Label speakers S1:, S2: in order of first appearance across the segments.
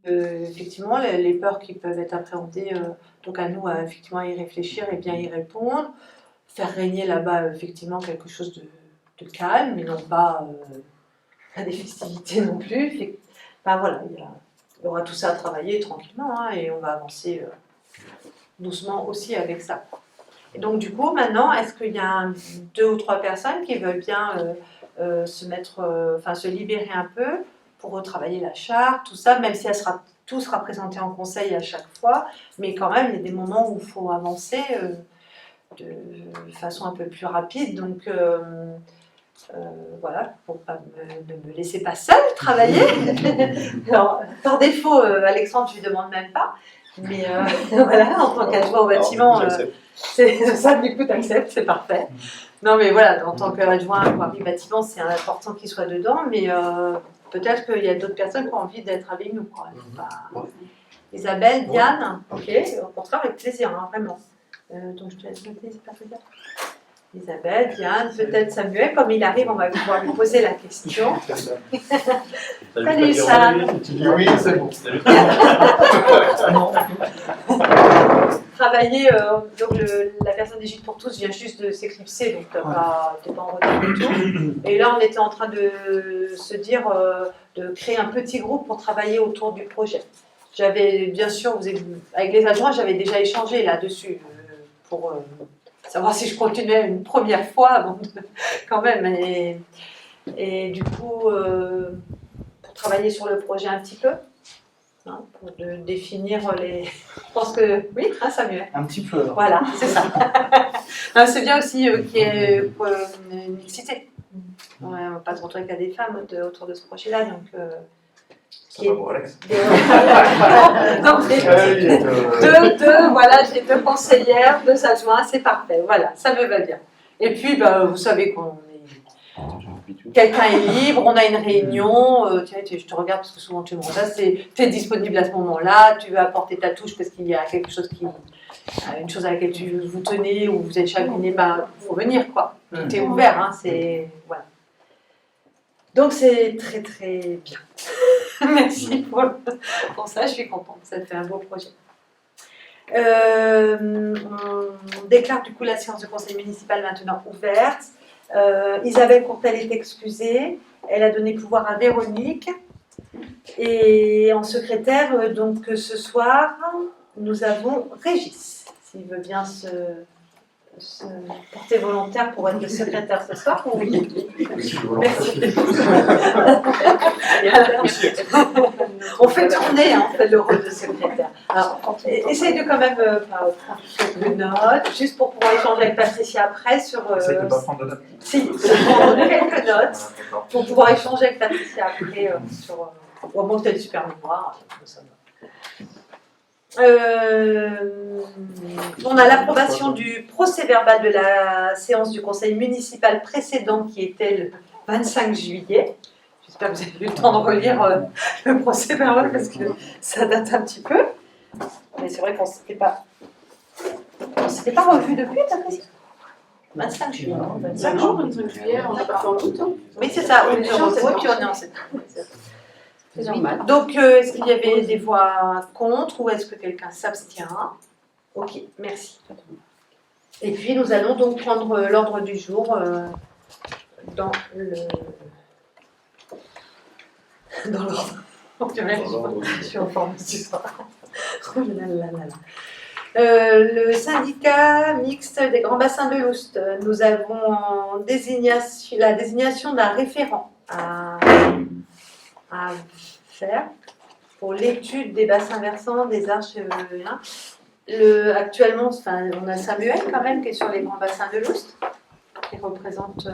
S1: Effectivement, les peurs qui peuvent être appréhendées, donc à nous à effectivement y réfléchir et bien y répondre, faire régner là-bas effectivement quelque chose de calme, mais non pas des festivités non plus. Enfin voilà, il y aura tout ça à travailler tranquillement hein, et on va avancer doucement aussi avec ça. Et donc du coup, maintenant, est-ce qu'il y a 2 ou 3 personnes qui veulent bien se libérer un peu pour retravailler la charte, tout ça, même si tout sera présenté en conseil à chaque fois, mais quand même, il y a des moments où il faut avancer de façon un peu plus rapide. Donc voilà, pour ne me laisser pas seule travailler. Alors, par défaut, Alexandre, je lui demande même pas. Mais voilà, en tant qu'adjoint au bâtiment, c'est ça, du coup, tu acceptes, c'est parfait. Non, mais voilà, en tant qu'adjoint à Paris Bâtiment, c'est important qu'il soit dedans, mais peut-être qu'il y a d'autres personnes qui ont envie d'être avec nous. Quoi. Isabelle, Diane, ok, au contraire, avec plaisir, hein, vraiment. Donc je te laisse noter, c'est pas très bien. Isabelle, Diane, peut-être Samuel, comme il arrive, on va pouvoir lui poser la question. Salut Sam.
S2: Oui, c'est bon.
S1: Travailler, donc la personne des Gîtes pour tous vient juste de s'éclipser, donc t'es pas en retard du tout. Et là, on était en train de se dire de créer un petit groupe pour travailler autour du projet. J'avais, bien sûr, avec les adjoints, j'avais déjà échangé là-dessus pour savoir si je continuais une première fois avant quand même. Et du coup, pour travailler sur le projet un petit peu, hein, pour définir les... Je pense que... Oui, hein, Samuel.
S3: Un petit peu. Alors.
S1: Voilà, c'est ça. C'est bien aussi qu'il y ait une mixité. On ne va pas se retrouver qu'à des femmes autour de ce projet-là, donc...
S2: Ça va pour Alex.
S1: Donc, voilà, j'ai 2 conseillères, 2 adjoints, c'est parfait, voilà, ça me va bien. Et puis, vous savez qu'on est... Quelqu'un est libre, on a une réunion, tiens, je te regarde parce que souvent tu me remplaces, tu es disponible à ce moment-là, tu veux apporter ta touche parce qu'il y a quelque chose une chose à laquelle vous tenez ou vous êtes chagriné, il faut venir, quoi. Tout est ouvert, hein, voilà. Donc c'est très très bien. Merci pour ça, je suis contente, ça fait un beau projet. On déclare du coup la séance de conseil municipal maintenant ouverte. Isabelle Courtel est excusée, elle a donné pouvoir à Véronique. Et en secrétaire, donc ce soir, nous avons Régis, s'il veut bien se porter volontaire pour être le secrétaire ce soir. Oui. Merci. On fait tourner on fait le rôle de secrétaire. Alors, essaye de quand même prendre quelques notes, juste pour pouvoir échanger avec Patricia après sur...
S2: Essaye de ne pas prendre de notes.
S1: Si, prendre quelques notes pour pouvoir échanger avec Patricia après sur... au moins que tu as une super mémoire. Ça va. On a l'approbation du procès-verbal de la séance du conseil municipal précédent qui était le 25 juillet. J'espère que vous avez eu le temps de relire le procès-verbal parce que ça date un petit peu. Mais c'est vrai qu'on ne s'était pas revu depuis, Patricia. 25 juillet.
S4: 25 jours, 25 juillet, on n'a pas fait en automne.
S1: Oui, c'est ça. Oui, puis on est en septembre.
S4: C'est normal.
S1: Donc, est-ce qu'il y avait des voix contre ou est-ce que quelqu'un s'abstient? Ok, merci. Et puis, nous allons donc prendre l'ordre du jour dans l'ordre. Je suis en forme ce soir. Oh là là là là. Le syndicat mixte des grands bassins de l'Oust, nous avons la désignation d'un référent à faire pour l'étude des bassins versants des arches éoliens. Actuellement, on a Samuel quand même qui est sur les grands bassins de l'Oust, qui représente.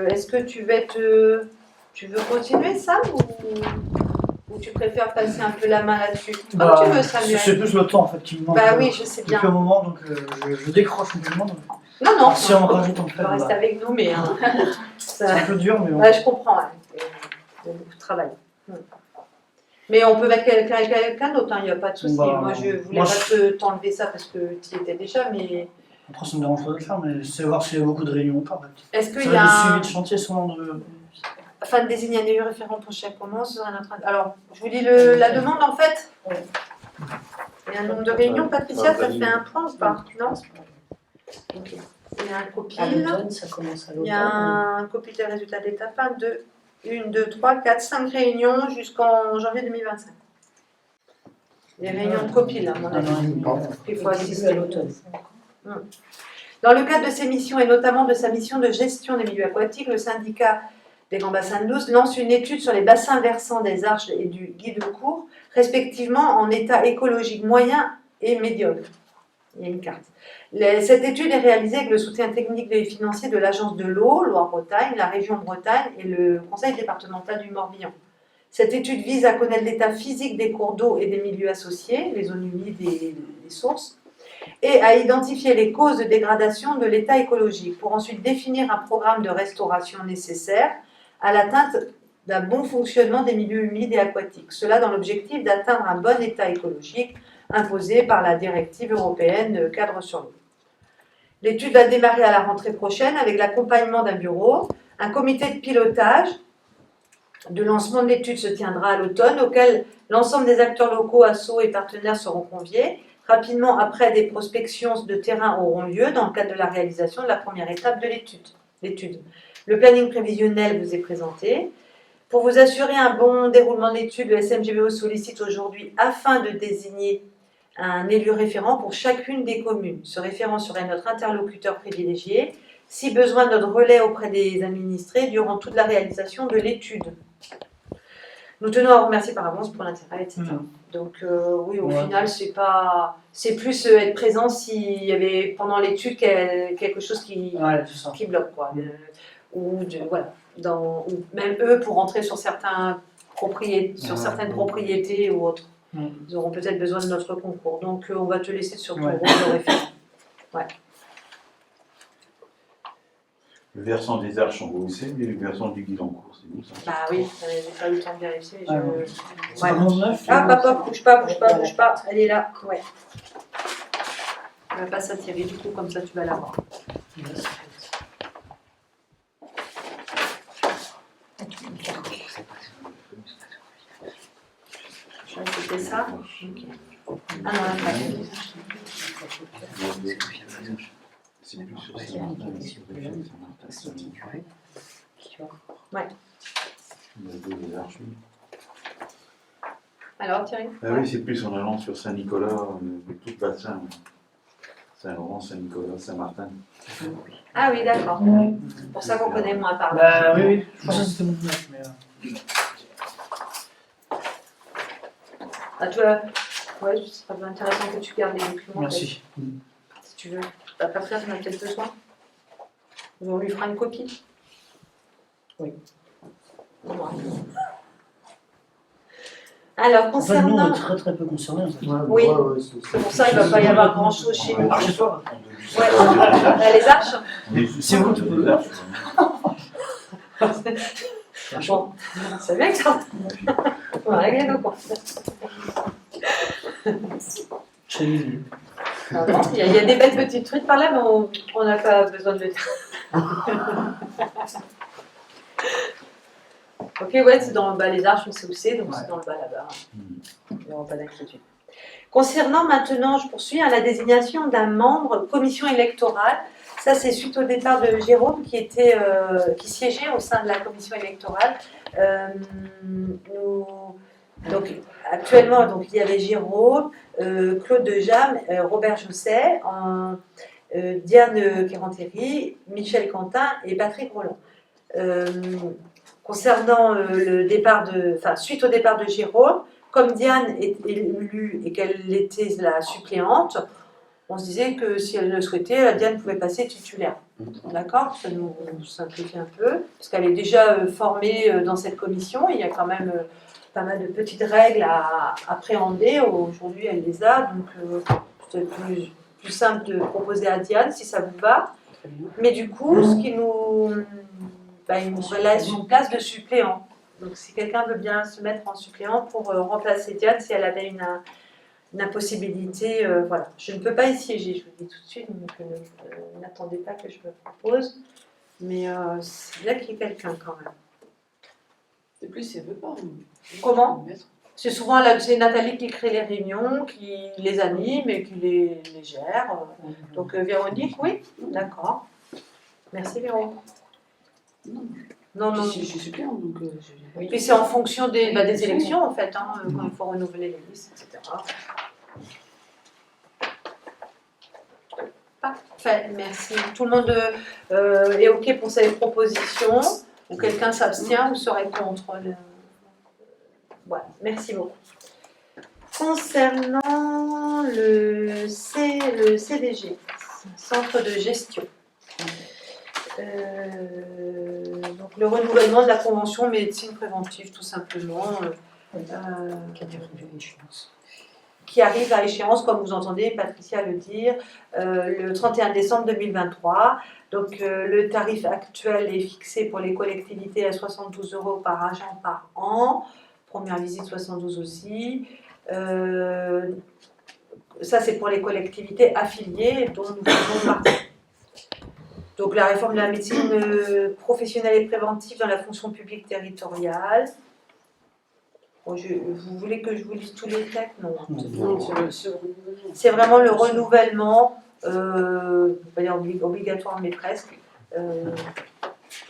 S1: Est-ce que tu veux continuer ça ou tu préfères passer un peu la main là-dessus? Comme tu veux, Samuel.
S3: C'est plus le temps en fait qui me manque.
S1: Oui, je sais bien.
S3: Depuis un moment, donc je décroche complètement.
S1: Non.
S3: Si on rajoute en fait.
S1: On va rester avec nous, mais
S3: c'est un peu dur, mais bon.
S1: Je comprends. Il y a beaucoup de travail. Mais on peut mettre quelqu'un d'autre, il n'y a pas de souci. Moi, je voulais pas t'enlever ça parce que tu y étais déjà, mais...
S3: Après, ça me dérange pas de le faire, mais c'est voir s'il y a beaucoup de réunions ou pas.
S1: Est-ce qu'il y a
S3: le suivi de chantier souvent de...
S1: afin de désigner un élu référent pour chaque moment. Alors, je vous lis la demande en fait. Il y a un nombre de réunions, Patricia, ça fait un point ou pas? Non. Ok. Il y a un copil.
S5: À l'automne, ça commence à l'automne.
S1: Il y a un copil des résultats d'étape 1, 2, 1, 2, 3, 4, 5 réunions jusqu'en janvier 2025. Les réunions de copil, à mon avis. Il faut assister
S5: à l'automne.
S1: Dans le cadre de ses missions et notamment de sa mission de gestion des milieux aquatiques, le syndicat des Grands Bassins de l'Ouse lance une étude sur les bassins versants des Arches et du Guidecourt, respectivement en état écologique moyen et médiocre. Il y a une carte. Cette étude est réalisée avec le soutien technique et financier de l'Agence de l'eau, Loire-Bretagne, la région Bretagne et le Conseil départemental du Morbihan. Cette étude vise à connaître l'état physique des cours d'eau et des milieux associés, les zones humides et les sources, et à identifier les causes de dégradation de l'état écologique pour ensuite définir un programme de restauration nécessaire à l'atteinte d'un bon fonctionnement des milieux humides et aquatiques. Cela dans l'objectif d'atteindre un bon état écologique imposé par la directive européenne cadre sur l'eau. L'étude va démarrer à la rentrée prochaine avec l'accompagnement d'un bureau. Un comité de pilotage de lancement de l'étude se tiendra à l'automne, auquel l'ensemble des acteurs locaux, assos et partenaires seront conviés. Rapidement après, des prospections de terrain auront lieu dans le cadre de la réalisation de la première étape de l'étude. Le planning prévisionnel vous est présenté. Pour vous assurer un bon déroulement de l'étude, le SMGBO sollicite aujourd'hui afin de désigner un élu référent pour chacune des communes. Ce référent serait notre interlocuteur privilégié, si besoin notre relais auprès des administrés durant toute la réalisation de l'étude. Nous tenons à vous remercier par avance pour l'intérêt, etc. Donc oui, au final, c'est plus être présent s'il y avait pendant l'étude quelque chose qui bloque, quoi. Voilà. Ou même eux, pour rentrer sur certaines propriétés ou autres. Ils auront peut-être besoin de notre concours. Donc, on va te laisser sur ton rôle de référent. Ouais.
S6: Le versant des Arches, on voit où c'est, mais le versant du Guidecourt, c'est où ça?
S1: Bah oui, j'ai pas eu le temps de vérifier. Bouge pas. Elle est là. Ouais. Elle va pas s'attirer du coup, comme ça tu vas la voir. C'était ça. Okay. Ah non, là,
S6: C'est plus sur Saint-Martin.
S1: Ouais.
S6: Les Arches.
S1: Alors, Thierry?
S6: Ah oui, c'est plus en allant sur Saint-Nicolas, tout le bassin. Saint-Laurent, Saint-Nicolas, Saint-Martin.
S1: Ah oui, d'accord. C'est pour ça qu'on connaît moins par là.
S3: Bah oui, je pensais que c'était mon neuf, mais...
S1: Ah, tu vois, ouais, ce serait intéressant que tu gardes les documents.
S3: Merci.
S1: Si tu veux. Ta Patricia, on a peut-être besoin. On lui fera une copie.
S5: Oui.
S1: Voilà. Alors, concernant...
S3: En fait, nous, on est très peu concernés. En fait.
S1: Oui, c'est pour ça qu'il ne va pas y avoir grand-chose chez nous.
S3: Je sais pas.
S1: Ouais, les arches.
S3: C'est vous qui pouvez.
S1: Bon, c'est bien que ça. On va régler nos comptes. Il y a des belles petites trucs par là, mais on n'a pas besoin de le dire. Ok, ouais, c'est dans le bas les arches, on sait où c'est, donc c'est dans le bas là-bas. Il n'y aura pas d'inquiétude. Concernant maintenant, je poursuis, la désignation d'un membre commission électorale. Ça, c'est suite au départ de Jérôme qui siégeait au sein de la commission électorale. Donc, actuellement, il y avait Jérôme, Claude Dejam, Robert Jousset, Diane Kérantéry, Michel Quentin et Patrick Roland. Concernant suite au départ de Jérôme, comme Diane est élue et qu'elle était la suppléante, on se disait que si elle le souhaitait, Diane pouvait passer titulaire. D'accord? Ça nous simplifie un peu, parce qu'elle est déjà formée dans cette commission. Il y a quand même pas mal de petites règles à appréhender. Aujourd'hui, elle les a, donc c'est plus simple de proposer à Diane, si ça vous va. Mais du coup, ce qui nous laisse une place de suppléant. Donc si quelqu'un veut bien se mettre en suppléant pour remplacer Diane, si elle avait une impossibilité, voilà. Je ne peux pas y siéger, je vous le dis tout de suite, donc n'attendez pas que je me propose, mais c'est bien qu'il y ait quelqu'un quand même.
S4: Et plus, elle veut pas.
S1: Comment? C'est souvent c'est Nathalie qui crée les réunions, qui les anime et qui les gère. Donc Véronique, oui, d'accord. Merci Véronique. Non, non.
S4: Je suis suppléante, donc
S1: Oui. Puis c'est en fonction des élections en fait, hein, quand il faut renouveler les listes, etc. Parfait, merci. Tout le monde est OK pour ces propositions, ou quelqu'un s'abstient ou serait contre. Voilà, merci beaucoup. Concernant le CDG, Centre de gestion, donc le renouvellement de la convention médecine préventive, tout simplement, qui arrive à échéance, comme vous entendez Patricia le dire, le 31 décembre 2023. Donc le tarif actuel est fixé pour les collectivités à 72 € par agent par an. Première visite 72 aussi. Ça c'est pour les collectivités affiliées dont nous faisons partie. Donc la réforme de la médecine professionnelle et préventive dans la fonction publique territoriale. Bon, vous voulez que je vous lise tous les textes? Non. C'est vraiment le renouvellement, pas dire obligatoire mais presque,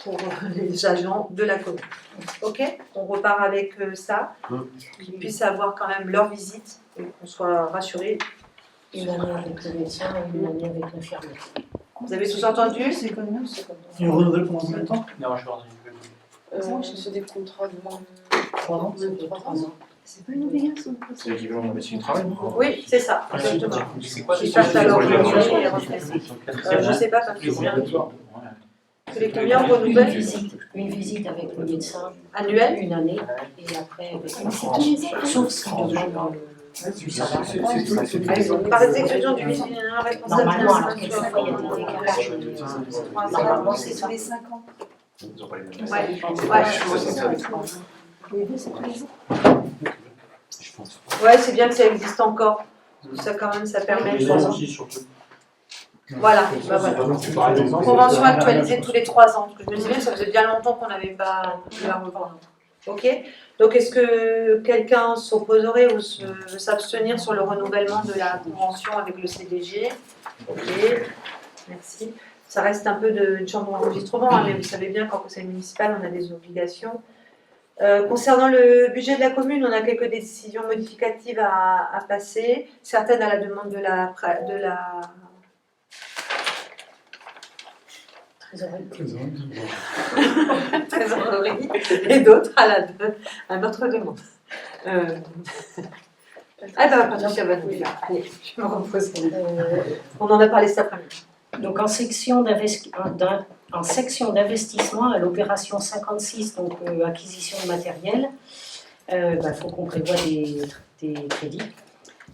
S1: pour les agents de la commune. Ok? On repart avec ça, qu'ils puissent avoir quand même leur visite et qu'on soit rassurés.
S5: Une année avec le médecin et une année avec l'infirmier.
S1: Vous avez tous entendu?
S5: C'est comme nous, c'est comme
S3: Et on renouvelle pendant combien de temps?
S2: Non, je suis
S4: c'est des contrats de
S5: 3 ans.
S4: C'est pas une obligation.
S2: C'est l'équivalent de la médecine du travail, non?
S1: Oui, c'est ça. Exactement.
S2: C'est quoi?
S1: Ils passent à leur réunion et retraite. Je ne sais pas parce que tous les combien on renouvelle?
S5: Une visite avec le médecin,
S1: Annuel?
S5: une année, et après avec l'infirmier. Sauf s'il demande du salaire.
S1: Par exécution du vétérinaire responsable.
S5: Normalement, alors quelquefois il y a des décalages. Normalement, c'est tous les 5 ans.
S2: Ils ont pas les mêmes.
S1: Ouais. Ouais, c'est bien que ça existe encore. Ça quand même, ça permet de voir. Voilà, bah voilà. Convention actualisée tous les 3 ans. Parce que je me disais, ça faisait bien longtemps qu'on n'avait pas la revoir. Ok. Donc, est-ce que quelqu'un s'opposerait ou veut s'abstenir sur le renouvellement de la convention avec le CDG? Ok. Merci. Ça reste un peu de chambre d'enregistrement, hein, mais vous savez bien qu'en conseil municipal, on a des obligations. Concernant le budget de la commune, on a quelques décisions modificatives à passer, certaines à la demande de la trésorerie et d'autres à notre demande. Ah ben, Patricia va nous dire. Allez, je me repose. On en a parlé cet après-midi.
S5: Donc en section d'investissement à l'opération 56, donc acquisition de matériel, faut qu'on prévoie des crédits.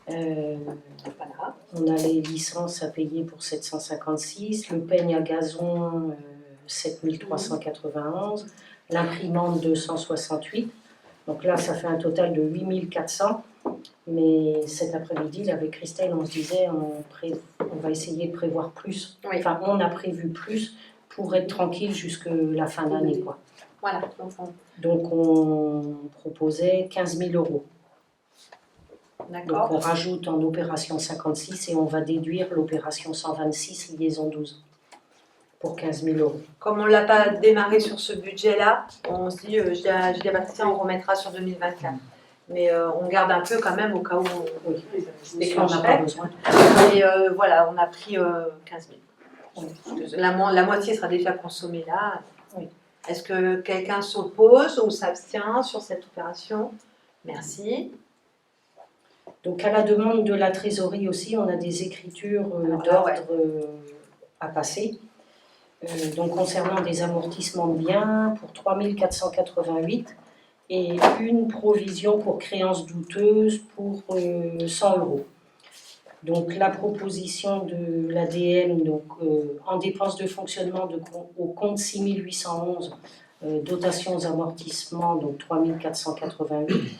S5: On a les licences à payer pour 756, le peigne à gazon 7391, l'imprimante 268. Donc là, ça fait un total de 8400. Mais cet après-midi, avec Christelle, on se disait on va essayer de prévoir plus.
S1: Oui.
S5: Enfin, on a prévu plus pour être tranquille jusqu'à la fin d'année, quoi.
S1: Voilà.
S5: Donc on proposait 15 000 €.
S1: D'accord.
S5: Donc on rajoute en opération 56 et on va déduire l'opération 126 liaison 12 pour 15 000 €.
S1: Comme on ne l'a pas démarré sur ce budget-là, on se dit, je dis à Bastien, on remettra sur 2024. Mais on garde un peu quand même au cas où on
S5: n'a pas besoin.
S1: Et voilà, on a pris 15 000. La moitié sera déjà consommée là.
S5: Oui.
S1: Est-ce que quelqu'un s'oppose ou s'abstient sur cette opération? Merci.
S5: Donc à la demande de la trésorerie aussi, on a des écritures d'ordre à passer. Donc concernant des amortissements de biens pour 3 488 et une provision pour créances douteuses pour 100 €. Donc la proposition de l'ADM en dépenses de fonctionnement au compte 6811, dotations aux amortissements, donc 3 488.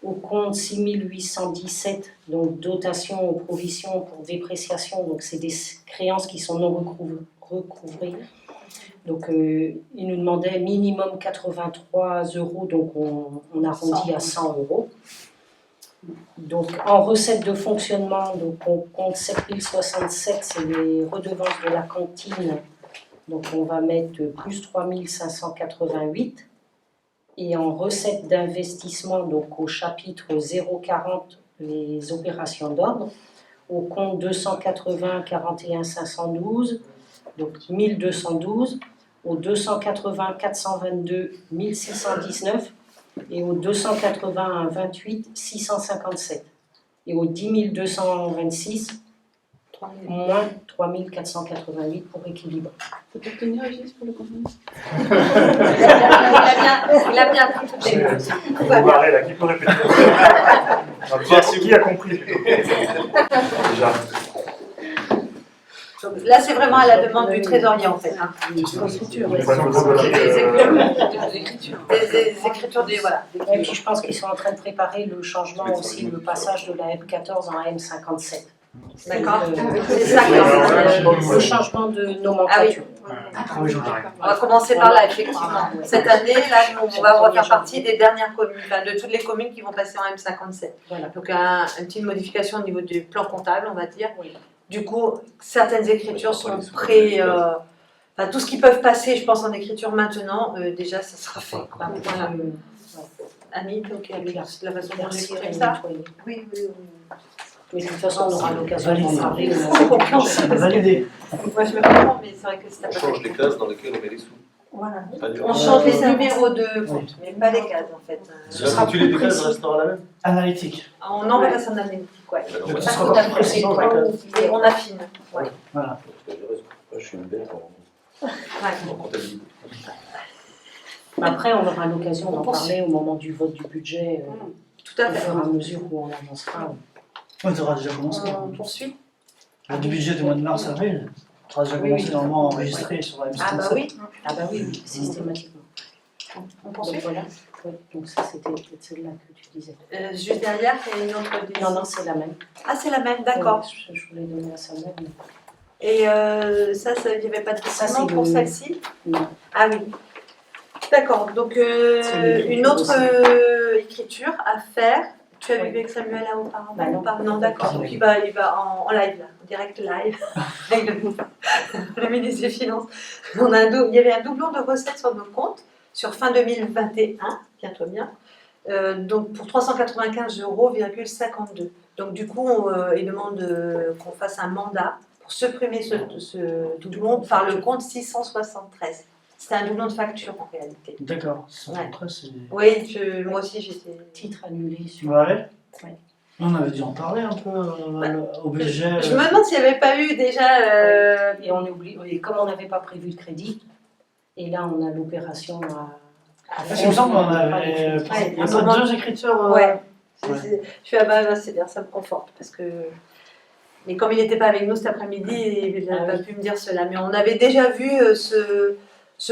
S5: Au compte 6817, donc dotation aux provisions pour dépréciation, donc c'est des créances qui sont non recouvrées, Donc, il nous demandait minimum 83 €, donc on arrondit à 100 €. Donc, en recettes de fonctionnement, donc on compte 7067, c'est les redevances de la cantine. Donc, on va mettre plus 3588. Et en recettes d'investissement, donc au chapitre 040, les opérations d'ordre, au compte 280 41 512, donc 1212, au 280 422 1619 et au 281 28 657 et au 10 226 moins 3488 pour équilibre.
S4: Faut t'obtenir Régis pour le contenu.
S1: Il a bien pris toutes les choses.
S2: Vous marrez là, qui peut répéter? Qui a compris? Déjà.
S1: Donc, là, c'est vraiment à la demande du trésorier en fait. Hein.
S4: L'écriture.
S2: On est pas nouveau dans
S1: Des
S2: la-
S1: écritures, des voilà.
S5: Et puis je pense qu'ils sont en train de préparer le changement aussi, le passage de la M14 en M57.
S1: D'accord.
S5: C'est
S1: ça,
S5: le changement de nomenclature.
S3: Ah oui, j'en ai.
S1: On va commencer par là, effectivement. Cette année, là, on va faire partie des dernières communes, enfin, de toutes les communes qui vont passer en M57.
S5: Voilà.
S1: Donc, une petite modification au niveau du plan comptable, on va dire.
S5: Oui.
S1: Du coup, certaines écritures sont prêtes. Enfin, tout ce qui peut passer, je pense, en écriture maintenant, déjà, ça sera fait. Quoi. Voilà. Annie, t'es OK avec la façon dont on
S5: Merci,
S1: exprime ça?
S5: oui.
S1: Oui, oui,
S5: Mais de toute façon, on aura l'occasion d'en parler.
S1: C'est compréhensible.
S3: Validé.
S1: Moi, je me comprends, mais c'est vrai que c'est
S7: On
S1: pas
S7: change les cases dans lesquelles on met les sous.
S1: Voilà.
S7: Pas dur.
S1: On change les numéros de compte, mais pas les cases, en fait.
S5: Ce sera
S7: L'intitulé
S5: plus
S7: des cases
S5: précis.
S7: restera la même.
S3: Analytique.
S1: On envoie la son analytique, ouais.
S7: Alors,
S3: Donc,
S7: ouais.
S3: ce sera encore plus précis pour la case.
S1: Et on affine. Ouais.
S3: Voilà.
S7: Parce que je reste- moi, je suis une bête
S1: Ouais.
S7: en comptabilité.
S5: Après, on aura l'occasion d'en parler au moment du vote du budget,
S1: Tout à
S5: au
S1: fait.
S5: fur et à mesure où on avancera.
S3: On aura déjà commencé.
S1: On poursuit.
S3: Le budget du mois de mars, avril. On aura déjà
S5: Oui,
S3: commencé
S5: oui.
S3: normalement à enregistrer sur la M57.
S1: Ah bah oui,
S5: Ah bah oui, oui, systématiquement.
S1: on
S5: Donc
S1: poursuit.
S5: voilà, oui, donc ça c'était peut-être celle-là que tu disais.
S1: Juste derrière, il y a une autre décision.
S5: Non, non, c'est la même.
S1: Ah, c'est la même, d'accord.
S5: Oui, je voulais donner à sa mère. mais-
S1: Et ça, il n'y avait pas de
S5: Ça,
S1: questionnement
S5: c'est
S1: pour
S5: le-
S1: celle-ci?
S5: Non.
S1: Ah oui. D'accord, donc
S5: C'est
S1: une autre
S5: aussi.
S1: écriture à faire. Tu as vu
S5: Oui.
S1: avec Samuel là auparavant
S5: Bah non.
S1: ou pas? Non, d'accord.
S3: Ah,
S1: Donc
S3: oui.
S1: il va en live, là, en direct live, avec le ministre des Finances. Il y avait un doublon de recettes sur nos comptes sur fin 2021, tiens-toi bien, donc pour 395,52 €. Donc du coup, il demande qu'on fasse un mandat pour supprimer ce doublon par le compte 673. C'est un doublon de facture en réalité.
S3: D'accord. 113, c'est.
S1: Oui, moi aussi j'étais...
S5: Titre annulé sur.
S3: Ouais.
S5: Ouais.
S3: On avait dû en parler un peu au budget.
S1: Je me demande s'il n'y avait pas eu déjà...
S5: Et on oublie, et comme on n'avait pas prévu de crédit, et là on a l'opération à.
S3: Parce qu'il me semble qu'on avait.
S1: Ouais,
S3: Il y a pas deux écritures.
S1: Ouais.
S3: Ouais.
S1: Je suis c'est bien, ça me conforte parce que... Mais comme il n'était pas avec nous cet après-midi, il n'a pas pu me dire cela. Mais on avait déjà vu ce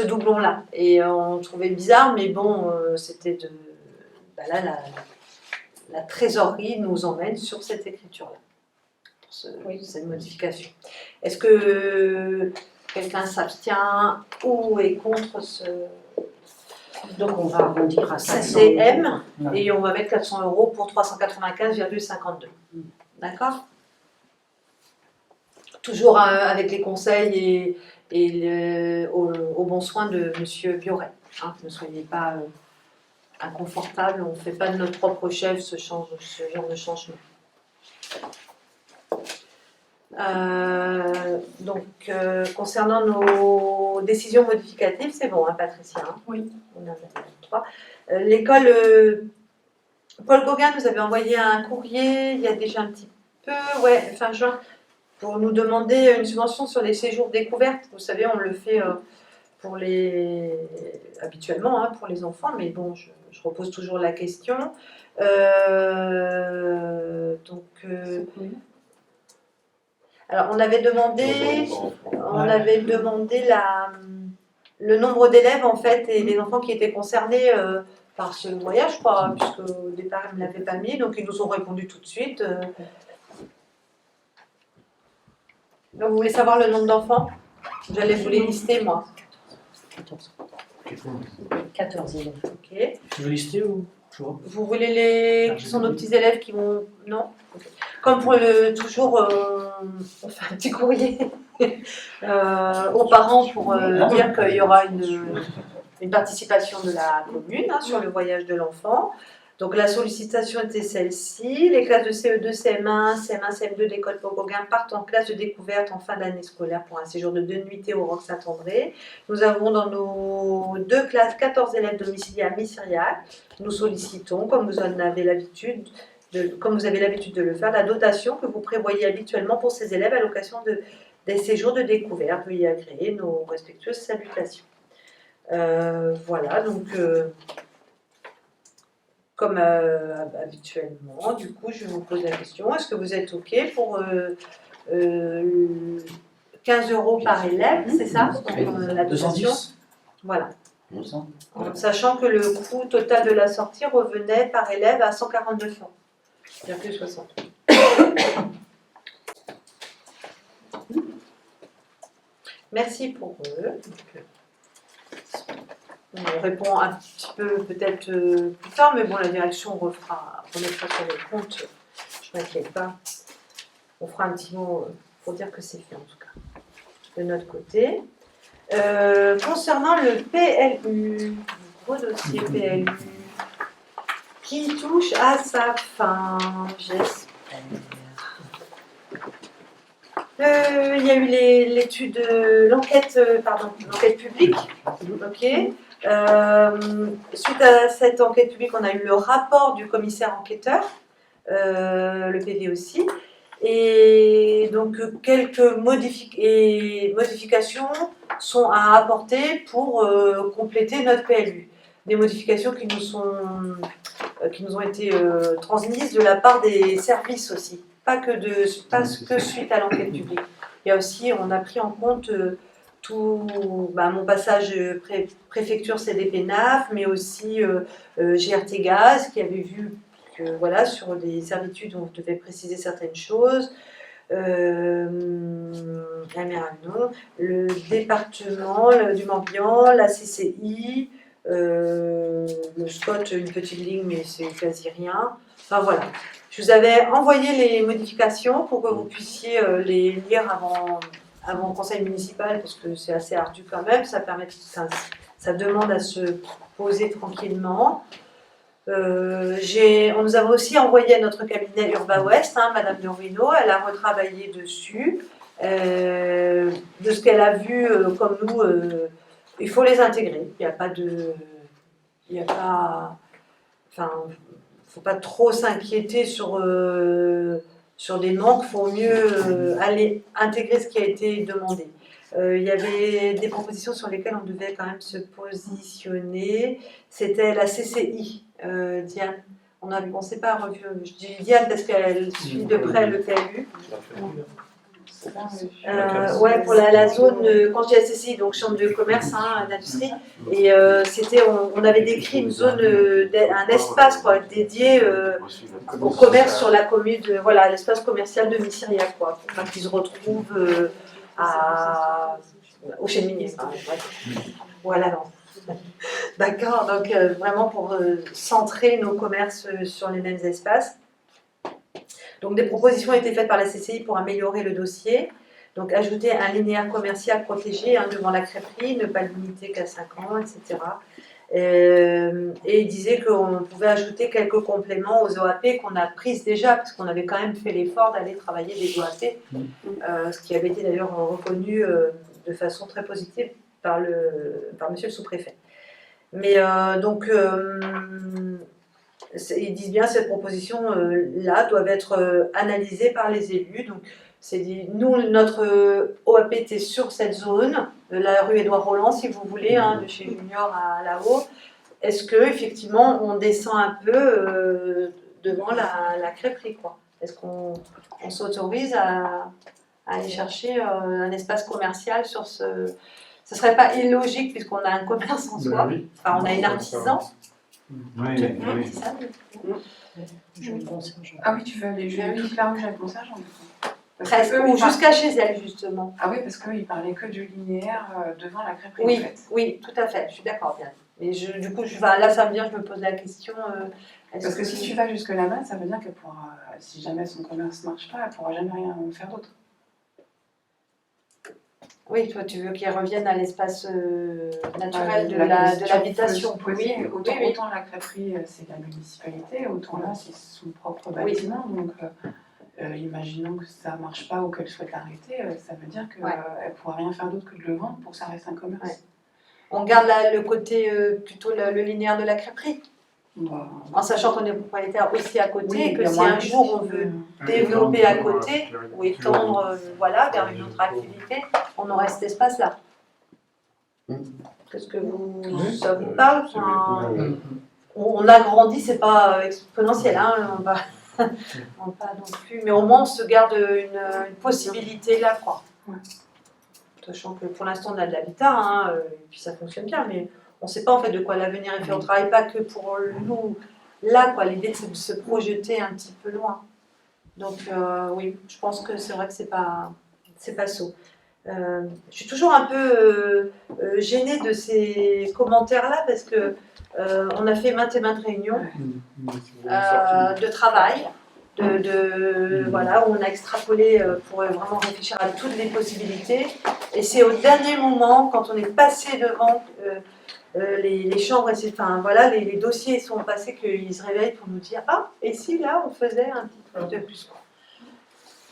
S1: doublon-là. Et on trouvait bizarre, mais bon, c'était de... Bah là, la trésorerie nous emmène sur cette écriture-là, pour cette modification. Est-ce que quelqu'un s'abstient ou est contre ce
S5: Donc on va arrondir à 500
S1: CM
S3: Ouais.
S1: et on va mettre 400 € pour 395,52. D'accord? Toujours avec les conseils et au bon soin de M. Bioret. Hein, ne soyez pas inconfortable, on ne fait pas de notre propre chef ce genre de changement. Concernant nos décisions modificatives, c'est bon, hein, Patricia? Hein?
S5: Oui.
S1: On en a trois. L'école Paul Gauguin nous avait envoyé un courrier il y a déjà un petit peu, fin juin, pour nous demander une subvention sur les séjours découvertes. Vous savez, on le fait habituellement pour les enfants, mais bon, je repose toujours la question. Alors, on avait demandé le nombre d'élèves en fait et les enfants qui étaient concernés par ce voyage, je crois, puisque au départ ils ne l'avaient pas mis, donc ils nous ont répondu tout de suite. Donc, vous voulez savoir le nombre d'enfants? J'allais vous les lister moi.
S5: 14 élèves.
S1: Ok.
S3: Tu veux lister ou toujours?
S1: Vous voulez les... Qui sont nos petits élèves qui vont... Non? Ok. Comme pour le... Toujours, on fait un petit courrier aux parents pour dire qu'il y aura une participation de la commune sur le voyage de l'enfant. Donc la sollicitation était celle-ci. Les classes de CE2, CM1, CM1, CM2 de l'école Pau-Gauguin partent en classe de découverte en fin d'année scolaire pour un séjour de 2 nuitées au Roc Saint-André. Nous avons dans nos 2 classes 14 élèves domiciliés à Mi-Siriac. Nous sollicitons, comme vous avez l'habitude de le faire, la dotation que vous prévoyez habituellement pour ces élèves à l'occasion des séjours de découverte. Veuillez agréer nos respectueuses salutations. Voilà, donc... comme habituellement, du coup, je vous pose la question, est-ce que vous êtes OK pour 15 € par élève, c'est ça? La dotation.
S3: 210.
S1: Voilà.
S3: 200.
S1: En sachant que le coût total de la sortie revenait par élève à 149,60 €. Merci pour eux. On répond un petit peu peut-être plus tard, mais bon, la direction remettra sur les comptes, je ne m'inquiète pas. On fera un petit mot pour dire que c'est fait en tout cas, de notre côté. Concernant le PLU, gros dossier PLU, qui touche à sa fin, j'espère. Il y a eu l'enquête publique, ok. Suite à cette enquête publique, on a eu le rapport du commissaire enquêteur, le PV aussi, et donc quelques modifications sont à apporter pour compléter notre PLU. Des modifications qui nous ont été transmises de la part des services aussi, pas que suite à l'enquête publique. Il y a aussi, on a pris en compte mon passage préfecture CDP-NAF, mais aussi GRT Gaz, qui avait vu que voilà, sur des servitudes, on devait préciser certaines choses. Le département du Morbihan, la CCI, le SCOT, une petite ligne, mais c'est quasi rien. Enfin voilà. Je vous avais envoyé les modifications pour que vous puissiez les lire avant le conseil municipal, parce que c'est assez ardu quand même, ça demande à se poser tranquillement. On nous a aussi envoyé à notre cabinet Urba Ouest, Madame Norino, elle a retravaillé dessus, de ce qu'elle a vu comme nous, il faut les intégrer, faut pas trop s'inquiéter sur des manques, il faut mieux aller intégrer ce qui a été demandé. Il y avait des propositions sur lesquelles on devait quand même se positionner. C'était la CCI, Diane. On ne s'est pas revu. Je dis Diane parce qu'elle suit de près le PLU. Ouais, pour la zone, quand je dis la CCI, donc chambre de commerce, d'industrie, et on avait décrit une zone, un espace dédié au commerce sur la commune, voilà, l'espace commercial de Mi-Siriac, pour qu'ils se retrouvent au Chêne-Minier. Voilà, non. D'accord, donc vraiment pour centrer nos commerces sur les mêmes espaces. Donc des propositions ont été faites par la CCI pour améliorer le dossier. Donc ajouter un linéaire commercial protégé devant la crêperie, ne pas limiter qu'à 5 ans, etc. Et il disait qu'on pouvait ajouter quelques compléments aux OAP qu'on a prises déjà, parce qu'on avait quand même fait l'effort d'aller travailler des OAP, ce qui avait été d'ailleurs reconnu de façon très positive par monsieur le sous-préfet. Mais ils disent bien que cette proposition-là doivent être analysées par les élus. Donc, nous, notre OAP était sur cette zone, de la rue Édouard Roland, si vous voulez, de chez Junior à là-haut. Est-ce qu'effectivement, on descend un peu devant la crêperie, quoi? Est-ce qu'on s'autorise à aller chercher un espace commercial sur ce... Ce ne serait pas illogique, puisqu'on a un commerce en soi.
S6: Oui.
S1: Enfin, on a une artisan.
S6: Oui.
S1: C'est ça,
S5: Je le concierge.
S4: Ah oui, tu veux aller jouer toute la rue, j'ai le concierge en même temps.
S1: Presque, ou jusqu'à chez elle, justement.
S4: Ah oui, parce qu'eux, ils parlaient que du linéaire devant la crêperie,
S1: Oui,
S4: en fait.
S1: oui, tout à fait, je suis d'accord, bien. Mais du coup, là, ça me vient, je me pose la question.
S4: Parce que si tu vas jusque là-bas, ça veut dire qu'elle pourra, si jamais son commerce ne marche pas, elle pourra jamais rien faire d'autre.
S1: Oui, toi, tu veux qu'ils reviennent à l'espace naturel de
S4: question
S1: l'habitation.
S4: peut se poser.
S1: Oui,
S4: Autant,
S1: oui.
S4: autant la crêperie, c'est la municipalité, autant là, c'est son propre bâtiment. Donc, imaginons que ça ne marche pas ou qu'elle souhaite l'arrêter, ça veut dire qu'elle ne pourra rien faire d'autre que de le vendre pour que ça reste un commerce.
S1: Ouais. On garde le côté plutôt le linéaire de la crêperie, en sachant qu'on est propriétaire aussi à côté et que si un jour on veut développer à côté ou étendre vers une autre activité, on aurait cet espace-là. Qu'est-ce que ça vous parle? On agrandit, c'est pas exponentiel, hein, on va pas non plus, mais au moins on se garde une possibilité là, quoi. Sachant que pour l'instant on a de l'habitat, et puis ça fonctionne bien, mais on ne sait pas en fait de quoi l'avenir est fait. On ne travaille pas que pour nous. Là, quoi, l'idée c'est de se projeter un petit peu loin. Donc oui, je pense que c'est vrai que c'est pas sot. Je suis toujours un peu gênée de ces commentaires-là parce que on a fait maintes et maintes réunions de travail. Voilà, où on a extrapolé pour vraiment réfléchir à toutes les possibilités. Et c'est au dernier moment, quand on est passé devant les chambres, les dossiers sont passés, qu'ils se réveillent pour nous dire « Ah, et si là, on faisait un petit truc de plus ?»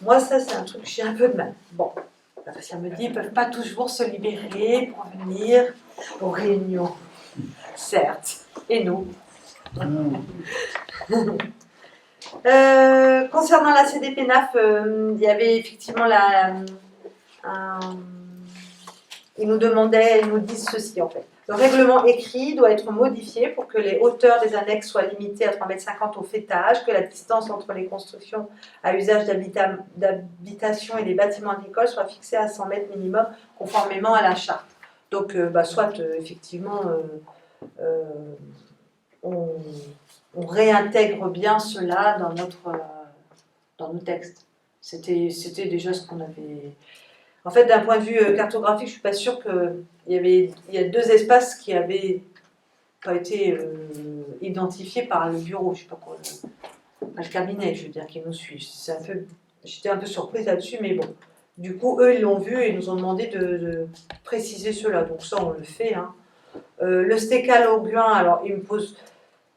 S1: Moi, ça, c'est un truc que j'ai un peu de mal. Bon, ça me dit, ils ne peuvent pas toujours se libérer pour venir aux réunions. Certes. Et nous concernant la CDPNAF, il y avait effectivement ils nous disent ceci en fait. Le règlement écrit doit être modifié pour que les hauteurs des annexes soient limitées à 3,50 m au faîtage, que la distance entre les constructions à usage d'habitation et les bâtiments agricoles soit fixée à 100 m minimum conformément à la charte. Donc, effectivement, on réintègre bien cela dans nos textes. C'était déjà ce qu'on avait... En fait, d'un point de vue cartographique, je ne suis pas sûre qu'il y a 2 espaces qui n'avaient pas été identifiés par le bureau, je ne sais pas quoi, le cabinet, je veux dire, qui nous suit. J'étais un peu surprise là-dessus, mais bon. Du coup, eux, ils l'ont vu et ils nous ont demandé de préciser cela. Donc ça, on le fait. Le stécal au guin, alors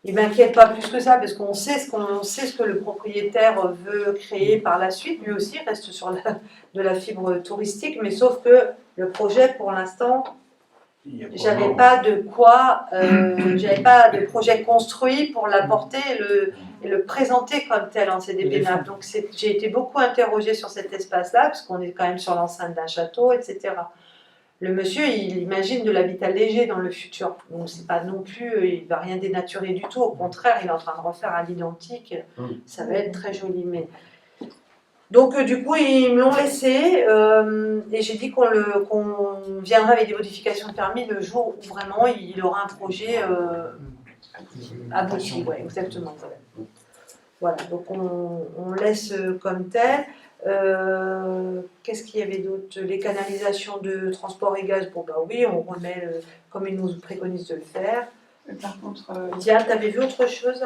S1: il m'inquiète pas plus que ça parce qu'on sait ce que le propriétaire veut créer par la suite. Lui aussi reste sur de la fibre touristique, mais sauf que le projet, pour l'instant, j'avais pas de projet construit pour l'apporter et le présenter comme tel en CDPNAF. Donc j'ai été beaucoup interrogée sur cet espace-là parce qu'on est quand même sur l'enceinte d'un château, etc. Le monsieur, il imagine de l'habitat léger dans le futur. Donc, c'est pas non plus, il ne va rien dénaturer du tout. Au contraire, il est en train de refaire à l'identique. Ça va être très joli. Mais... Donc, du coup, ils me l'ont laissé. Et j'ai dit qu'on viendrait avec des modifications de permis le jour où vraiment il aura un projet abouti. Ouais, exactement. Voilà, donc on laisse comme tel. Qu'est-ce qu'il y avait d'autre? Les canalisations de transport et gaz, bon bah oui, on remet comme ils nous préconisent de le faire.
S4: Par contre,
S1: Diane, t'avais vu autre chose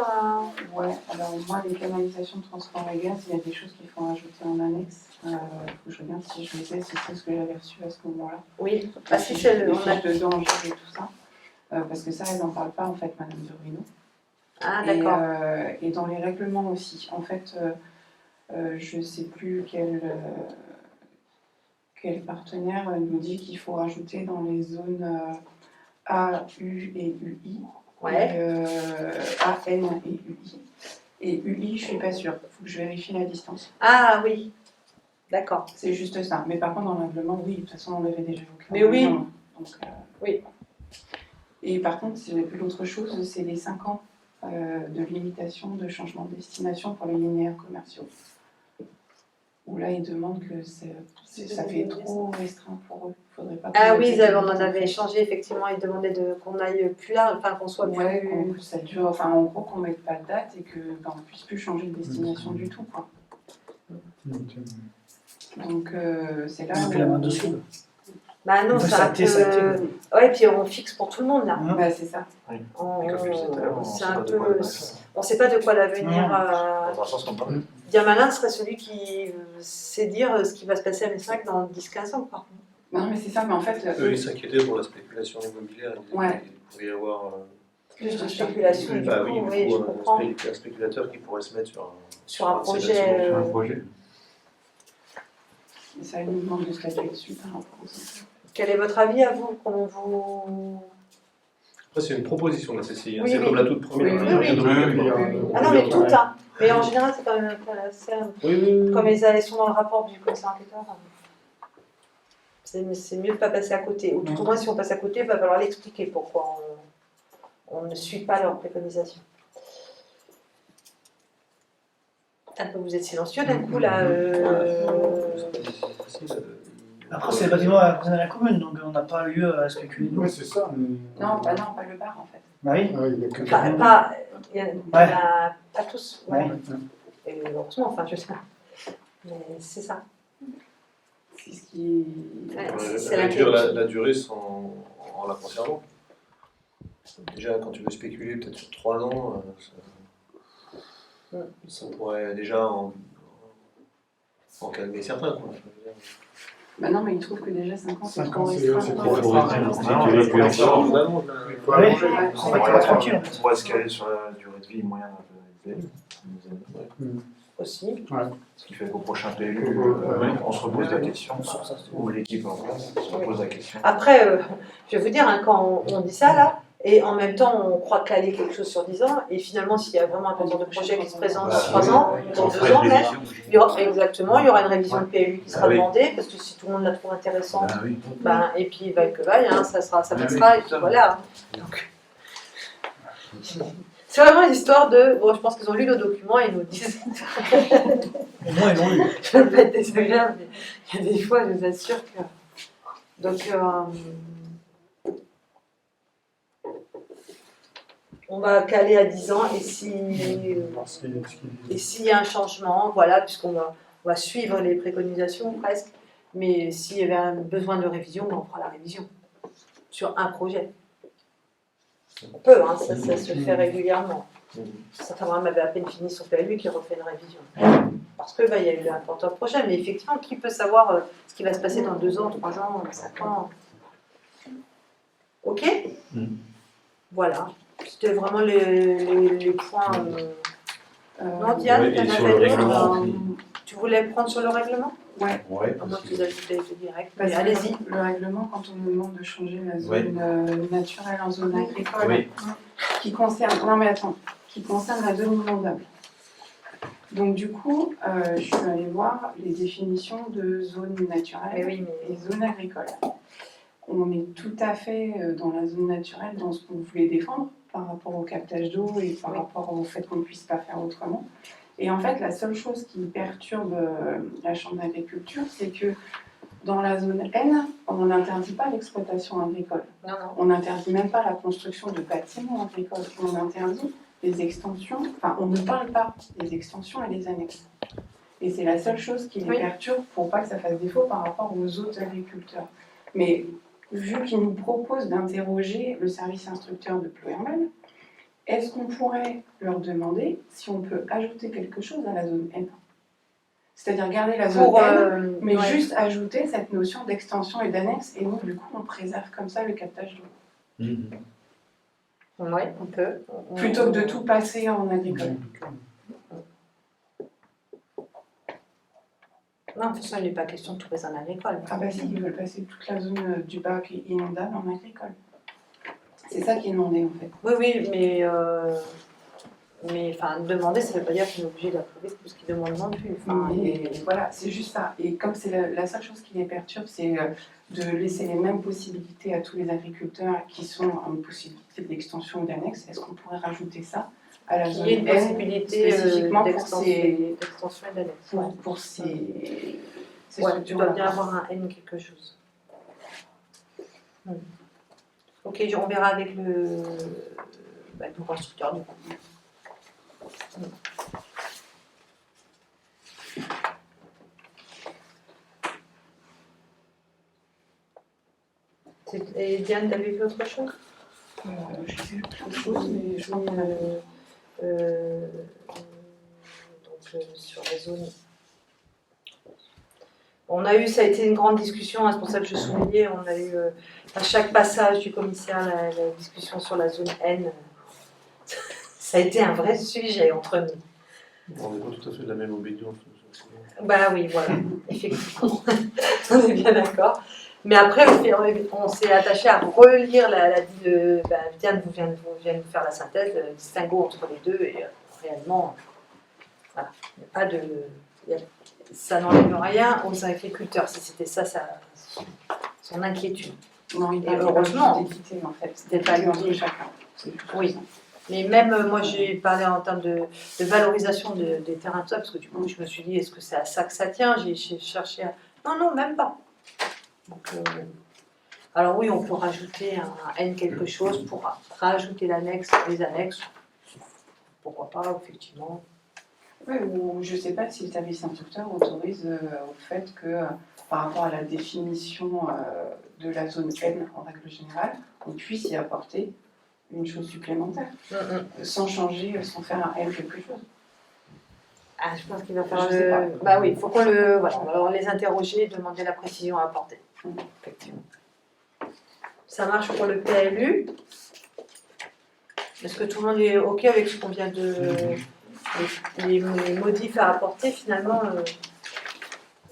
S4: Ouais, alors moi, les canalisations de transport et gaz, il y a des choses qu'il faut rajouter en annexe. Faut que je regarde si je les ai, si c'est ce que j'avais reçu à ce moment-là.
S1: Oui,
S4: si c'est les fiches de danger et tout ça. Parce que ça, elles n'en parlent pas, en fait, Madame Zurino.
S1: Ah, d'accord.
S4: Et dans les règlements aussi. En fait, je ne sais plus quel partenaire nous dit qu'il faut rajouter dans les zones A, U et UI.
S1: Ouais.
S4: A, N et UI. Et UI, je ne suis pas sûre. Il faut que je vérifie la distance.
S1: Ah oui, d'accord.
S4: C'est juste ça. Mais par contre, dans le règlement, oui, de toute façon, on l'avait déjà vu.
S1: Mais oui.
S4: Donc,
S1: oui.
S4: Et par contre, l'autre chose, c'est les 5 ans de limitation de changement de destination pour les linéaires commerciaux. Où là, ils demandent que ça fait trop restreint pour eux. Faudrait pas
S1: oui, on en avait échangé, effectivement, ils demandaient qu'on aille plus large, enfin qu'on soit plus...
S4: ça dure, enfin en gros qu'on ne mette pas de date et qu'on ne puisse plus changer de destination du tout, quoi. Donc c'est là
S3: Donc la main dessus.
S1: Bah non,
S3: Bah,
S1: c'est
S3: ça
S1: un
S3: a été, ça a été.
S1: peu... Ouais, puis on fixe pour tout le monde, là.
S4: Bah, c'est ça.
S1: On-
S7: Et comme je disais tout à l'heure, on
S1: c'est
S7: sait
S1: un
S7: pas de
S1: peu...
S7: quoi l'avenir.
S1: On ne sait pas de quoi l'avenir...
S7: Dans un sens comme dans l'autre.
S1: Bien malin serait celui qui sait dire ce qui va se passer à Messac dans 10-15 ans, par contre.
S4: Non, mais c'est ça, mais en fait.
S7: Eux, ils s'inquiétaient pour la spéculation immobilière. Ils disaient
S4: Ouais.
S7: qu'il pourrait y avoir
S1: Plus de spéculation, du
S7: bah
S1: coup,
S7: oui,
S1: oui,
S7: du
S1: je
S7: coup,
S1: comprends.
S7: un spéculateur qui pourrait se mettre
S1: Sur un
S7: de ces
S1: projet...
S7: bâtiments.
S6: Sur un projet.
S4: Ça nous demande de statuer dessus par rapport aux autres.
S1: Quel est votre avis à vous? Comment vous...
S7: Après, c'est une proposition de la CCI.
S1: Oui,
S7: C'est
S1: oui.
S7: comme la toute première.
S4: Oui,
S7: Il y a rien de
S6: oui,
S7: obligatoire.
S6: oui.
S1: Ah non, mais toutes, hein. Mais en général, c'est quand même assez...
S7: Oui.
S1: Comme elles sont dans le rapport du commissaire enquêteur, c'est mieux de ne pas passer à côté. Ou tout au moins, si on passe à côté, il va falloir l'expliquer pourquoi on ne suit pas leurs préconisations. Vous êtes silencieux d'un coup, là.
S3: Après, c'est les bâtiments appartiennent à la commune, donc on n'a pas lieu à spéculer.
S2: Oui, c'est ça. Mais...
S4: Non, pas le bar en fait.
S3: Bah oui.
S2: Ah, il y a que
S1: Il y en a pas tous.
S3: Ouais.
S1: Et heureusement, enfin, je sais pas. Mais c'est ça.
S4: C'est ce qui.
S1: C'est
S7: Réduire
S1: l'inquiétude.
S7: la durée en la conservant. Déjà, quand tu veux spéculer peut-être sur 3 ans, ça pourrait déjà en calmer certains. Quoi.
S4: Bah non, mais il trouve que déjà 5 ans c'est
S2: 5
S4: trop
S2: ans, c'est
S4: restreint.
S2: trop
S6: restreint.
S2: restreint.
S6: Si tu veux plus encore.
S7: Finalement,
S2: Il faut
S3: Ouais.
S2: allonger.
S3: On va être tranquille en fait.
S6: On pourrait se caler sur la durée de vie moyenne de la PLU.
S1: Aussi.
S6: Ce qui fait qu'au prochain PLU, on se repose la question, ou l'équipe en place se repose la question.
S1: Après, je vais vous dire, hein, quand on dit ça, là, et en même temps, on croit caler quelque chose sur 10 ans, et finalement, s'il y a vraiment un porteur de projet qui se présente dans 3 ans, dans 2 ans même, il y aura une révision de PLU qui sera
S6: Ah oui.
S1: demandée, parce que si tout le monde la trouve intéressante,
S6: Ah oui.
S1: et puis va que vaille, hein, ça
S6: Ah
S1: passera,
S6: oui,
S1: et puis
S6: ça.
S1: voilà. Donc, c'est vraiment une histoire de... Bon, je pense qu'ils ont lu nos documents et ils nous disent...
S3: Au moins, ils l'ont eu.
S1: Je ne veux pas être désagréable, mais il y a des fois, je vous assure que... Donc, on va caler à 10 ans, et s'il y a un changement, voilà, puisqu'on va suivre les préconisations presque, mais s'il y avait un besoin de révision, on fera la révision sur un projet. On peut, hein, ça se fait régulièrement. Certains membres avaient à peine fini son PLU qui refait une révision. Parce que il y a eu un porteur de projet, mais effectivement, qui peut savoir ce qui va se passer dans 2 ans, 3 ans, 5 ans? Ok. Voilà. C'était vraiment les points. Non, Diane,
S6: Oui,
S1: tu en
S6: et sur
S1: avais
S6: le
S1: d'autres,
S6: règlement.
S1: Tu voulais prendre sur le règlement?
S6: Ouais,
S1: À moins que tu ajoutais direct.
S4: Parce
S1: Mais
S4: que
S1: allez-y.
S4: Le règlement, quand on nous demande de changer la zone
S6: Oui.
S4: naturelle en zone agricole,
S6: Oui.
S4: qui concerne. Non, mais attends, qui concerne la zone inondable. Donc, du coup, je suis allée voir les définitions de zone naturelle
S1: Mais oui, mais
S4: et zone agricole. On est tout à fait dans la zone naturelle, dans ce qu'on voulait défendre par rapport au captage d'eau et par rapport au fait qu'on ne puisse pas faire autrement. Et en fait, la seule chose qui perturbe la Chambre d'agriculture, c'est que dans la zone N, on n'interdit pas l'exploitation agricole.
S1: non, non.
S4: On n'interdit même pas la construction de bâtiments agricoles. On interdit les extensions, enfin, on ne parle pas des extensions et des annexes. Et c'est la seule chose qui les
S1: Oui.
S4: perturbe pour pas que ça fasse défaut par rapport aux autres agriculteurs. Mais vu qu'ils nous proposent d'interroger le service instructeur de Ploërmel, est-ce qu'on pourrait leur demander si on peut ajouter quelque chose à la zone N? C'est-à-dire garder la zone
S1: Pour,
S4: N, mais
S1: ouais.
S4: juste ajouter cette notion d'extension et d'annexe, et nous, du coup, on préserve comme ça le captage d'eau.
S1: Oui, on peut.
S4: Plutôt que de tout passer en agricole.
S1: Non, de toute façon, il n'est pas question de tout passer en agricole.
S4: Ah bah si, ils veulent passer toute la zone du bac inondable en agricole. C'est ça qui est demandé en fait.
S1: Oui, oui, mais enfin, demander, ça ne veut pas dire qu'on est obligé d'approuver tout ce qu'ils demandent non plus. Enfin,
S4: Et voilà, c'est juste ça. Et comme c'est la seule chose qui les perturbe, c'est de laisser les mêmes possibilités à tous les agriculteurs qui sont en possibilité d'extension ou d'annexe, est-ce qu'on pourrait rajouter ça à la
S1: il
S4: zone
S1: y a une
S4: N
S1: possibilité
S4: spécifiquement pour
S1: d'extension et d'annexe. Ouais.
S4: pour ces
S1: Ouais, tu
S4: structures-là.
S1: dois bien avoir un N quelque chose. Ok, on verra avec le constructeur du coup. Et Diane, t'avais vu autre chose?
S4: Je sais autre chose, mais je crois qu'on a...
S1: Donc sur la zone. On a eu, ça a été une grande discussion, hein, c'est pour ça que je soulignais, on a eu à chaque passage du commissaire la discussion sur la zone N. Ça a été un vrai sujet entre nous.
S7: On n'est pas tout à fait de la même opinion.
S1: Bah oui, voilà, effectivement, on est bien d'accord. Mais après, on s'est attaché à relire Diane vient de faire la synthèse, le distinguo entre les deux, et réellement, voilà, il n'y a pas de... ça n'enlève rien aux agriculteurs, si c'était ça son inquiétude.
S4: Non, il
S1: Et heureusement,
S4: d'équité, en fait.
S1: c'était pas
S4: entre
S1: l'idée.
S4: chacun.
S1: Oui. Mais même moi, j'ai parlé en termes de valorisation des terrains de sol, parce que du coup, je me suis dit, est-ce que c'est à ça que ça tient? J'ai cherché à... Non, même pas. Donc, alors oui, on peut rajouter un N quelque chose pour rajouter l'annexe, les annexes. Pourquoi pas, effectivement.
S4: Oui, ou je ne sais pas si le service instructeur autorise au fait que, par rapport à la définition de la zone N en règle générale, on puisse y apporter une chose supplémentaire, sans changer, sans faire un N quelque chose.
S1: Ah, je pense qu'il va falloir
S4: Je sais pas.
S1: Bah oui, il faut qu'on le... Voilà, on va les interroger et demander la précision à apporter. Effectivement. Ça marche pour le PLU. Est-ce que tout le monde est OK avec ce qu'on vient de... les modifs à apporter finalement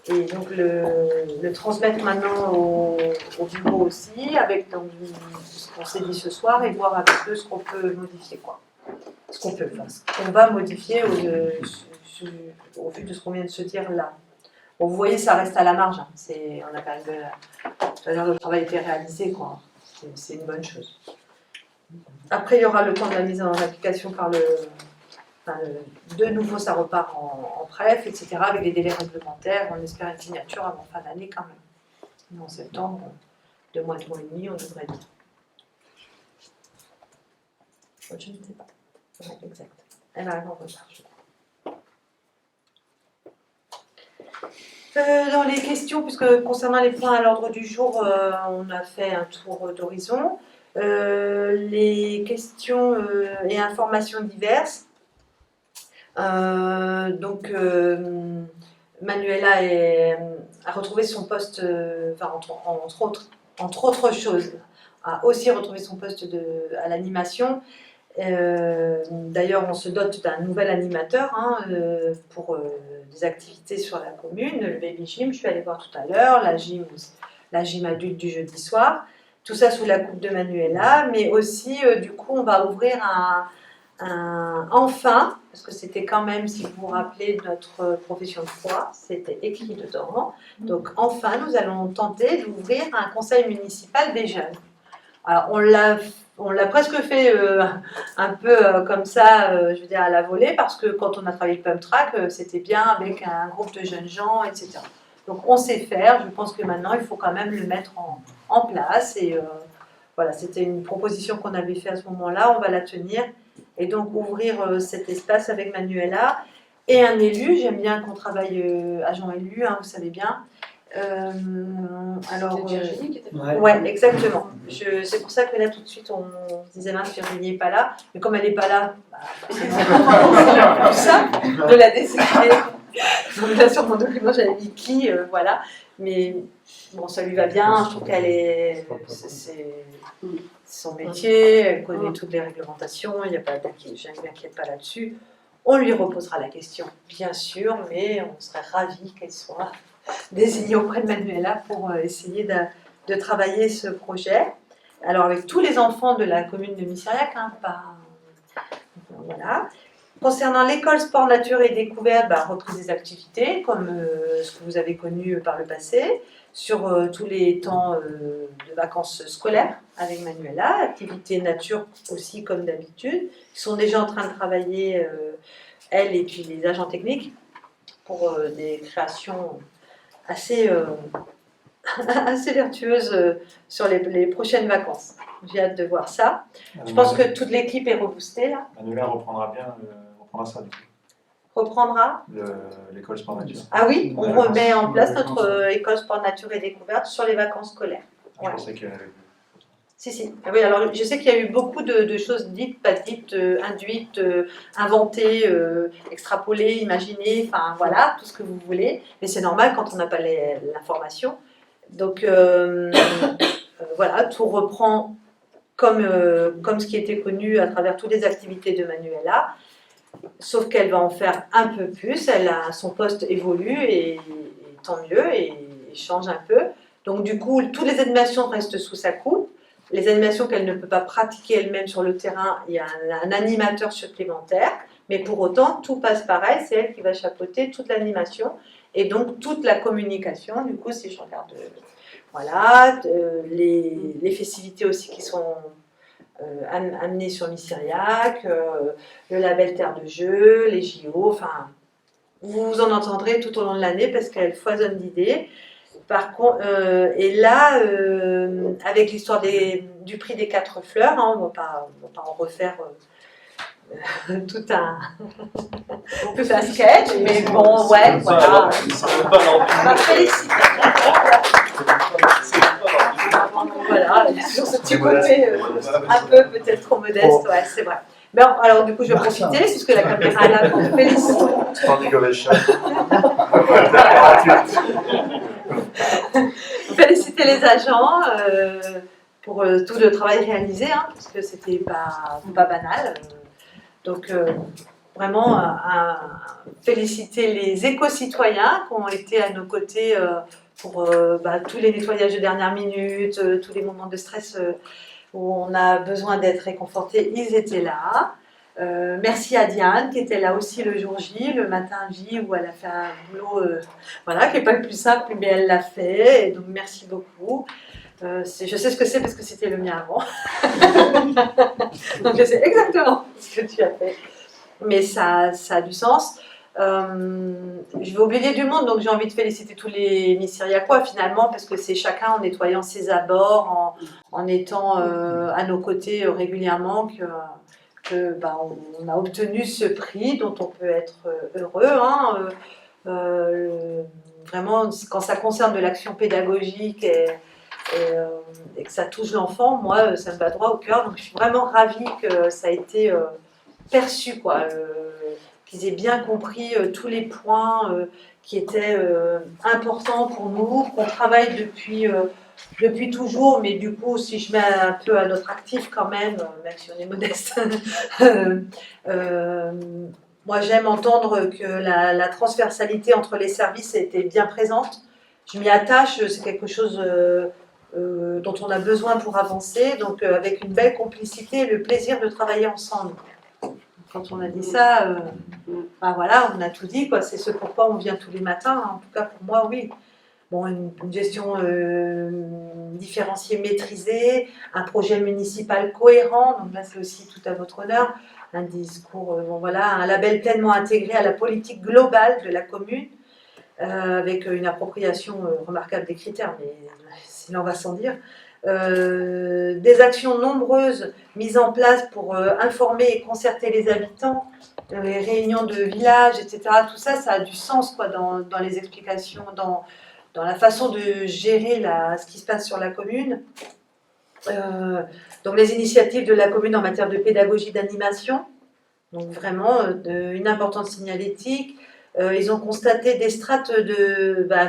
S1: et donc le transmettre maintenant au bureau aussi, avec donc, ce qu'on s'est dit ce soir, et voir avec eux ce qu'on peut modifier, quoi. Ce qu'on peut, enfin, ce qu'on va modifier au vu de ce qu'on vient de se dire là. Bon, vous voyez, ça reste à la marge. Hein. On a quand même le travail a été réalisé, quoi. C'est une bonne chose. Après, il y aura le temps de la mise en application par de nouveau, ça repart en préf, etc., avec les délais réglementaires. On espère une signature avant fin d'année quand même. En septembre, 2 mois et demi, on devrait dire. Je ne sais pas. Ouais, exact. Elle arrive en retard, je crois. Dans les questions, puisque concernant les points à l'ordre du jour, on a fait un tour d'horizon. Les questions et informations diverses. Manuela a retrouvé son poste, entre autres choses, a aussi retrouvé son poste à l'animation. D'ailleurs, on se dote d'un nouvel animateur pour des activités sur la commune, le baby gym, je suis allée voir tout à l'heure, la gym adulte du jeudi soir, tout ça sous la coupe de Manuela, mais aussi, du coup, on va ouvrir enfin, parce que c'était quand même, si vous vous rappelez, notre profession de foi, c'était écrit dedans, donc enfin, nous allons tenter d'ouvrir un conseil municipal des jeunes. Alors, on l'a presque fait un peu comme ça, je veux dire, à la volée, parce que quand on a travaillé le Pump Track, c'était bien avec un groupe de jeunes gens, etc. Donc, on sait faire. Je pense que maintenant, il faut quand même le mettre en place. Et voilà, c'était une proposition qu'on avait faite à ce moment-là. On va la tenir. Et donc, ouvrir cet espace avec Manuela et un élu. J'aime bien qu'on travaille agent élu, vous savez bien. Alors,
S4: Virginie qui était
S1: ouais, exactement. C'est pour ça que là, tout de suite, on disait mince, Virginie n'est pas là. Mais comme elle n'est pas là, c'est ça de la décider. Donc là, sur mon document, j'avais mis qui, voilà. Mais bon, ça lui va bien. Je trouve qu'elle c'est son métier, elle connaît toutes les réglementations. Il n'y a pas je ne m'inquiète pas là-dessus. On lui reposera la question, bien sûr, mais on serait ravis qu'elle soit désignée auprès de Manuela pour essayer de travailler ce projet. Alors avec tous les enfants de la commune de Missiriac, voilà. Concernant l'école sport nature et découverte, reprise des activités comme ce que vous avez connu par le passé, sur tous les temps de vacances scolaires avec Manuela, activités nature aussi comme d'habitude, qui sont déjà en train de travailler, elle et puis les agents techniques, pour des créations assez vertueuses sur les prochaines vacances. J'ai hâte de voir ça. Je pense que toute l'équipe est reboostée là.
S2: Manuela reprendra ça du coup.
S1: Reprendra
S2: L'école sport nature.
S1: Ah oui, on remet en place notre école sport nature et découverte sur les vacances scolaires.
S2: Je pensais qu'elle avait
S1: Si. Ah oui, alors je sais qu'il y a eu beaucoup de choses dites, pas dites, induites, inventées, extrapolées, imaginées, enfin voilà, tout ce que vous voulez. Mais c'est normal quand on n'a pas l'information. Donc voilà, tout reprend comme ce qui était connu à travers toutes les activités de Manuela, sauf qu'elle va en faire un peu plus, son poste évolue et tant mieux, et change un peu. Donc du coup, toutes les animations restent sous sa coupe. Les animations qu'elle ne peut pas pratiquer elle-même sur le terrain, il y a un animateur supplémentaire, mais pour autant, tout passe par elle, c'est elle qui va chapeauter toute l'animation, et donc toute la communication. Du coup, si je regarde, voilà, les festivités aussi qui sont amenées sur Miss Syriac, le label Terre de Jeu, les JO, enfin, vous en entendrez tout au long de l'année parce qu'elle foisonne d'idées. Par contre, et là, avec l'histoire du prix des 4 fleurs, hein, on ne va pas en refaire tout un sketch, mais bon, ouais, voilà. On va féliciter. Voilà, sur ce petit côté un peu peut-être trop modeste, ouais, c'est vrai. Mais alors, du coup, je vais profiter, puisque la caméra est là pour féliciter. Féliciter les agents pour tout le travail réalisé, hein, parce que c'était pas banal. Donc, vraiment, féliciter les éco-citoyens qui ont été à nos côtés pour tous les nettoyages de dernière minute, tous les moments de stress où on a besoin d'être réconforté, ils étaient là. Merci à Diane qui était là aussi le jour J, le matin J, où elle a fait un boulot voilà, qui n'est pas le plus simple, mais elle l'a fait, et donc merci beaucoup. Je sais ce que c'est parce que c'était le mien avant. Donc je sais exactement ce que tu as fait. Mais ça a du sens. Je vais oublier du monde, donc j'ai envie de féliciter tous les Miss Syriacois finalement, parce que c'est chacun en nettoyant ses abords, en étant à nos côtés régulièrement on a obtenu ce prix dont on peut être heureux. Hein, vraiment, quand ça concerne de l'action pédagogique et que ça touche l'enfant, moi, ça me va droit au cœur. Donc je suis vraiment ravie que ça a été perçu, quoi. Qu'ils aient bien compris tous les points qui étaient importants pour nous, qu'on travaille depuis toujours, mais du coup, si je mets un peu à notre actif quand même si on est modeste, moi j'aime entendre que la transversalité entre les services était bien présente. Je m'y attache, c'est quelque chose dont on a besoin pour avancer, donc avec une belle complicité et le plaisir de travailler ensemble. Quand on a dit ça, voilà, on a tout dit, quoi. C'est ce pourquoi on vient tous les matins, hein. En tout cas pour moi, oui. Bon, une gestion différenciée, maîtrisée, un projet municipal cohérent, donc là c'est aussi tout à votre honneur, un discours, voilà, un label pleinement intégré à la politique globale de la commune, avec une appropriation remarquable des critères, mais il en va sans dire. Des actions nombreuses mises en place pour informer et concerter les habitants, les réunions de village, etc. Tout ça, ça a du sens, quoi, dans les explications, dans la façon de gérer ce qui se passe sur la commune. Donc les initiatives de la commune en matière de pédagogie d'animation, donc vraiment une importance signalétique. Ils ont constaté des strates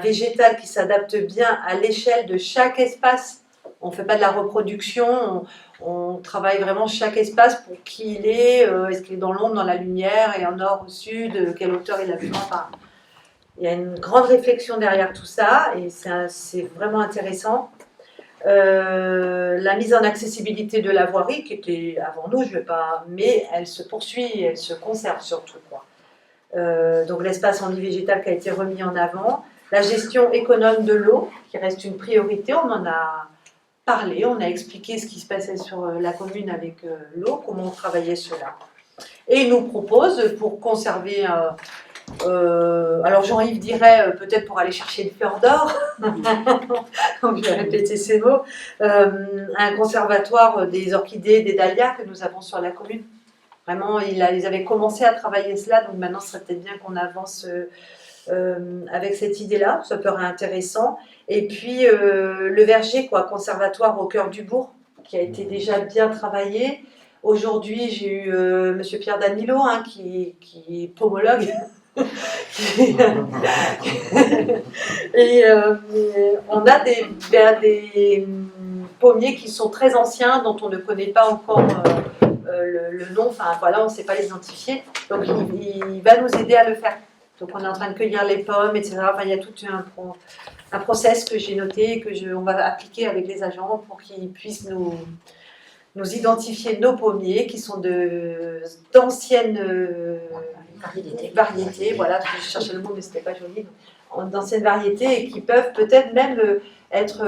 S1: végétales qui s'adaptent bien à l'échelle de chaque espace. On ne fait pas de la reproduction, on travaille vraiment chaque espace pour qui il est, est-ce qu'il est dans l'ombre, dans la lumière, et en nord, au sud, quelle hauteur il a besoin. Enfin, il y a une grande réflexion derrière tout ça, et c'est vraiment intéressant. La mise en accessibilité de la voirie, qui était avant nous, mais elle se poursuit, elle se conserve surtout, quoi. Donc l'espace en lit végétal qui a été remis en avant, la gestion économe de l'eau, qui reste une priorité, on en a parlé, on a expliqué ce qui se passait sur la commune avec l'eau, comment on travaillait cela. Et il nous propose, pour conserver, alors Jean-Yves dirait peut-être pour aller chercher une fleur d'or, donc je vais répéter ces mots, un conservatoire des orchidées, des dahlias que nous avons sur la commune. Vraiment, ils avaient commencé à travailler cela, donc maintenant ce serait peut-être bien qu'on avance avec cette idée-là, ça paraît intéressant. Et puis le verger, quoi, conservatoire au cœur du bourg, qui a été déjà bien travaillé. Aujourd'hui, j'ai eu Monsieur Pierre Danilo, hein, qui est pomologue. Et on a des pommiers qui sont très anciens, dont on ne connaît pas encore le nom, enfin voilà, on ne sait pas les identifier. Donc il va nous aider à le faire. Donc on est en train de cueillir les pommes, etc. Enfin, il y a tout un process que j'ai noté et on va appliquer avec les agents pour qu'ils puissent nous identifier nos pommiers qui sont d'anciennes variétés, voilà, parce que je cherchais le mot mais c'était pas joli, d'anciennes variétés et qui peuvent peut-être même être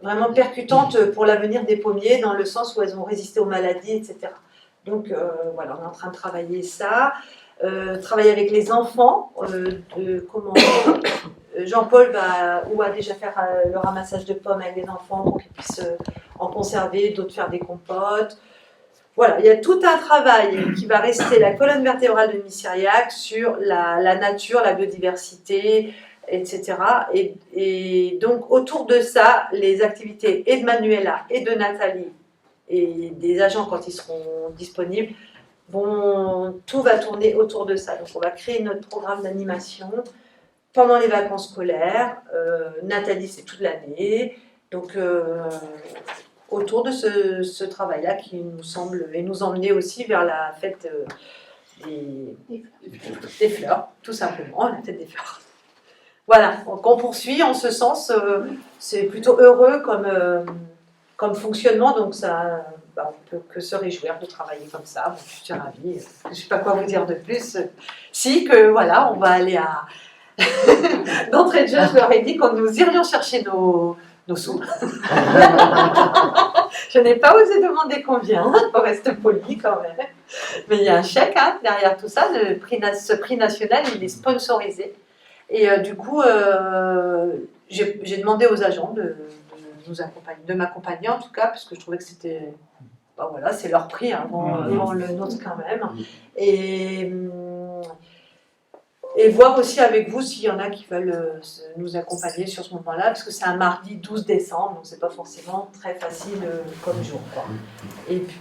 S1: vraiment percutantes pour l'avenir des pommiers dans le sens où elles ont résisté aux maladies, etc. Donc voilà, on est en train de travailler ça, travailler avec les enfants, comment Jean-Paul a déjà fait le ramassage de pommes avec les enfants pour qu'ils puissent en conserver, d'autres faire des compotes. Voilà, il y a tout un travail qui va rester la colonne vertébrale de Missiriac sur la nature, la biodiversité, etc. Et donc autour de ça, les activités et de Manuela et de Nathalie et des agents quand ils seront disponibles, tout va tourner autour de ça. Donc on va créer notre programme d'animation pendant les vacances scolaires. Nathalie, c'est toute l'année. Donc autour de ce travail-là qui nous semble et nous emmener aussi vers la fête des fleurs, tout simplement, la fête des fleurs. Voilà, donc on poursuit en ce sens, c'est plutôt heureux comme fonctionnement, donc ça, on ne peut que se réjouir de travailler comme ça. Bon, je suis ravie, je ne sais pas quoi vous dire de plus. Si, que voilà, on va aller à... D'entrée de jeu, je leur ai dit qu'on nous irions chercher nos sous. Je n'ai pas osé demander combien, on reste poli quand même. Mais il y a un chèque derrière tout ça, ce prix national, il est sponsorisé. Et du coup, j'ai demandé aux agents de nous accompagner, de m'accompagner en tout cas, parce que je trouvais que c'était... voilà, c'est leur prix avant le nôtre quand même. Et voir aussi avec vous s'il y en a qui veulent nous accompagner sur ce moment-là, parce que c'est un mardi 12 décembre, donc c'est pas forcément très facile comme jour, quoi. Et puis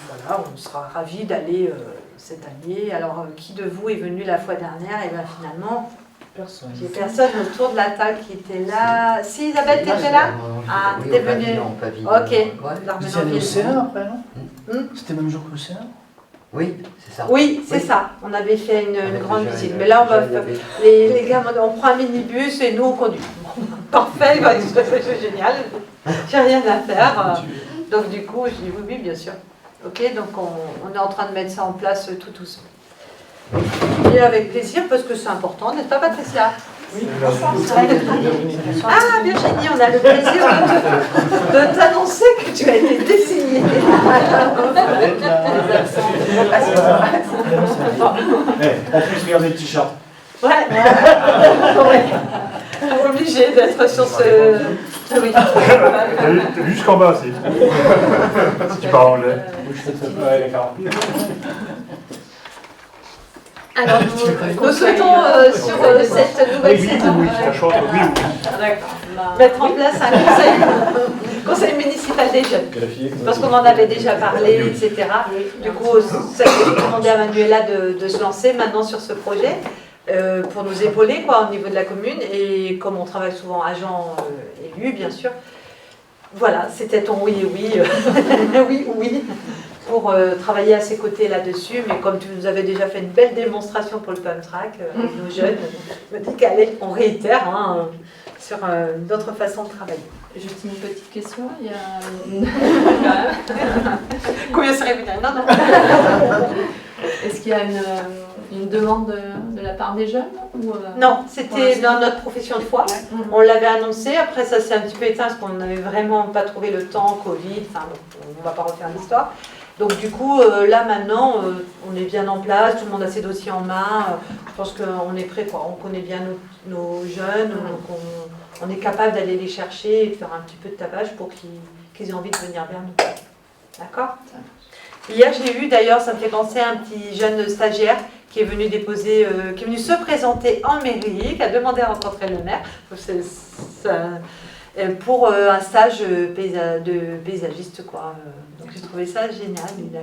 S1: voilà, on sera ravis d'aller cette année. Alors, qui de vous est venu la fois dernière? Et bien finalement,
S3: Personne.
S1: il n'y a personne autour de la table qui était là. Si, Isabelle, t'étais là? Ah, t'es venue. Ok.
S3: Vous allez au CA après, non C'était le même jour que le CA?
S8: Oui, c'est ça.
S1: Oui, c'est ça. On avait fait une grande visite. Mais là, on va faire... les gars, on prend un minibus et nous, on conduit. Parfait, c'est génial. J'ai rien à faire. Donc, du coup, je dis oui, bien sûr. Ok, donc on est en train de mettre ça en place tout doucement. Et avec plaisir, parce que c'est important, n'est-ce pas, Patricia? Oui, ah, Virginie, on a le plaisir de t'annoncer que tu as été désignée.
S2: En plus, regarder le t-shirt.
S1: Ouais. Obligé d'être sur ce... Oui.
S2: T'as vu jusqu'en bas, si tu parles anglais. Ouais, d'accord.
S1: Alors, nous souhaitons sur cette nouvelle saison mettre en place un conseil municipal des jeunes. Parce qu'on en avait déjà parlé, etc. Du coup, ça j'ai demandé à Manuela de se lancer maintenant sur ce projet pour nous épauler au niveau de la commune. Et comme on travaille souvent agents élus, bien sûr, voilà, c'était ton oui et oui. Oui ou oui. Pour travailler à ses côtés là-dessus, mais comme tu nous avais déjà fait une belle démonstration pour le pump track, nos jeunes, je me dis qu'allez, on réitère sur d'autres façons de travailler.
S9: Juste une petite question, il y a
S1: Combien serait bien? Non.
S9: Est-ce qu'il y a une demande de la part des jeunes ou
S1: Non, c'était dans notre profession de foi. On l'avait annoncé, après ça s'est un petit peu éteint parce qu'on n'avait vraiment pas trouvé le temps, Covid, enfin bon, on ne va pas refaire l'histoire. Donc du coup, là maintenant, on est bien en place, tout le monde a ses dossiers en main, je pense qu'on est prêt, quoi. On connaît bien nos jeunes, donc on est capable d'aller les chercher et de faire un petit peu de tapage pour qu'ils aient envie de venir vers nous. D'accord? Hier, j'ai eu d'ailleurs, ça me fait penser à un petit jeune stagiaire qui est venu déposer, qui est venu se présenter en mairie, qui a demandé à rencontrer le maire. pour un stage de paysagiste, quoi. Donc j'ai trouvé ça génial, il a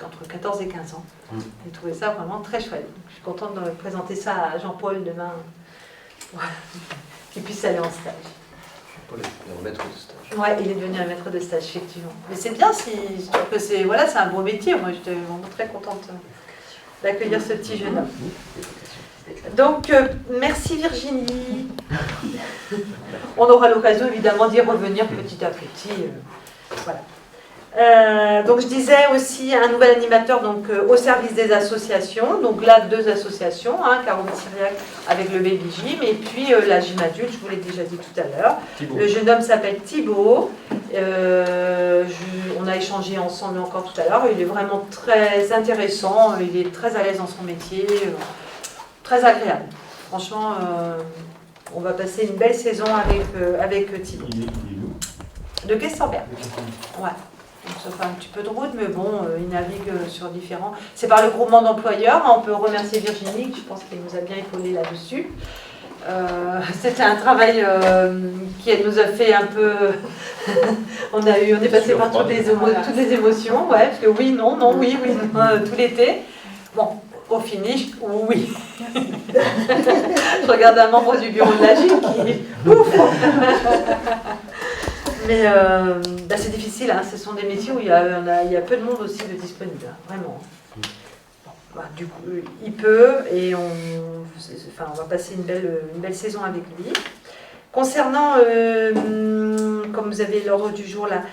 S1: entre 14 et 15 ans. J'ai trouvé ça vraiment très chouette. Je suis contente de présenter ça à Jean-Paul demain, voilà. Qu'il puisse aller en stage.
S7: Paul est maître de stage.
S1: Ouais, il est devenu un maître de stage, effectivement. Mais c'est bien, je trouve que c'est un beau métier. Moi, j'étais vraiment très contente d'accueillir ce petit jeune homme. Donc, merci Virginie. On aura l'occasion évidemment d'y revenir petit à petit. Voilà. Donc je disais aussi un nouvel animateur donc, au service des associations. Donc là, 2 associations, Caroline Syriac avec le Baby Gym et puis la Gym Adulte, je vous l'ai déjà dit tout à l'heure. Le jeune homme s'appelle Thibaut. On a échangé ensemble encore tout à l'heure. Il est vraiment très intéressant, il est très à l'aise dans son métier, très agréable. Franchement, on va passer une belle saison avec Thibaut.
S6: Il est où?
S1: De Questorberg. Ouais. Donc, ça fait un petit peu de route, mais bon, il navigue sur différents. C'est par le groupement d'employeurs. On peut remercier Virginie, je pense qu'elle nous a bien épaulé là-dessus. C'était un travail qui nous a fait un peu. on est passé par toutes les émotions, ouais, parce que oui, non, non, oui, oui, tout l'été. Bon, au finish, oui. Je regarde un membre du bureau de la GIM qui. Ouf. Mais c'est difficile, ce sont des métiers où il y a peu de monde aussi de disponible, vraiment. Bon, du coup, il peut et on va passer une belle saison avec lui. Concernant, comme vous avez l'ordre du jour là,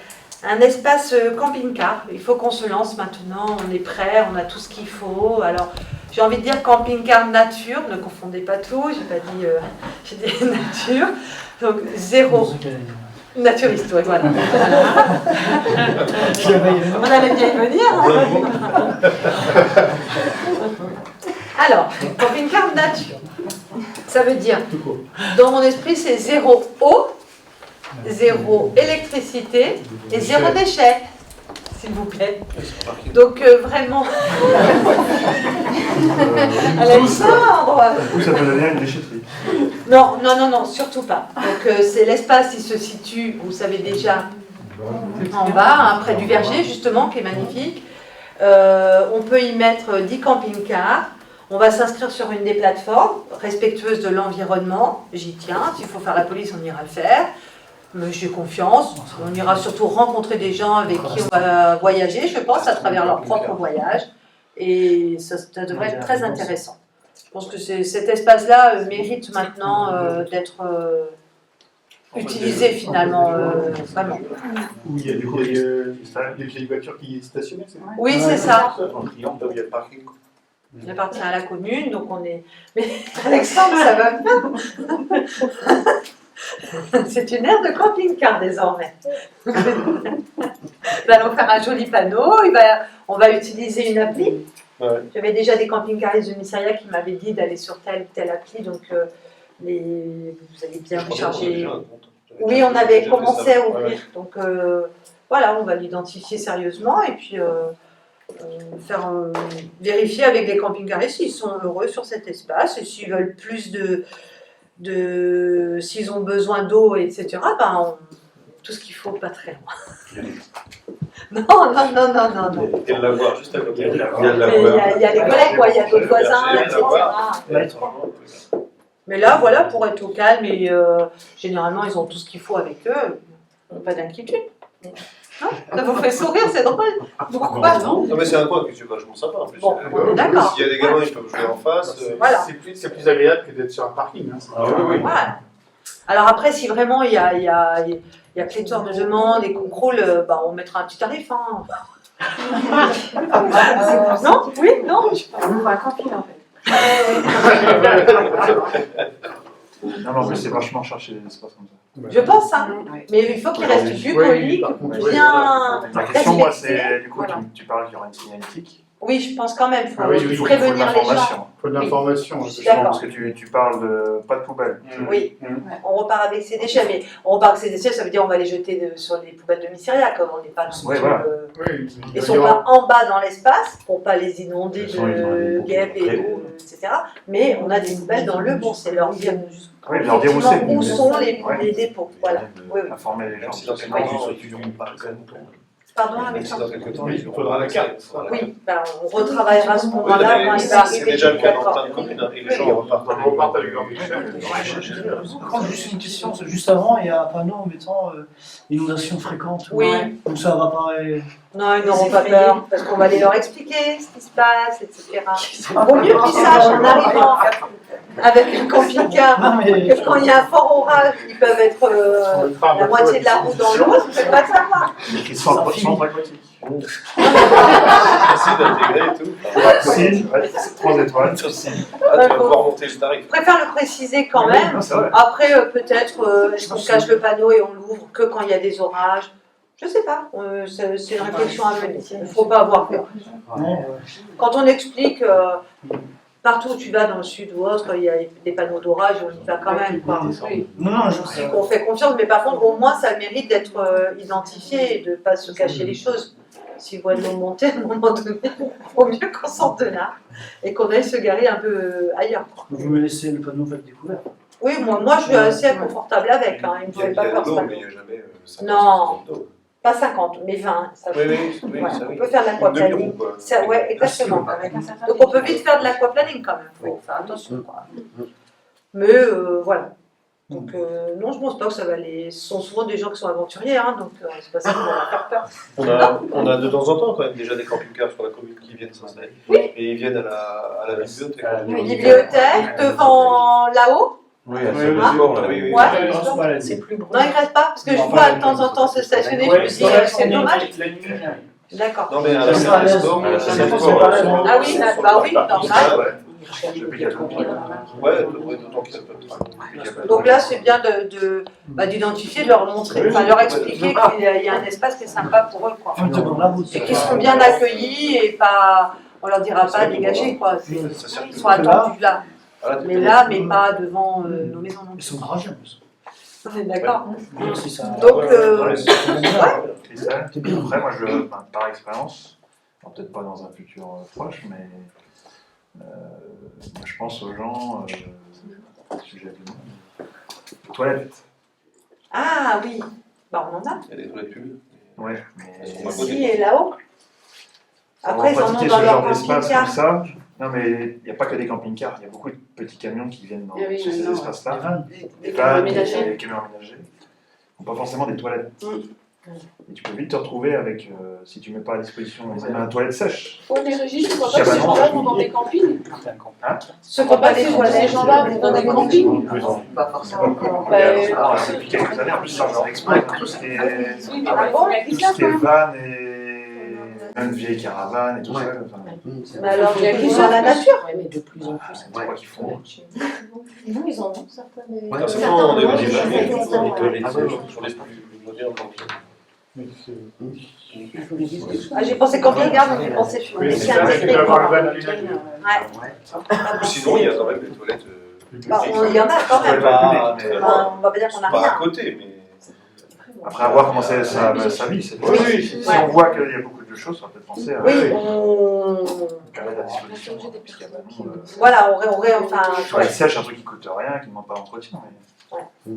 S1: un espace camping-car, il faut qu'on se lance maintenant, on est prêt, on a tout ce qu'il faut. Alors, j'ai envie de dire camping-car nature, ne confondez pas tout, j'ai dit nature, donc 0. Naturiste, oui, voilà. On allait bien y venir. Alors, camping-car nature, ça veut dire, dans mon esprit, c'est 0 eau, 0 électricité et 0 déchet, s'il vous plaît. Donc, vraiment. Alexandre.
S2: Du coup, ça peut devenir une déchetterie.
S1: Non, non, non, non, surtout pas. Donc c'est l'espace, il se situe, vous savez déjà, en bas, près du verger justement, qui est magnifique. On peut y mettre 10 camping-cars. On va s'inscrire sur une des plateformes respectueuses de l'environnement. J'y tiens, s'il faut faire la police, on ira le faire. Mais j'ai confiance. On ira surtout rencontrer des gens avec qui on va voyager, je pense, à travers leur propre voyage. Et ça devrait être très intéressant. Je pense que cet espace-là mérite maintenant d'être utilisé finalement, vraiment.
S2: Où il y a des vieilles voitures qui stationnaient, c'est vrai?
S1: Oui, c'est ça.
S7: En triangle, il y a le parking.
S1: Il appartient à la commune, donc on est... Mais Alexandre, ça va bien. C'est une aire de camping-car désormais. Nous allons faire un joli panneau, on va utiliser une appli. Ouais. J'avais déjà des camping-caristes de Missaria qui m'avaient dit d'aller sur telle ou telle appli, donc vous allez bien recharger. Oui, on avait commencé à ouvrir, donc voilà, on va l'identifier sérieusement et puis vérifier avec les camping-caristes s'ils sont heureux sur cet espace et s'ils veulent plus s'ils ont besoin d'eau, etc. Tout ce qu'il faut, pas très loin. Non, non, non, non, non, non.
S7: Il y a de la voir juste à côté.
S1: Il y a les collègues, quoi. Il y a d'autres voisins, etc. Mais là, voilà, pour être au calme, et généralement, ils ont tout ce qu'il faut avec eux. Pas d'inquiétude. Non, ça vous fait sourire, c'est drôle. Pourquoi non?
S7: Non, mais c'est un coin qui est vachement sympa. En plus.
S1: Bon, on est d'accord.
S7: S'il y a des gamins, ils peuvent jouer en face.
S1: Voilà.
S2: C'est plus agréable que d'être sur un parking. Hein.
S7: Oui.
S1: Voilà. Alors après, si vraiment il y a pléthore de demandes et qu'on croule, on mettra un petit tarif. Hein. Non? Oui? Non?
S4: On voit un camping en fait.
S2: Non, mais c'est vachement chercher des espaces comme ça.
S1: Je pense, hein. Mais il faut qu'il reste bucolique, bien...
S2: La question, moi, c'est, du coup, tu parles qu'il y aura une signalétique.
S1: Oui, je pense quand même, il faut
S2: prévenir
S1: les gens.
S2: Il faut de l'information, parce que tu parles de pas de poubelle.
S1: Oui, on repart avec ces déchets, mais on repart avec ces déchets, ça veut dire on va les jeter sur les poubelles de Missaria, comme on n'est pas dans ils sont pas en bas dans l'espace, pour ne pas les inonder de guêpes et d'eau, etc. Mais on a des poubelles dans le bon, c'est leur dire
S2: Oui, leur dire où
S1: effectivement,
S2: c'est.
S1: où sont
S2: Ouais.
S1: les dépôts. Voilà. Oui, oui.
S2: Informer les gens.
S7: Même si dans
S2: Sinon,
S7: quelques
S2: ils
S7: temps,
S2: sont-
S7: ils n'auront pas accès.
S1: Pardon,
S7: Même si
S1: Alexandre?
S7: dans quelques temps,
S2: Oui,
S7: ils
S2: il
S7: auront
S2: faudra
S7: pas
S2: la
S7: accès.
S2: carte.
S7: Faudra la
S1: Oui, ben, on retravaillera à ce
S7: Oui,
S1: moment-là quand il va
S7: c'est
S1: arriver.
S7: déjà le cas dans
S1: D'accord.
S7: plein de communes, hein, et les gens repartent
S2: Ils repartent avec leur budget.
S3: Par contre, juste une question, c'est juste avant, il y a un panneau en mettant inondation fréquente.
S1: Oui.
S3: Donc ça va pas.
S1: Non, ils n'auront pas peur, parce qu'on va aller leur expliquer ce qui se passe, etc. Vaut mieux qu'ils sachent en arrivant avec une camping-car
S3: Non, mais.
S1: que quand il y a un fort orage, ils peuvent être la moitié de la route dans l'eau, c'est pas de savoir.
S2: Ils sont centre aquatique.
S7: Facile d'intégrer et tout.
S2: Si, 3 étoiles.
S7: Merci. Ah, tu vas pouvoir monter le tarif.
S1: Je préfère le préciser quand même.
S2: Non, c'est vrai.
S1: Après, peut-être, est-ce qu'on cache le panneau et on l'ouvre que quand il y a des orages? Je sais pas, c'est une réflexion à mener. Il ne faut pas avoir peur. Quand on explique, partout où tu vas dans le sud ou autre, il y a des panneaux d'orage, on y va quand même. Quoi.
S3: Non, je sais.
S1: On fait confiance, mais par contre, au moins, ça mérite d'être identifié et de ne pas se cacher les choses. Si vous voyez de l'eau monter, à un moment donné, il vaut mieux qu'on sorte de là et qu'on aille se garer un peu ailleurs. Quoi.
S3: Vous me laissez le panneau fait découvert.
S1: Oui, moi je suis assez confortable avec. Hein. Il ne me
S7: Il y a
S1: fait pas peur
S7: de
S1: ce
S7: l'eau,
S1: panneau.
S7: mais il n'y a jamais 50
S1: Non.
S7: d'eau.
S1: Pas 50, mais 20. Ça
S7: Oui,
S1: peut.
S7: oui,
S1: Ouais,
S7: ça
S1: on
S7: oui.
S1: peut faire de
S7: Une demi-roue,
S1: l'aquaplaning.
S7: quoi.
S1: Ouais, exactement. Donc on peut vite faire de l'aquaplaning quand même. Il faut faire attention. Quoi. Mais voilà. Donc non, je pense pas que ça va les. Ce sont souvent des gens qui sont aventuriers, hein, donc c'est pas ça qui va leur faire peur.
S7: On a de temps en temps quand même déjà des camping-cars sur la commune qui viennent s'installer. Et ils viennent à la bibliothèque.
S1: Une bibliothèque devant là-haut.
S6: Oui, à
S2: Oui,
S6: ce
S2: oui,
S6: sport, là.
S7: oui, oui.
S1: Ouais.
S5: C'est plus
S1: Non, ils restent pas parce que je vois de temps en temps se stationner. Je me dis c'est dommage. D'accord.
S7: Non, mais à la salle des sports,
S1: Ah oui, bah oui, normal.
S7: Ouais, d'autant qu'ils peuvent.
S1: Donc là, c'est bien d'identifier, de leur montrer, enfin leur expliquer qu'il y a un espace qui est sympa pour eux, quoi. Et qu'ils seront bien accueillis et pas, on leur dira pas dégager, quoi. Ils sont attendus là. Mais là, mais pas devant nos maisons non
S3: Ils
S1: plus.
S3: sont garagés en plus.
S1: On est d'accord.
S3: Si ça.
S1: Donc,
S2: Après, moi, par expérience, alors peut-être pas dans un futur proche, mais moi, je pense aux gens, sujet de toilettes.
S1: ah oui, bah on en a.
S7: Il y a des toilettes publiques.
S2: Ouais, mais
S1: Ici et là-haut. Après, ils en ont
S2: pratiquer
S1: dans
S2: ce
S1: leur
S2: genre d'espace comme
S1: camping-car.
S2: ça. Non, mais il n'y a pas que des camping-cars, il y a beaucoup de petits camions qui viennent dans
S4: Oui,
S2: ces
S4: maintenant,
S2: espaces-là.
S4: Des
S2: Des
S4: camions
S2: vannes,
S4: aménagés.
S2: des camions aménagés. Pas forcément des toilettes. Et tu peux vite te retrouver avec, si tu ne mets pas à disposition une toilette sèche.
S10: Ouais, mais Régis, tu crois pas que ces gens-là vont dans des campings?
S1: Ceux qui n'ont pas des
S10: Ces
S1: toilettes.
S10: gens-là vont dans des campings?
S8: Pas forcément.
S2: Depuis quelques années, en plus, ça en exprès. Tout ce qui est,
S10: Oui, mais il y a
S2: tout ce qui est vannes et même vieilles caravanes et tout ça. Enfin,
S1: Mais alors,
S10: Il y a
S1: ils sont à la nature.
S5: Ouais, mais de plus en plus.
S2: c'est quoi qu'ils font.
S10: Vous, ils en ont certains des...
S8: Ouais.
S7: Non, c'est bon, on est
S1: Certains,
S7: venu
S1: ouais.
S7: sur les toilettes,
S8: Ah ouais.
S7: sur les plus, je veux dire, en camping.
S1: Ah, j'ai pensé camping-car, donc j'ai pensé sur
S2: Oui,
S1: les
S2: c'est
S1: chiens
S2: ça,
S1: discrets,
S2: tu peux avoir
S1: quoi.
S2: une vanne aménagée.
S1: Ouais.
S7: Sinon, il y a quand même des toilettes.
S1: Bah, il y en a quand même.
S7: Pas
S2: mais-
S1: On va pas dire qu'on a
S7: pas à
S1: rien.
S7: côté, mais.
S2: Après, à voir comment ça vit. Si
S1: Ouais.
S2: on voit qu'il y a beaucoup de choses, on va peut-être penser à
S1: Oui, on...
S2: mettre à disposition.
S1: Voilà, enfin...
S2: Toilette sèche, un truc qui coûte rien, qui ne demande pas d'entretien. Mais...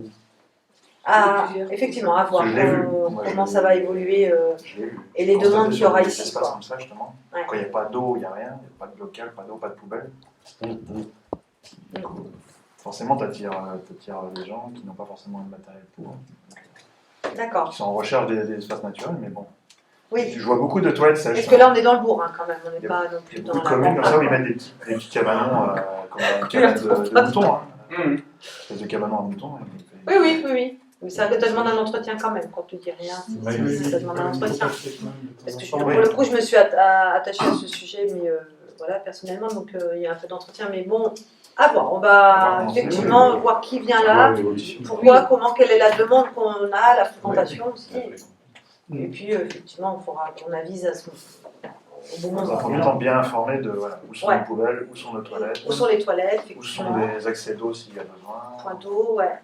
S1: Ah, effectivement, à voir
S2: Je l'ai vu. Moi,
S1: comment
S2: je
S1: ça va évoluer
S2: Je l'ai vu.
S1: et les demandes qu'il y aura ici.
S2: Ça se passe comme ça, justement.
S1: Ouais.
S2: Quand il n'y a pas d'eau, il n'y a rien. Il n'y a pas de local, pas d'eau, pas de poubelle. Forcément, tu attires des gens qui n'ont pas forcément le matériel pour.
S1: D'accord.
S2: Qui sont en recherche des espaces naturels, mais bon.
S1: Oui.
S2: Je vois beaucoup de toilettes sèches.
S1: Parce que là, on est dans le bourg, hein, quand même. On
S2: Il
S1: n'est
S2: y a-
S1: pas non
S2: Il y
S1: plus
S2: a
S1: dans
S2: beaucoup de
S1: la
S2: communes comme ça où ils
S1: campagne.
S2: mettent des petits cabanons, comme une cabane de moutons. Hein. Espèce de cabanon à moutons.
S1: Oui. Mais ça demande un entretien quand même. Quand tu dis rien, ça demande un entretien. Parce que pour le coup, je me suis attachée à ce sujet, mais voilà, personnellement, donc il y a un peu d'entretien. Mais bon, à voir. On va effectivement voir qui vient là, pourquoi, comment, quelle est la demande qu'on a, la fréquentation aussi. Et puis, effectivement, il faudra qu'on avise à ce au bon
S2: Dans un premier
S1: moment.
S2: temps, bien informé de où sont
S1: Ouais.
S2: les poubelles, où sont nos toilettes,
S1: Où sont les toilettes,
S2: où sont
S1: effectivement.
S2: les accès d'eau s'il y a besoin.
S1: Point d'eau, ouais.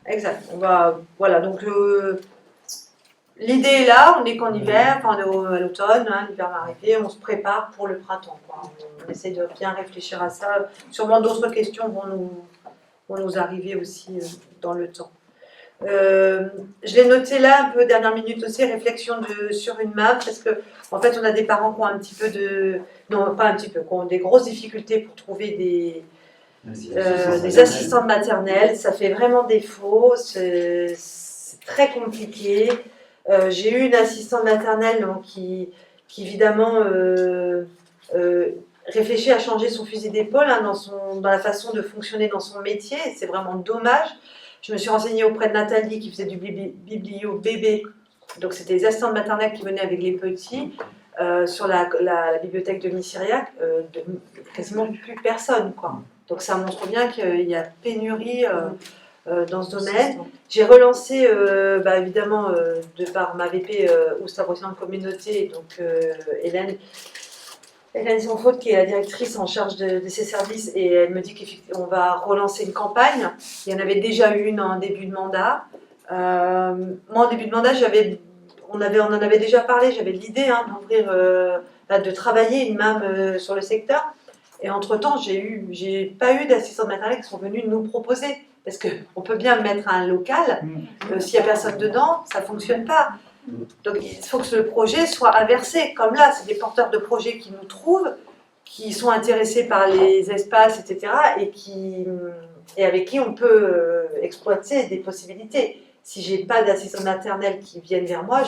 S1: Exact. On va, voilà, donc l'idée est là, on est qu'en hiver, enfin on est à l'automne, hein, l'hiver va arriver, on se prépare pour le printemps, quoi. On essaie de bien réfléchir à ça. Sûrement d'autres questions vont nous arriver aussi dans le temps. Je l'ai noté là un peu dernière minute aussi, réflexion sur une MAM, parce que en fait on a des parents qui ont un petit peu non pas un petit peu, qui ont des grosses difficultés pour trouver des assistantes maternelles, ça fait vraiment défaut, c'est très compliqué. J'ai eu une assistante maternelle donc, qui évidemment réfléchit à changer son fusil d'épaule hein, dans la façon de fonctionner dans son métier, et c'est vraiment dommage. Je me suis renseignée auprès de Nathalie qui faisait du biblio bébé, donc c'était les assistantes maternelles qui venaient avec les petits sur la bibliothèque de Missiriac, quasiment plus personne quoi. Donc ça montre bien qu'il y a pénurie dans ce domaine. J'ai relancé évidemment de par ma VP Ousta-Brocéan de communauté, donc Hélène Sans-Faute qui est la directrice en charge de ces services et elle me dit qu'on va relancer une campagne. Il y en avait déjà eu une en début de mandat. Moi en début de mandat on en avait déjà parlé, j'avais l'idée hein, d'ouvrir, de travailler une MAM sur le secteur. Et entre-temps, j'ai pas eu d'assistantes maternelles qui sont venues nous proposer. Parce qu'on peut bien mettre un local, s'il n'y a personne dedans, ça ne fonctionne pas. Donc il faut que le projet soit inversé. Comme là, c'est des porteurs de projets qui nous trouvent, qui sont intéressés par les espaces, etc. Et avec qui on peut exploiter des possibilités. Si je n'ai pas d'assistante maternelle qui viennent vers moi,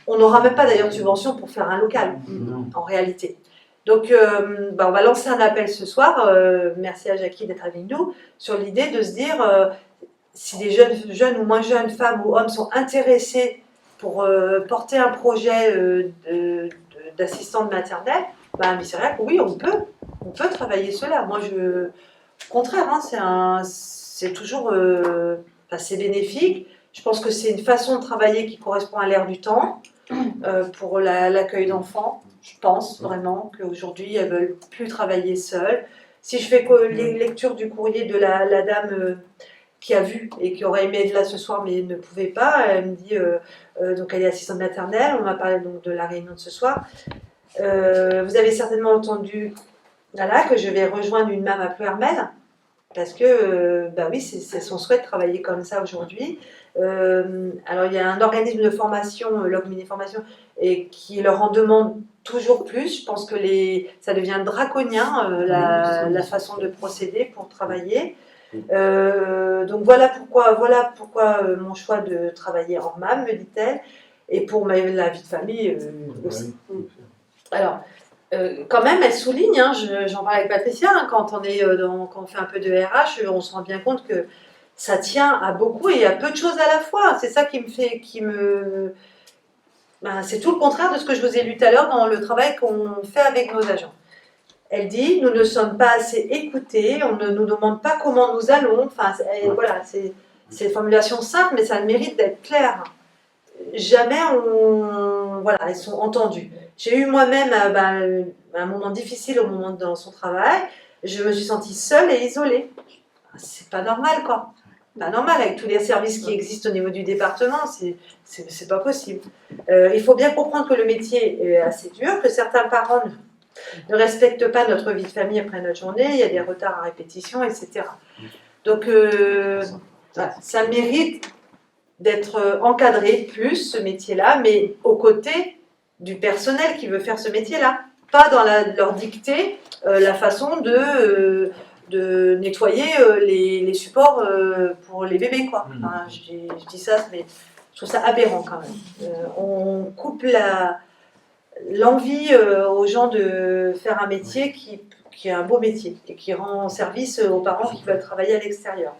S1: on n'aura même pas d'ailleurs de subvention pour faire un local, en réalité. Donc, on va lancer un appel ce soir, merci à Jackie d'être avec nous, sur l'idée de se dire si des jeunes ou moins jeunes femmes ou hommes sont intéressés pour porter un projet d'assistante maternelle, c'est vrai que oui, on peut travailler cela. Moi, au contraire, hein, c'est toujours c'est bénéfique. Je pense que c'est une façon de travailler qui correspond à l'ère du temps pour l'accueil d'enfants. Je pense vraiment qu'aujourd'hui, elles ne veulent plus travailler seules. Si je fais les lectures du courrier de la dame qui a vu et qui aurait aimé être là ce soir mais ne pouvait pas, elle me dit, donc elle est assistante maternelle, on m'a parlé donc de la réunion de ce soir. Vous avez certainement entendu que je vais rejoindre une MAM à Plouermel, parce que, oui, c'est son souhait de travailler comme ça aujourd'hui. Alors il y a un organisme de formation, l'Ogminé Formation, et qui leur en demande toujours plus. Je pense que ça devient draconien la façon de procéder pour travailler. Donc voilà pourquoi mon choix de travailler en MAM, me dit-elle, et pour la vie de famille aussi. Alors quand même, elle souligne, hein, j'en parlais avec Patricia, hein, quand on fait un peu de RH, on se rend bien compte que ça tient à beaucoup et à peu de choses à la fois. C'est ça c'est tout le contraire de ce que je vous ai lu tout à l'heure dans le travail qu'on fait avec nos agents. Elle dit, nous ne sommes pas assez écoutés, on ne nous demande pas comment nous allons. Enfin, voilà, c'est une formulation simple, mais ça a le mérite d'être clair. Jamais elles sont entendues. J'ai eu moi-même un moment difficile au moment dans son travail. Je me suis sentie seule et isolée. C'est pas normal, quoi. Pas normal, avec tous les services qui existent au niveau du département, c'est pas possible. Il faut bien comprendre que le métier est assez dur, que certains parents ne respectent pas notre vie de famille après notre journée, il y a des retards à répétition, etc. Donc, ça mérite d'être encadré plus, ce métier-là, mais aux côtés du personnel qui veut faire ce métier-là. Pas dans leur dicter la façon de nettoyer les supports pour les bébés, quoi. Enfin, je dis ça, mais je trouve ça aberrant quand même. On coupe l'envie aux gens de faire un métier qui est un beau métier et qui rend service aux parents qui veulent travailler à l'extérieur.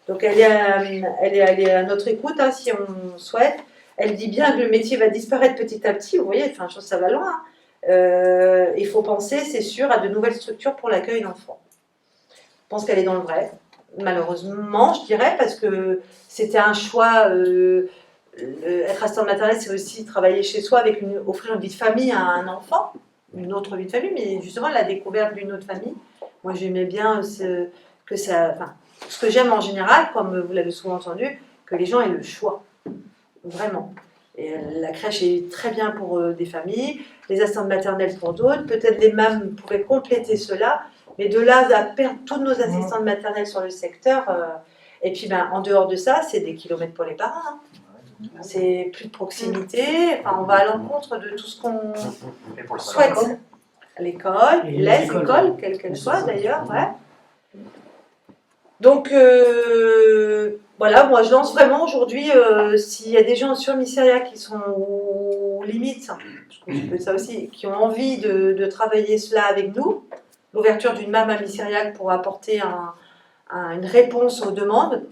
S1: Donc elle est à notre écoute, hein, si on souhaite. Elle dit bien que le métier va disparaître petit à petit, vous voyez, enfin, je trouve que ça va loin. Il faut penser, c'est sûr, à de nouvelles structures pour l'accueil d'enfants. Je pense qu'elle est dans le vrai, malheureusement, je dirais, parce que c'était un choix. Être assistante maternelle, c'est aussi travailler chez soi avec offrir une vie de famille à un enfant, une autre vie de famille, mais justement la découverte d'une autre famille. Moi, j'aimais bien ce que j'aime en général, comme vous l'avez souvent entendu, que les gens aient le choix. vraiment. Et la crèche est très bien pour des familles, les assistantes maternelles pour d'autres, peut-être les MAM pourraient compléter cela, mais de là à perdre toutes nos assistantes maternelles sur le secteur, et puis en dehors de ça, c'est des kilomètres pour les parents. Hein. C'est plus de proximité, enfin, on va à l'encontre de tout ce qu'on souhaite. L'école, les écoles, quelles qu'elles soient d'ailleurs, ouais. Donc voilà, moi je lance vraiment aujourd'hui, s'il y a des gens sur Mysteria qui sont aux limites, je peux ça aussi, qui ont envie de travailler cela avec nous, l'ouverture d'une MAM à Mysteria pour apporter une réponse aux demandes,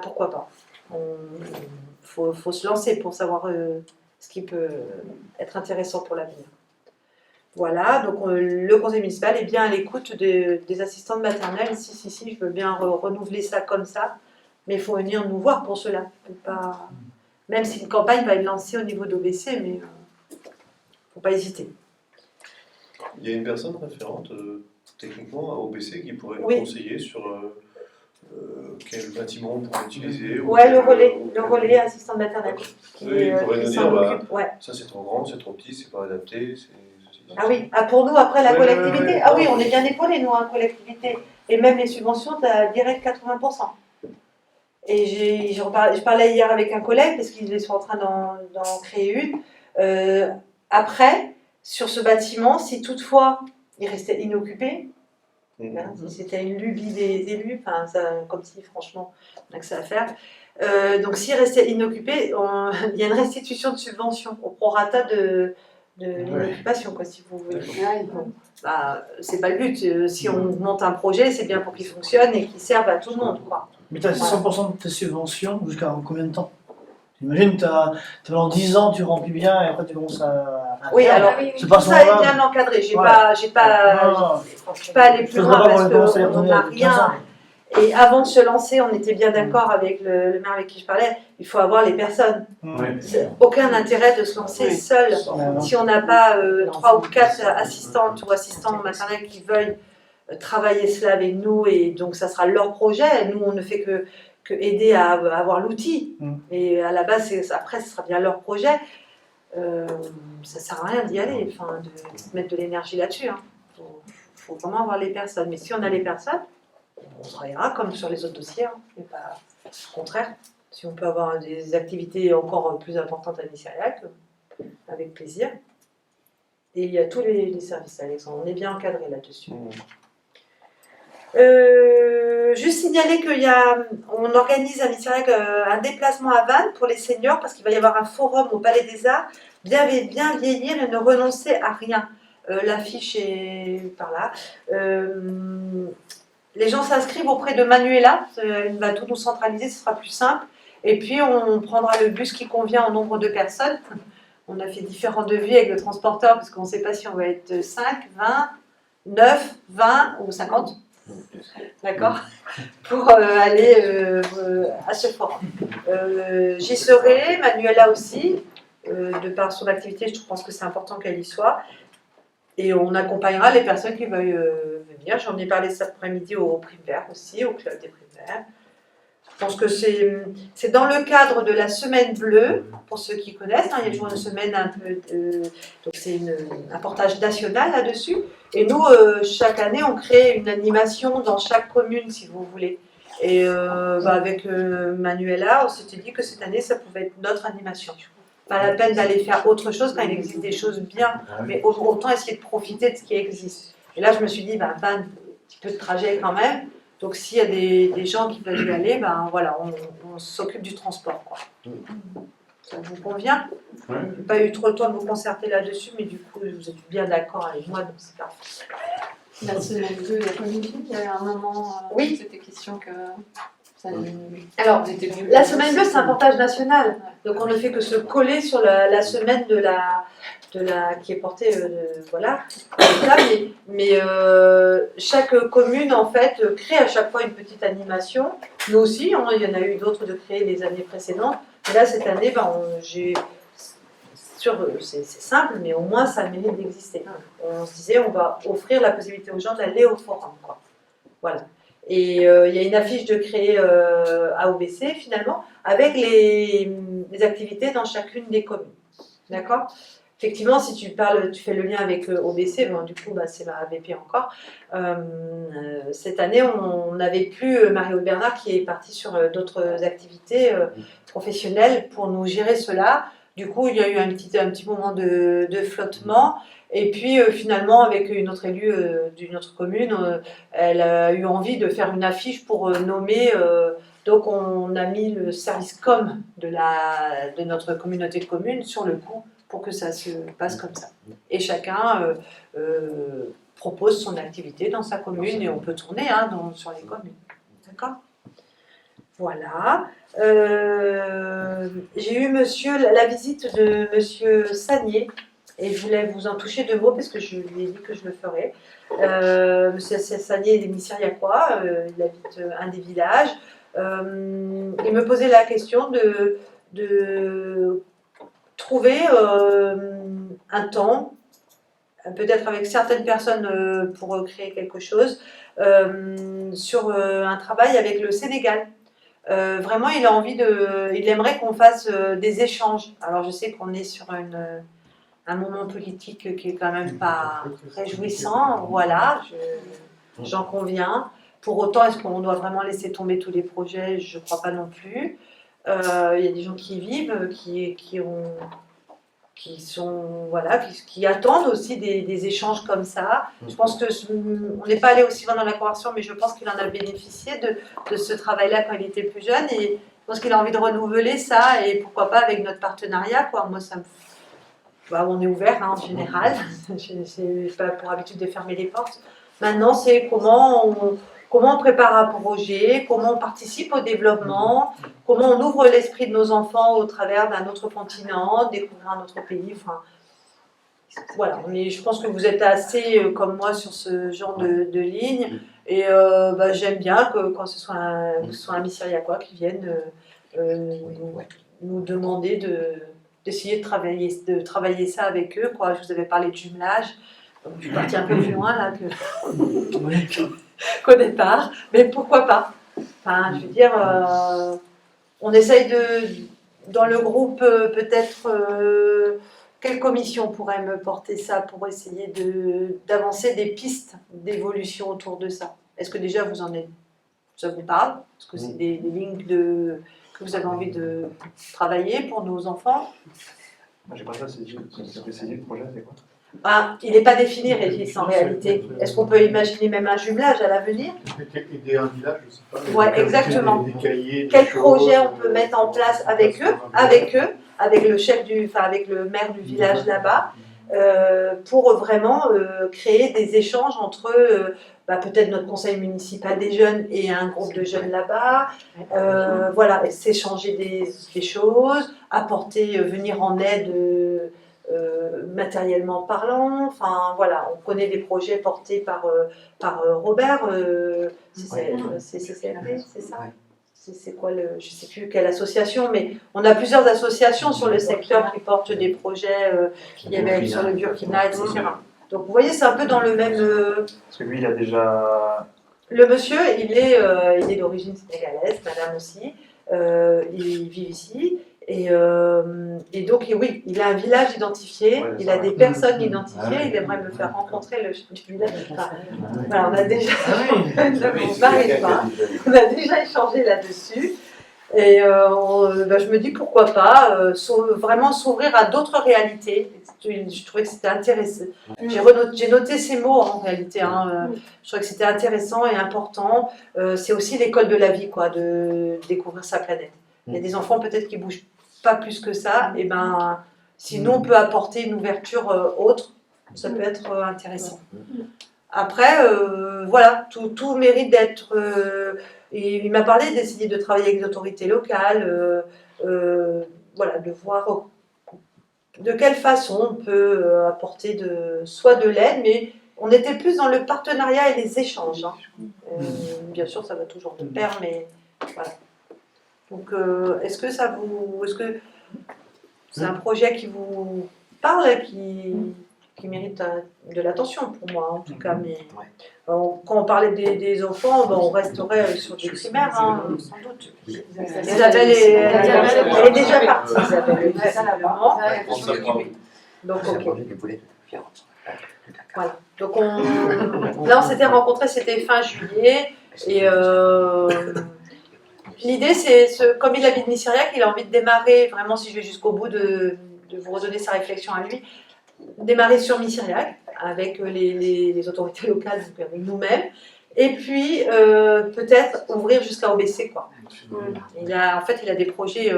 S1: pourquoi pas. Faut se lancer pour savoir ce qui peut être intéressant pour l'avenir. Voilà, donc le conseil municipal est bien à l'écoute des assistantes maternelles. Si, je veux bien renouveler ça comme ça, mais il faut venir nous voir pour cela. Pas... Même si une campagne va être lancée au niveau d'OBC, mais il ne faut pas hésiter.
S7: Il y a une personne référente techniquement à OBC qui pourrait nous conseiller sur quel bâtiment on pourrait utiliser.
S1: Oui, le relais assistante maternelle.
S7: Il pourrait nous dire, ça c'est trop grand, c'est trop petit, c'est pas adapté.
S1: Ah oui, pour nous, après la collectivité, oui, on est bien épaulés, nous, en collectivité. Et même les subventions, tu as direct 80%. Et je parlais hier avec un collègue, parce qu'ils sont en train d'en créer une. Après, sur ce bâtiment, si toutefois il restait inoccupé, si c'était une lubie des élus, comme si franchement on a que ça à faire. Donc s'il restait inoccupé, il y a une restitution de subvention au prorata de l'occupation, si vous voulez. C'est pas le but. Si on monte un projet, c'est bien pour qu'il fonctionne et qu'il serve à tout le monde, quoi.
S3: Mais tu as 100% de tes subventions jusqu'à combien de temps? J'imagine que pendant 10 ans, tu remplis bien et après tu commences à
S1: oui, alors tout ça est bien encadré. Je suis pas allée plus loin parce qu'on n'a rien. Et avant de se lancer, on était bien d'accord avec le maire avec qui je parlais, il faut avoir les personnes. Aucun intérêt de se lancer seul si on n'a pas 3 ou 4 assistantes ou assistants maternels qui veulent travailler cela avec nous, et donc ça sera leur projet. Nous, on ne fait que aider à avoir l'outil. Et à la base, après, ce sera bien leur projet. Ça ne sert à rien d'y aller, de mettre de l'énergie là-dessus. Faut vraiment avoir les personnes. Mais si on a les personnes, on travaillera comme sur les autres dossiers, et pas au contraire. Si on peut avoir des activités encore plus importantes à Mysteria, avec plaisir. Et il y a tous les services, Alexandre. On est bien encadré là-dessus. Juste signaler qu'on organise à Mysteria un déplacement à Vannes pour les seniors, parce qu'il va y avoir un forum au Palais des Arts, bien vieillir et ne renoncer à rien. L'affiche est par là. Les gens s'inscrivent auprès de Manuela, elle va tout nous centraliser, ce sera plus simple. Et puis on prendra le bus qui convient au nombre de personnes. On a fait différents devis avec le transporteur, parce qu'on ne sait pas si on va être 5, 20, 9, 20 ou 50. D'accord, pour aller à ce forum. J'y serai, Manuela aussi, de par son activité, je pense que c'est important qu'elle y soit. Et on accompagnera les personnes qui veulent venir. J'en ai parlé cet après-midi au Prime Vert aussi, au club des Primes Verts. Je pense que c'est dans le cadre de la Semaine Bleue, pour ceux qui connaissent. Il y a toujours une semaine un peu donc c'est un portage national là-dessus. Et nous, chaque année, on crée une animation dans chaque commune, si vous voulez. Et avec Manuela, on s'était dit que cette année, ça pouvait être notre animation. Pas la peine d'aller faire autre chose quand il existe des choses bien, mais autant essayer de profiter de ce qui existe. Et là, je me suis dit, un petit peu de trajet quand même. Donc, s'il y a des gens qui peuvent y aller, voilà, on s'occupe du transport, quoi. Ça vous convient? Je n'ai pas eu trop le temps de vous concerter là-dessus, mais du coup, vous êtes bien d'accord avec moi, donc c'est parfait.
S9: La semaine 2, il y a pas une il y a un moment, c'était question que...
S1: Alors, la Semaine Bleue, c'est un portage national. Donc, on ne fait que se coller sur la semaine qui est portée, voilà. Mais chaque commune, en fait, crée à chaque fois une petite animation. Nous aussi, il y en a eu d'autres de créer les années précédentes. Et là, cette année, c'est simple, mais au moins, ça mérite d'exister. On se disait, on va offrir la possibilité aux gens d'aller au forum, quoi. Voilà. Et il y a une affiche de créer à OBC, finalement, avec les des activités dans chacune des communes. D'accord ? Effectivement, si tu fais le lien avec OBC, bon, du coup, c'est la AVP encore. Cette année, on n'avait plus Marie-Aude Bernard qui est partie sur d'autres activités professionnelles pour nous gérer cela. Du coup, il y a eu un petit moment de flottement. Et puis, finalement, avec une autre élue d'une autre commune, elle a eu envie de faire une affiche pour nommer. Donc, on a mis le service com de notre communauté de communes sur le coup pour que ça se passe comme ça. Et chacun propose son activité dans sa commune et on peut tourner sur les communes. D'accord ? Voilà. J'ai eu la visite de monsieur Sagnier et je voulais vous en toucher 2 mots parce que je lui ai dit que je le ferais. Monsieur Sagnier est misériacois, il habite un des villages. Il me posait la question de trouver un temps, peut-être avec certaines personnes pour créer quelque chose, sur un travail avec le Sénégal. Vraiment, il aimerait qu'on fasse des échanges. Alors, je sais qu'on est sur un moment politique qui est quand même pas réjouissant, voilà, j'en conviens. Pour autant, est-ce qu'on doit vraiment laisser tomber tous les projets? Je ne crois pas non plus. Il y a des gens qui y vivent, qui attendent aussi des échanges comme ça. Je pense qu'on n'est pas allé aussi loin dans la conversion, mais je pense qu'il en a bénéficié de ce travail-là quand il était plus jeune. Et je pense qu'il a envie de renouveler ça, et pourquoi pas avec notre partenariat, quoi. Moi, on est ouvert en général. Je n'ai pas pour habitude de fermer les portes. Maintenant, c'est comment on prépare un projet, comment on participe au développement, comment on ouvre l'esprit de nos enfants au travers d'un autre continent, découvrir un autre pays. Enfin, voilà, mais je pense que vous êtes assez comme moi sur ce genre de ligne. Et j'aime bien que quand ce soit un misériacois qui vienne nous demander d'essayer de travailler ça avec eux, quoi. Je vous avais parlé de jumelage. Donc, je suis partie un peu plus loin là qu'au départ, mais pourquoi pas? Enfin, je veux dire, on essaye dans le groupe, peut-être, quelle commission pourrait me porter ça pour essayer d'avancer des pistes d'évolution autour de ça? Est-ce que déjà ça vous parle? Est-ce que c'est des lignes que vous avez envie de travailler pour nos enfants?
S2: J'ai pas ça, c'est saisi le projet, c'est quoi?
S1: Il n'est pas défini, Régis, en réalité. Est-ce qu'on peut imaginer même un jumelage à l'avenir?
S7: Aider un village, je sais pas.
S1: Oui, exactement.
S7: Des cahiers,
S1: quel projet on peut mettre en place avec eux, avec le maire du village là-bas, pour vraiment créer des échanges entre peut-être notre conseil municipal des jeunes et un groupe de jeunes là-bas, voilà, s'échanger des choses, venir en aide matériellement parlant. Enfin voilà, on connaît des projets portés par Robert, CCLP, c'est ça? C'est quoi je ne sais plus quelle association, mais on a plusieurs associations sur le secteur qui portent des projets, il y avait sur le Burkina, etc. Donc vous voyez, c'est un peu dans le même...
S2: Parce que lui, il a déjà...
S1: Le monsieur, il est d'origine sénégalaise, madame aussi, il vit ici. Et donc, oui, il a un village identifié, il a des personnes identifiées, il aimerait me faire rencontrer le chef du village. Enfin, voilà, on a déjà, on a déjà échangé là-dessus. Et je me dis pourquoi pas vraiment s'ouvrir à d'autres réalités. Je trouvais que c'était intéressant. J'ai noté ces mots en réalité. Je trouvais que c'était intéressant et important. C'est aussi l'école de la vie, quoi, de découvrir sa planète. Il y a des enfants peut-être qui bougent pas plus que ça, et si nous on peut apporter une ouverture autre, ça peut être intéressant. Après, voilà, tout mérite d'être... et il m'a parlé d'essayer de travailler avec les autorités locales, voilà, de voir de quelle façon on peut apporter soit de l'aide, mais on était plus dans le partenariat et les échanges. Bien sûr, ça va toujours de pair, mais voilà. Donc, est-ce que c'est un projet qui vous parle, qui qui mérite de l'attention pour moi, en tout cas. Mais quand on parlait des enfants, on resterait sur des primaires, sans doute. Isabelle est déjà partie. Isabelle est visiblement. Donc, voilà. Donc là, on s'était rencontrés, c'était fin juillet. Et l'idée, c'est, comme il habite Missiriac, il a envie de démarrer, vraiment, si je vais jusqu'au bout, de vous redonner sa réflexion à lui, démarrer sur Missiriac, avec les autorités locales, donc avec nous-mêmes, et puis peut-être ouvrir jusqu'à OBC, quoi. En fait, il a des projets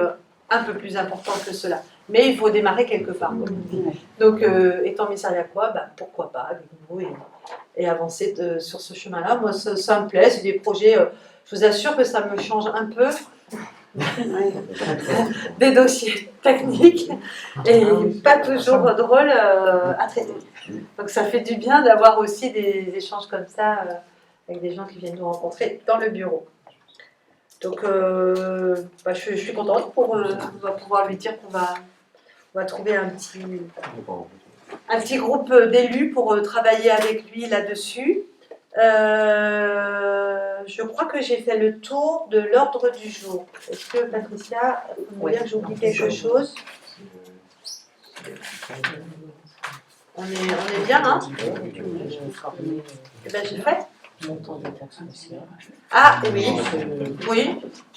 S1: un peu plus importants que cela. Mais il faut démarrer quelque part. Donc, étant Missiriacois, pourquoi pas, avec nous, et avancer sur ce chemin-là. Moi, ça me plaît, c'est des projets, je vous assure que ça me change un peu des dossiers techniques et pas toujours drôles à traiter. Donc, ça fait du bien d'avoir aussi des échanges comme ça avec des gens qui viennent nous rencontrer dans le bureau. Donc, je suis contente on va pouvoir lui dire qu'on va trouver un petit groupe d'élus pour travailler avec lui là-dessus. Je crois que j'ai fait le tour de l'ordre du jour. Est-ce que Patricia, vous voulez dire que j'oublie quelque chose? On est bien, hein? Eh bien, j'ai fait. Ah oui,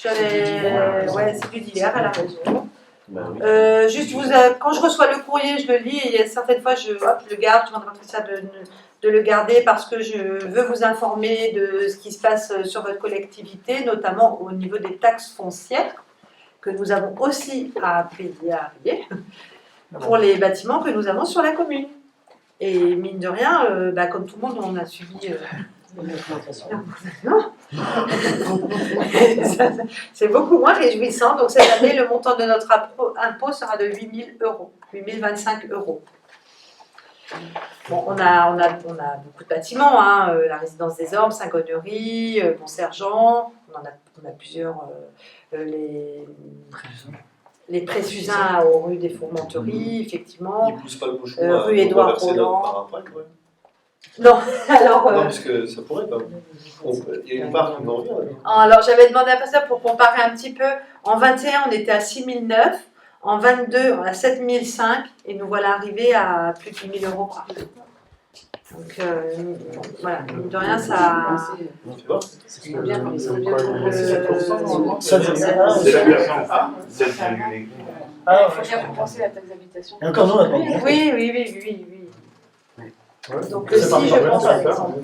S1: c'est du divers, elle a raison. Juste, quand je reçois le courrier, je le lis et il y a certaines fois, je le garde, je demande à Patricia de le garder parce que je veux vous informer de ce qui se passe sur votre collectivité, notamment au niveau des taxes foncières que nous avons aussi à payer pour les bâtiments que nous avons sur la commune. Et mine de rien, comme tout le monde, on a subi... C'est beaucoup moins réjouissant. Donc cette année, le montant de notre impôt sera de 8 000 euros, 8 025 euros. Bon, on a beaucoup de bâtiments, la résidence des Ormes, Saint-Gonnery, Pont-Sergent, on a plusieurs, les Pré-Suzin aux rues des Fourmenteries, effectivement,
S7: Ils poussent pas le bouchon
S1: rue Édouard Roland.
S7: Par après, ouais.
S1: Non, alors...
S7: Non, parce que ça pourrait quand même. Il y a une part qui m'en revient.
S1: Alors, j'avais demandé à Pasteur pour comparer un petit peu. En 21, on était à 6 009. En 22, on a 7 005. Et nous voilà arrivés à plus de 8 000 euros. Donc, voilà. Mine de rien, ça...
S6: C'est
S10: Il faut bien compenser la taxe d'habitation.
S3: Et encore nous, on a pas.
S1: Oui. Donc, si, je pense à l'exemple.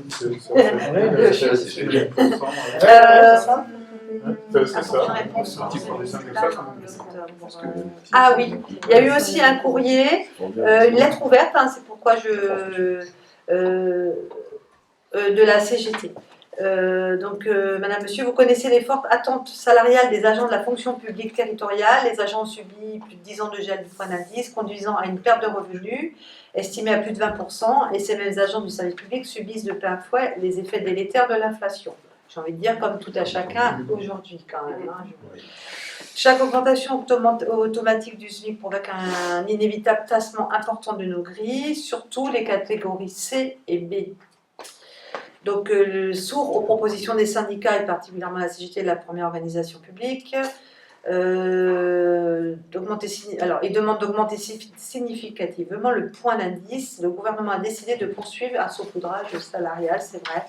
S1: Ah oui, il y a eu aussi un courrier, une lettre ouverte, c'est pourquoi de la CGT. Madame, Monsieur, vous connaissez les fortes attentes salariales des agents de la fonction publique territoriale. Les agents ont subi plus de 10 ans de gel du point d'indice, conduisant à une perte de revenus estimée à plus de 20%, et ces mêmes agents du service public subissent de plein fouet les effets délétères de l'inflation. J'ai envie de dire comme tout à chacun aujourd'hui quand même. Chaque augmentation automatique du SMIC provoque un inévitable tassement important de nos grilles, surtout les catégories C et B. Donc, sourd aux propositions des syndicats et particulièrement la CGT, la première organisation publique, il demande d'augmenter significativement le point d'indice. Le gouvernement a décidé de poursuivre un saupoudrage salarial, c'est vrai.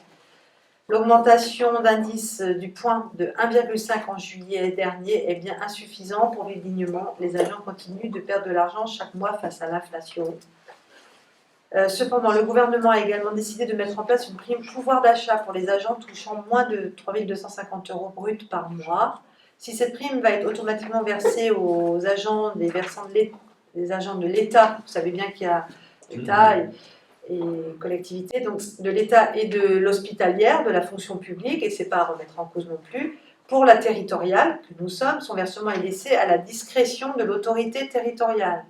S1: L'augmentation d'indice du point de 1,5 en juillet dernier est bien insuffisant pour vivre dignement. Les agents continuent de perdre de l'argent chaque mois face à l'inflation. Cependant, le gouvernement a également décidé de mettre en place une prime pouvoir d'achat pour les agents touchant moins de 3 250 euros bruts par mois. Si cette prime va être automatiquement versée aux agents des versants des agents de l'État, vous savez bien qu'il y a l'État et collectivités, donc de l'État et de l'hospitalière, de la fonction publique, et c'est pas à remettre en cause non plus. Pour la territoriale que nous sommes, son versement est laissé à la discrétion de l'autorité territoriale,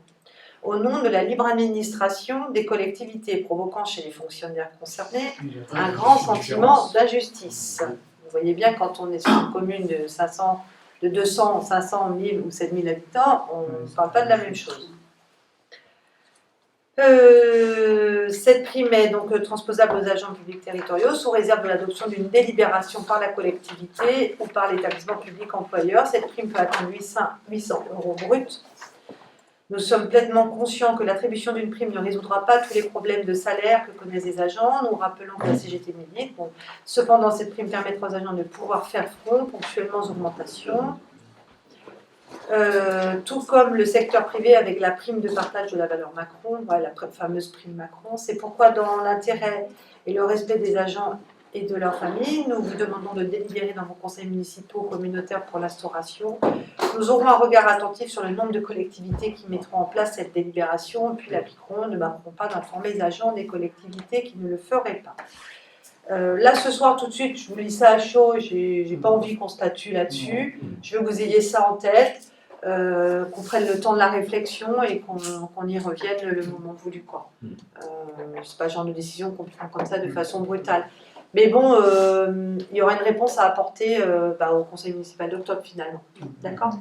S1: au nom de la libre administration des collectivités, provoquant chez les fonctionnaires concernés un grand sentiment d'injustice. Vous voyez bien, quand on est sur une commune de 200, 500, 1000 ou 7000 habitants, on ne parle pas de la même chose. Cette prime est donc transposable aux agents publics territoriaux sous réserve de l'adoption d'une délibération par la collectivité ou par l'établissement public employeur. Cette prime peut atteindre 800 € bruts. Nous sommes pleinement conscients que l'attribution d'une prime ne résoudra pas tous les problèmes de salaire que connaissent les agents. Nous rappelons que la CGT milite. Bon, cependant, cette prime permettra aux agents de pouvoir faire front ponctuellement aux augmentations. Tout comme le secteur privé avec la prime de partage de la valeur Macron, voilà, la fameuse prime Macron. C'est pourquoi, dans l'intérêt et le respect des agents et de leurs familles, nous vous demandons de délibérer dans vos conseils municipaux communautaires pour l'instauration. Nous aurons un regard attentif sur le nombre de collectivités qui mettront en place cette délibération, puis l'appliqueront. Ne manqueront pas d'informer les agents des collectivités qui ne le feraient pas. Là, ce soir, tout de suite, je vous lis ça à chaud, j'ai pas envie qu'on statue là-dessus. Je veux que vous ayez ça en tête. Qu'on prenne le temps de la réflexion et qu'on y revienne le moment voulu, quoi. C'est pas le genre de décision qu'on prend comme ça de façon brutale. Mais bon, il y aura une réponse à apporter au conseil municipal d'octobre finalement. D'accord.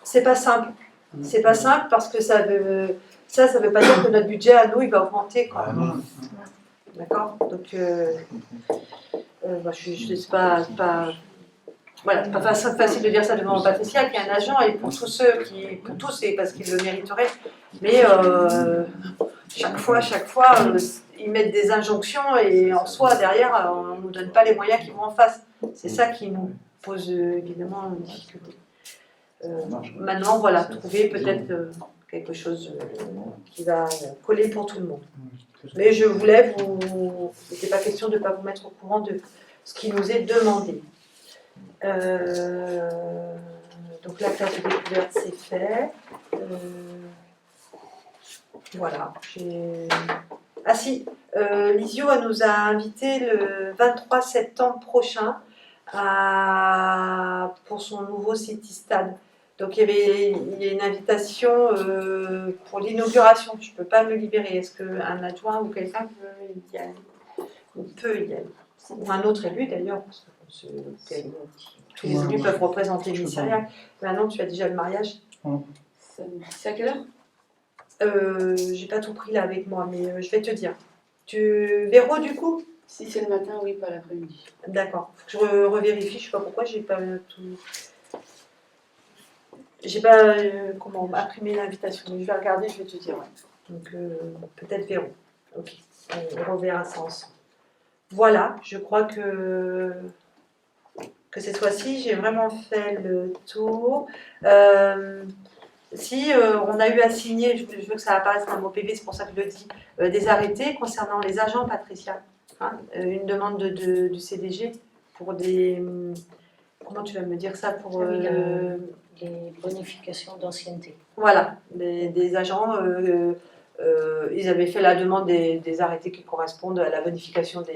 S1: C'est pas simple. C'est pas simple parce que ça veut pas dire que notre budget à nous il va augmenter, quoi. D'accord. Donc je sais pas. Voilà, c'est pas facile de dire ça devant Patricia qui est un agent et pour tous ceux pour tous c'est parce qu'ils le mériteraient, mais chaque fois ils mettent des injonctions et en soi derrière on ne nous donne pas les moyens qui vont en face. C'est ça qui nous pose évidemment une difficulté. Maintenant voilà, trouver peut-être quelque chose qui va coller pour tout le monde. Mais je voulais c'était pas question de ne pas vous mettre au courant de ce qui nous est demandé. Donc la classe de découverte c'est fait. Voilà. Ah si, Lisio nous a invités le 23 septembre prochain pour son nouveau City Stade. Donc il y a une invitation pour l'inauguration. Je ne peux pas me libérer. Est-ce qu'un adjoint ou quelqu'un peut y aller? On peut y aller. Ou un autre élu d'ailleurs, parce que tous les élus peuvent représenter le ministériel. Maintenant, tu as déjà le mariage.
S10: C'est à quelle heure?
S1: J'ai pas tout pris là avec moi, mais je vais te dire. Tu Véro du coup?
S10: Si c'est le matin, oui, pas l'après-midi.
S1: D'accord. Faut que je revérifie. Je sais pas pourquoi j'ai pas tout. J'ai pas imprimé l'invitation. Mais je vais regarder. Je vais te dire. Ouais. Donc peut-être Véro. Ok. On reverra ça ensemble. Voilà. Je crois que cette fois-ci, j'ai vraiment fait le tour. On a eu à signer, je veux que ça apparaisse dans mon PV, c'est pour ça que je le dis, des arrêtés concernant les agents, Patricia. Une demande du CDG pour des... Comment tu vas me dire ça pour
S5: les bonifications d'ancienneté.
S1: Voilà, des agents, ils avaient fait la demande des arrêtés qui correspondent à la bonification de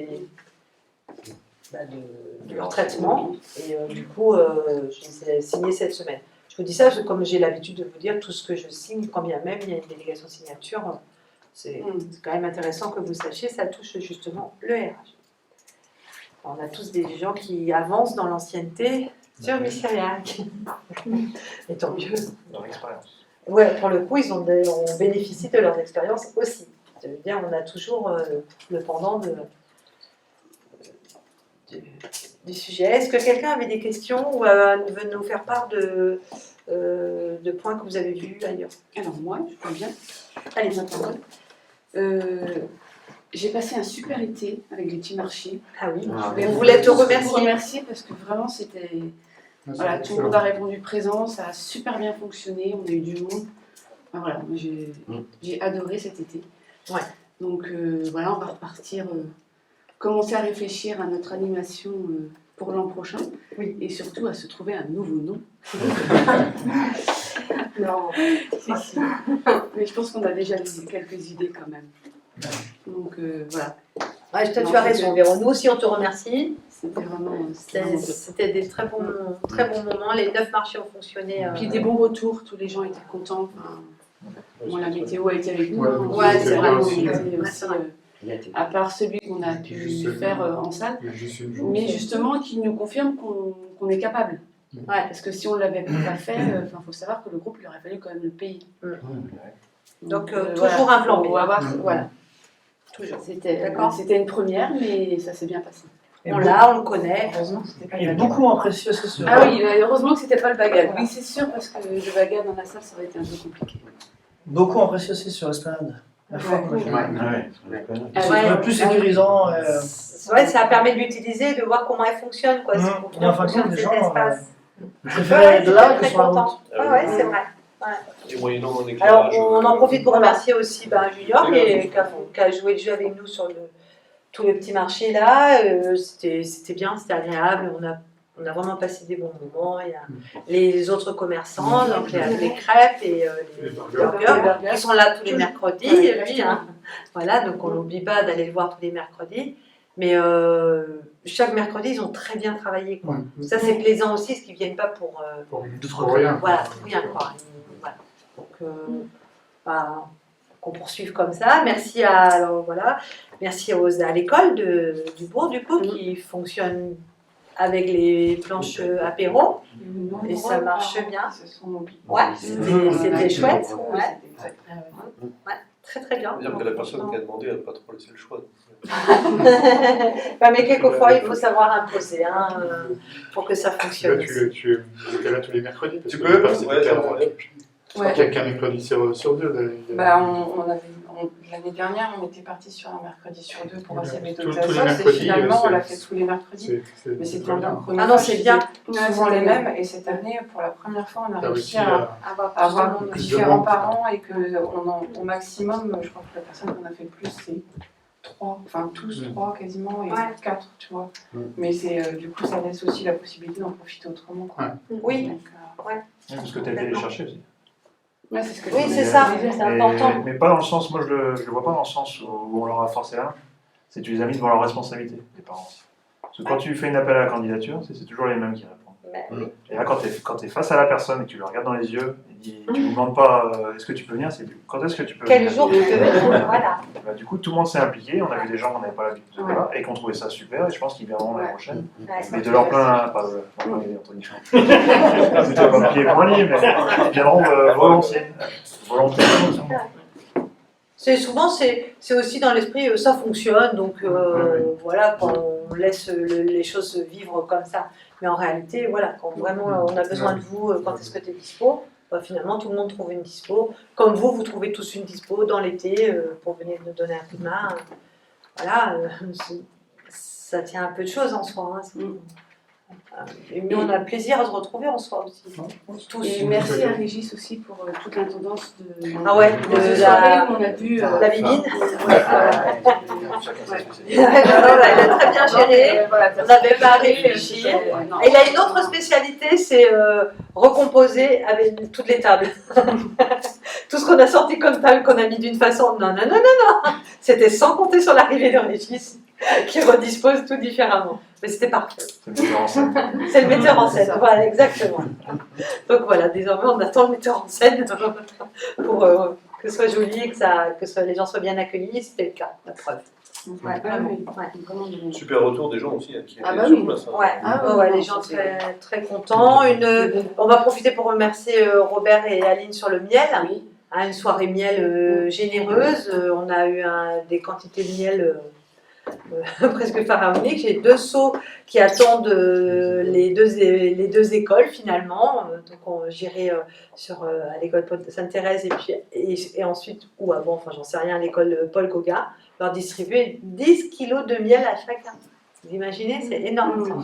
S1: leur traitement. Et du coup, je les ai signés cette semaine. Je vous dis ça parce que comme j'ai l'habitude de vous dire, tout ce que je signe, quand bien même il y a une délégation signature, c'est quand même intéressant que vous sachiez, ça touche justement le RH. On a tous des gens qui avancent dans l'ancienneté sur Missiriac. Et tant mieux.
S2: Dans l'expérience.
S1: Ouais, pour le coup, on bénéficie de leurs expériences aussi. Ça veut dire on a toujours le pendant du sujet. Est-ce que quelqu'un avait des questions ou veut nous faire part de points que vous avez vus ailleurs?
S10: Alors moi, je peux bien.
S1: Allez,
S10: ma parole. J'ai passé un super été avec les petits marchés.
S1: Ah oui, on voulait te remercier.
S10: Vous remercier parce que vraiment c'était... Voilà, tout le monde a répondu présent, ça a super bien fonctionné, on a eu du monde. Enfin, voilà, moi j'ai adoré cet été.
S1: Ouais.
S10: Donc voilà, on va repartir, commencer à réfléchir à notre animation pour l'an prochain.
S1: Oui.
S10: Et surtout à se trouver un nouveau nom.
S1: Non.
S10: Si. Mais je pense qu'on a déjà quelques idées quand même. Donc voilà.
S1: Ouais, tu as raison, Véro. Nous aussi, on te remercie.
S10: C'était vraiment...
S1: C'était des très bons moments. Les 9 marchés ont fonctionné.
S10: Puis des bons retours, tous les gens étaient contents. Enfin, bon, la météo a été avec nous.
S1: Ouais, c'est vrai.
S10: À part celui qu'on a pu faire en salle. Mais justement, qui nous confirme qu'on est capable. Ouais. Parce que si on ne l'avait pas fait, il faut savoir que le groupe, il aurait fallu quand même le payer.
S1: Donc toujours un plan B.
S10: On va voir, voilà.
S1: Toujours.
S10: D'accord. C'était une première, mais ça s'est bien passé.
S1: On l'a, on le connaît.
S10: Heureusement que c'était pas
S3: Il y a
S10: le bagad.
S3: beaucoup apprécié aussi ce.
S10: Ah oui, heureusement que c'était pas le bagad. Oui, c'est sûr, parce que le bagad dans la salle, ça aurait été un peu compliqué.
S3: Beaucoup apprécié aussi sur l'esplanade. La fois qu'on a fait.
S1: Ouais.
S3: C'est plus sécurisant.
S1: Ouais, ça permet de l'utiliser, de voir comment elle fonctionne, quoi.
S3: Et en fin de compte,
S1: fonctionne
S3: les
S1: cet
S3: gens
S1: espace.
S3: préfèrent de là que
S1: Très
S3: sur la route.
S1: content. Ah ouais, c'est vrai.
S7: Et moyennant un
S1: Alors,
S7: éclairage.
S1: on en profite pour remercier aussi Junior qui a joué le jeu avec nous sur tout le petit marché là. C'était bien, c'était agréable. On a vraiment passé des bons moments. Il y a les autres commerçants, donc les crêpes et les burgers, qui sont là tous les mercredis. Et puis, voilà, donc on n'oublie pas d'aller le voir tous les mercredis. Mais chaque mercredi, ils ont très bien travaillé, quoi. Ça, c'est plaisant aussi, parce qu'ils ne viennent pas pour
S6: rien.
S1: Voilà, pour rien, quoi. Voilà. Donc, qu'on poursuive comme ça. Merci à l'école du bourg, du coup, qui fonctionne avec les planches apéro. Et ça marche bien. Ouais, c'était chouette. Ouais, très très bien.
S7: C'est-à-dire que la personne qui a demandé n'a pas trop laissé le choix.
S1: Mais quelquefois, il faut savoir imposer pour que ça fonctionne.
S6: Tu es là tous les mercredis.
S7: Tu peux,
S6: Ouais. Qu'un mercredi sur deux.
S4: L'année dernière, on était parti sur un mercredi sur deux pour voir s'il y avait
S6: Tous
S4: d'autres
S6: les
S4: assos, et
S6: mercredis,
S4: finalement, on l'a fait tous les mercredis. Mais c'était un
S6: bien.
S4: premier
S1: Ah non, c'est bien.
S4: Souvent les mêmes, et cette année, pour la première fois, on a réussi à avoir
S6: plus de
S4: différents
S6: monde.
S4: parents, et au maximum, je crois que la personne qu'on a fait le plus, c'est 3, enfin tous 3 quasiment, et 4, tu vois. Mais du coup, ça laisse aussi la possibilité d'en profiter autrement, quoi.
S1: Oui.
S4: Donc,
S2: Parce que tu as été les chercher aussi.
S4: ouais, c'est ce que
S1: Oui, c'est ça, c'est important.
S2: Mais pas dans le sens, moi je le vois pas dans le sens où on leur a forcé là, c'est que tu les as mis devant leurs responsabilités, les parents. Parce que quand tu fais une appel à la candidature, c'est toujours les mêmes qui répondent. Et là, quand tu es face à la personne et que tu le regardes dans les yeux, tu ne lui demandes pas est-ce que tu peux venir, c'est quand est-ce que tu peux venir.
S1: Quel jour tu peux venir, voilà.
S2: Bah, du coup, tout le monde s'est impliqué, on a vu des gens qu'on n'avait pas l'habitude de voir et qu'on trouvait ça super, et je pense qu'ils viendront l'année prochaine. Mais de leur plein, pas Anthony. Plutôt comme pied et poignet, mais ils viendront volontiers.
S1: Souvent, c'est aussi dans l'esprit, ça fonctionne, donc voilà, quand on laisse les choses vivre comme ça. Mais en réalité, voilà, quand vraiment on a besoin de vous, quand est-ce que tu es dispo, finalement tout le monde trouve une dispo. Comme vous trouvez tous une dispo dans l'été pour venir nous donner un coup de main. Voilà, ça tient un peu de choses en soi. Mais on a plaisir à se retrouver en soi aussi. Tous.
S10: Et merci à Régis aussi pour toute l'intendance de
S1: de
S10: soirée où on a vu
S1: la bibine.
S10: Elle
S1: a très bien géré. On n'avait pas à réfléchir. Et il a une autre spécialité, c'est recomposer avec toutes les tables. Tout ce qu'on a sorti comme table qu'on a mis d'une façon, non. C'était sans compter sur l'arrivée de Régis, qui redispose tout différemment. Mais c'était parfait. C'est le metteur en scène. Voilà, exactement. Donc voilà, désormais on attend le metteur en scène pour que ce soit joli et que les gens soient bien accueillis. C'était le cas, la preuve. Ouais, vraiment.
S7: Super retour des gens aussi qui étaient
S10: bah
S7: sur
S10: oui.
S7: place.
S1: Ouais, les gens très, très contents. On va profiter pour remercier Robert et Aline sur le miel. Une soirée miel généreuse. On a eu des quantités de miel presque pharaoniques. J'ai 2 seaux qui attendent les deux écoles finalement. Donc j'irai à l'école Sainte-Thérèse et ensuite, ou avant, enfin j'en sais rien, à l'école Paul Gauguin, leur distribuer 10 kilos de miel à chacun. Vous imaginez, c'est énorme ça.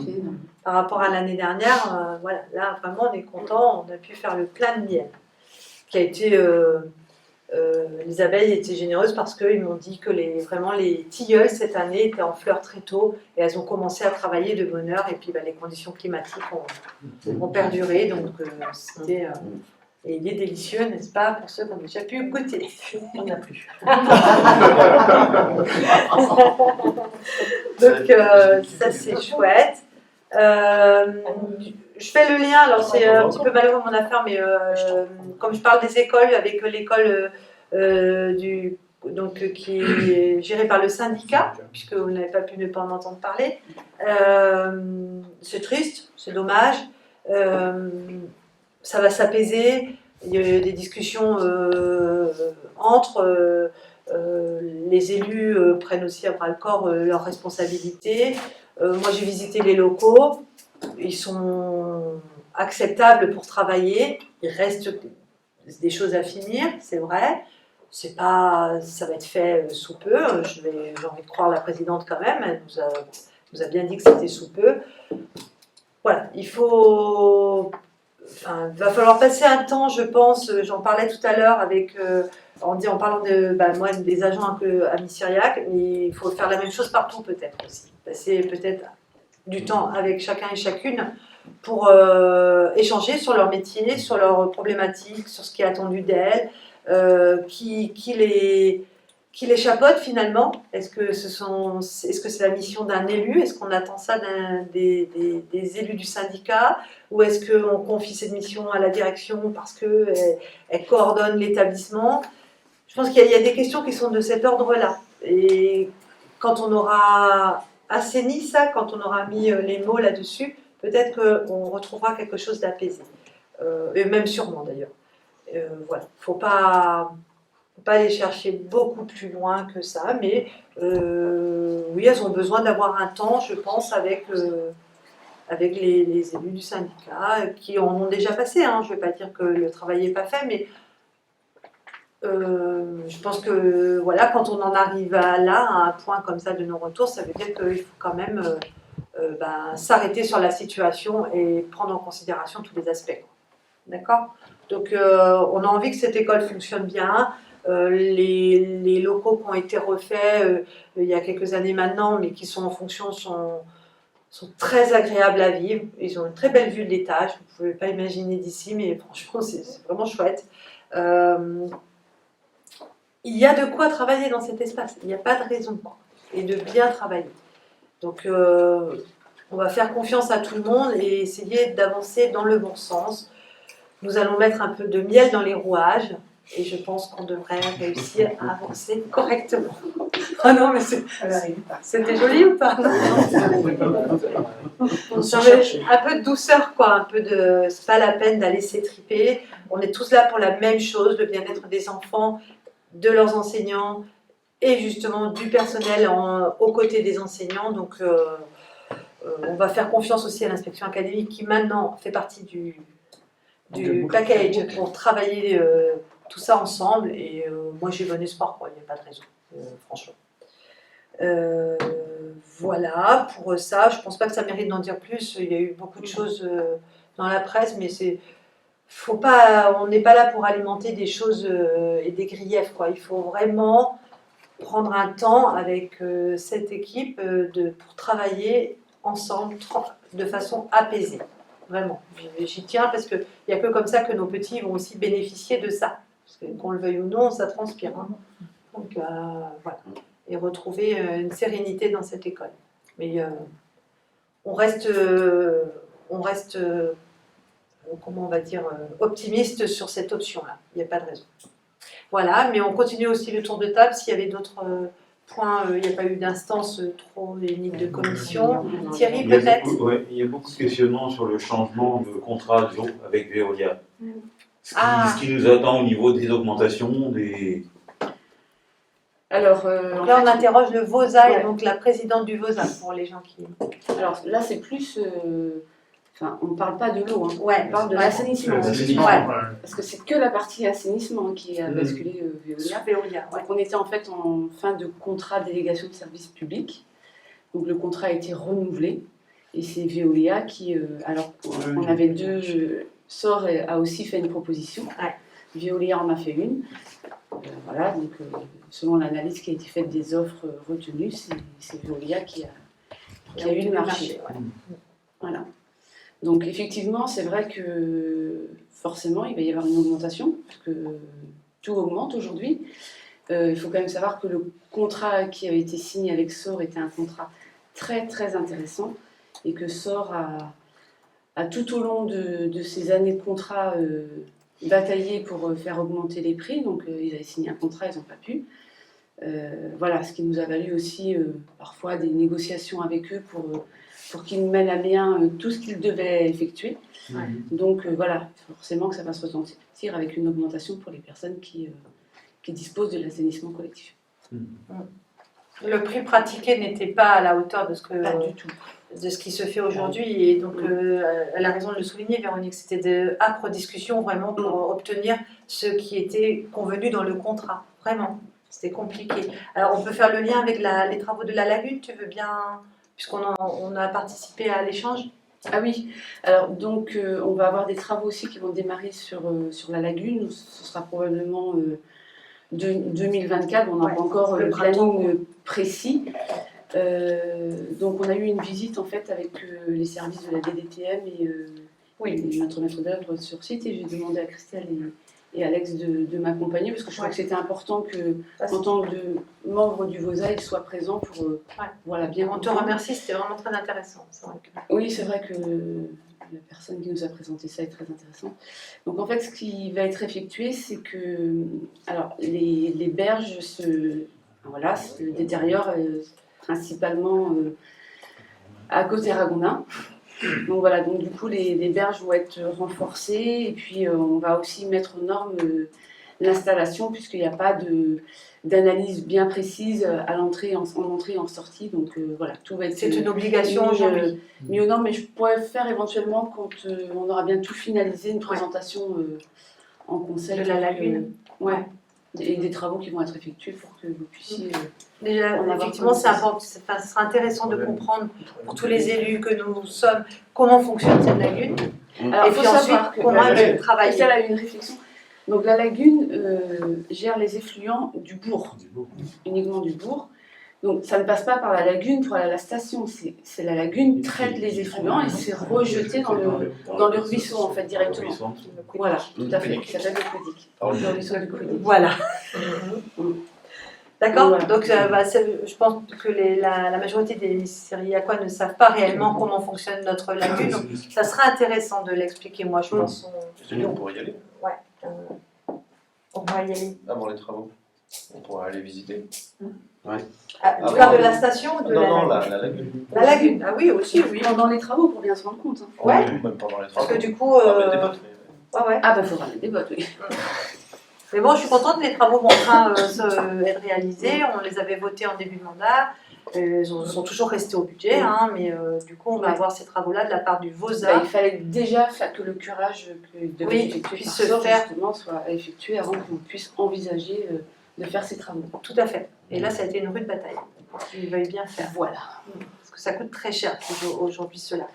S1: Par rapport à l'année dernière, voilà, là vraiment on est content, on a pu faire le plein de miel qui a été... les abeilles étaient généreuses parce qu'ils m'ont dit que vraiment les tilleuls cette année étaient en fleurs très tôt et elles ont commencé à travailler de bonne heure et puis les conditions climatiques ont perduré, donc c'était... et il est délicieux, n'est-ce pas, pour ceux qui ont déjà pu goûter. On n'a plus. Donc ça c'est chouette. Je fais le lien, alors c'est un petit peu malheureux mon affaire, mais comme je parle des écoles, avec l'école qui est gérée par le syndicat, puisque vous n'avez pas pu ne pas en entendre parler, c'est triste, c'est dommage, ça va s'apaiser. il y a eu des discussions entre les élus prennent aussi à bras-le-corps leurs responsabilités. Moi, j'ai visité les locaux. Ils sont acceptables pour travailler. Il reste des choses à finir, c'est vrai. C'est pas, ça va être fait sous peu. J'ai envie de croire la présidente quand même. Elle nous a bien dit que c'était sous peu. Voilà, il va falloir passer un temps, je pense. J'en parlais tout à l'heure avec, en parlant moi, des agents un peu à Syriac, mais il faut faire la même chose partout peut-être aussi. Passer peut-être du temps avec chacun et chacune pour échanger sur leur métier, sur leurs problématiques, sur ce qui est attendu d'elles, qui les chapeaute finalement. Est-ce que c'est la mission d'un élu? Est-ce qu'on attend ça des élus du syndicat? Ou est-ce qu'on confie cette mission à la direction parce qu'elle coordonne l'établissement? Je pense qu'il y a des questions qui sont de cet ordre-là. Et quand on aura assaini ça, quand on aura mis les mots là-dessus, peut-être qu'on retrouvera quelque chose d'apaisé. Et même sûrement d'ailleurs. Voilà, faut pas aller chercher beaucoup plus loin que ça, mais oui, elles ont besoin d'avoir un temps, je pense, avec les élus du syndicat qui en ont déjà passé. Hein. Je ne vais pas dire que le travail n'est pas fait, mais je pense que voilà, quand on en arrive à un point comme ça de non-retour, ça veut dire qu'il faut quand même s'arrêter sur la situation et prendre en considération tous les aspects. D'accord ? Donc on a envie que cette école fonctionne bien. Les locaux qui ont été refaits il y a quelques années maintenant, mais qui sont en fonction, sont très agréables à vivre. Ils ont une très belle vue de l'étage. Vous ne pouvez pas imaginer d'ici, mais franchement, c'est vraiment chouette. Il y a de quoi travailler dans cet espace. Il n'y a pas de raison. Et de bien travailler. Donc, on va faire confiance à tout le monde et essayer d'avancer dans le bon sens. Nous allons mettre un peu de miel dans les rouages et je pense qu'on devrait réussir à avancer correctement. Ah non, mais c'était joli ou pas? Un peu de douceur, quoi. Un peu de. C'est pas la peine d'aller s'étriper. On est tous là pour la même chose, le bien-être des enfants, de leurs enseignants et justement du personnel aux côtés des enseignants. Donc, on va faire confiance aussi à l'inspection académique qui maintenant fait partie du package pour travailler tout ça ensemble. Et moi, j'ai bon espoir, quoi. Il n'y a pas de raison, franchement. Voilà, pour ça, je pense pas que ça mérite d'en dire plus. Il y a eu beaucoup de choses dans la presse, mais on n'est pas là pour alimenter des choses et des griefs, quoi. Il faut vraiment prendre un temps avec cette équipe pour travailler ensemble de façon apaisée. Vraiment, j'y tiens parce qu'il n'y a que comme ça que nos petits vont aussi bénéficier de ça. Parce que qu'on le veuille ou non, ça transpire. Hein. Donc voilà. Et retrouver une sérénité dans cette école. Mais on reste comment on va dire, optimiste sur cette option-là. Il n'y a pas de raison. Voilà, mais on continue aussi le tour de table. S'il y avait d'autres points, il n'y a pas eu d'instance trop unique de commission. Thierry, peut-être?
S6: Oui, il y a beaucoup de questionnements sur le changement de contrat d'eau avec Veolia. Ce qui nous attend au niveau des augmentations, des...
S10: Alors,
S1: là, on interroge le VOSA, donc la présidente du VOSA, pour les gens qui...
S10: Alors là, c'est plus... on ne parle pas de l'eau, hein.
S1: Ouais,
S10: on parle de l'assainissement. Parce que c'est que la partie assainissement qui a basculé Veolia. Donc on était en fait en fin de contrat délégation de service public. Donc le contrat a été renouvelé. Et c'est Veolia qui... alors on avait deux... SOR a aussi fait une proposition. Veolia en a fait une. Voilà, donc selon l'analyse qui a été faite des offres retenues, c'est Veolia qui a eu le marché. Voilà. Donc effectivement, c'est vrai que forcément, il va y avoir une augmentation, parce que tout augmente aujourd'hui. Il faut quand même savoir que le contrat qui avait été signé avec SOR était un contrat très très intéressant, et que SOR a tout au long de ces années de contrat bataillé pour faire augmenter les prix. Donc ils avaient signé un contrat, ils n'ont pas pu. Voilà, ce qui nous a valu aussi parfois des négociations avec eux pour pour qu'il mène à bien tout ce qu'il devait effectuer. Donc voilà, forcément que ça va se ressentir avec une augmentation pour les personnes qui disposent de l'assainissement collectif.
S1: Le prix pratiqué n'était pas à la hauteur de ce que
S10: Pas du tout.
S1: de ce qui se fait aujourd'hui. Et donc, elle a raison de le souligner, Véronique, c'était de âpres discussions vraiment pour obtenir ce qui était convenu dans le contrat. Vraiment, c'était compliqué. Alors, on peut faire le lien avec les travaux de la lagune, tu veux bien, puisqu'on a participé à l'échange.
S10: Ah oui, alors donc on va avoir des travaux aussi qui vont démarrer sur la lagune. Ce sera probablement 2024, on n'a pas encore le planning précis. Donc on a eu une visite en fait avec les services de la DDTM et notre maître d'œuvre sur site, et j'ai demandé à Christelle et Alex de m'accompagner parce que je crois que c'était important que, en tant que membre du VOSA, ils soient présents pour voilà, bien
S1: On te remercie, c'était vraiment très intéressant.
S10: Oui, c'est vrai que la personne qui nous a présenté ça est très intéressante. Donc en fait, ce qui va être effectué, c'est que alors, les berges se détériorent principalement à côté Ragondin. Donc voilà, donc du coup les berges vont être renforcées, et puis on va aussi mettre aux normes l'installation, puisqu'il n'y a pas d'analyse bien précise à l'entrée, en entrée et en sortie. Donc voilà, tout va être.
S1: C'est une obligation aujourd'hui.
S10: Mis aux normes, mais je pourrais faire éventuellement quand on aura bien tout finalisé, une présentation en conseil.
S1: De la lagune.
S10: Ouais. Et des travaux qui vont être effectués pour que vous puissiez.
S1: Déjà, effectivement, ce sera intéressant de comprendre pour tous les élus que nous sommes comment fonctionne cette lagune.
S10: Alors,
S1: et puis ensuite, comment elle va travailler.
S10: Elle a une réflexion. Donc la lagune gère les effluents du bourg, uniquement du bourg. Donc ça ne passe pas par la lagune pour aller à la station. C'est la lagune traite les effluents et c'est rejeté dans le ruisseau en fait directement. Voilà, tout à fait. Ça s'appelle le Coudic. Le ruisseau du Coudic.
S1: Voilà. D'accord. Voilà. Donc je pense que la majorité des Syriacois ne savent pas réellement comment fonctionne notre lagune. Donc ça sera intéressant de l'expliquer. Moi, je pense.
S7: On pourrait y aller.
S1: Ouais. On pourrait y aller.
S7: Avant les travaux. On pourra aller visiter.
S8: Ouais.
S1: Tu parles de la station ou de
S7: la lagune.
S1: La lagune, ah oui, aussi, oui.
S10: Pendant les travaux, pour bien se rendre compte. Hein.
S1: Ouais.
S7: Même pendant les travaux.
S1: Parce que du coup.
S7: des bottes,
S1: ouais.
S10: Ah, il faudra mettre des bottes, oui.
S1: Mais bon, je suis contente, les travaux vont en train d'être réalisés. On les avait votés en début de mandat. Ils sont toujours restés au budget, hein, mais du coup, on va avoir ces travaux-là de la part du VOSA.
S10: Il fallait déjà que le curage que devait effectuer
S1: puisse se faire,
S10: justement, soit effectué avant qu'on puisse envisager de faire ces travaux.
S1: Tout à fait. Et là, ça a été une rude bataille. Ils veulent bien faire.
S10: Voilà.
S1: Parce que ça coûte très cher aujourd'hui, cela.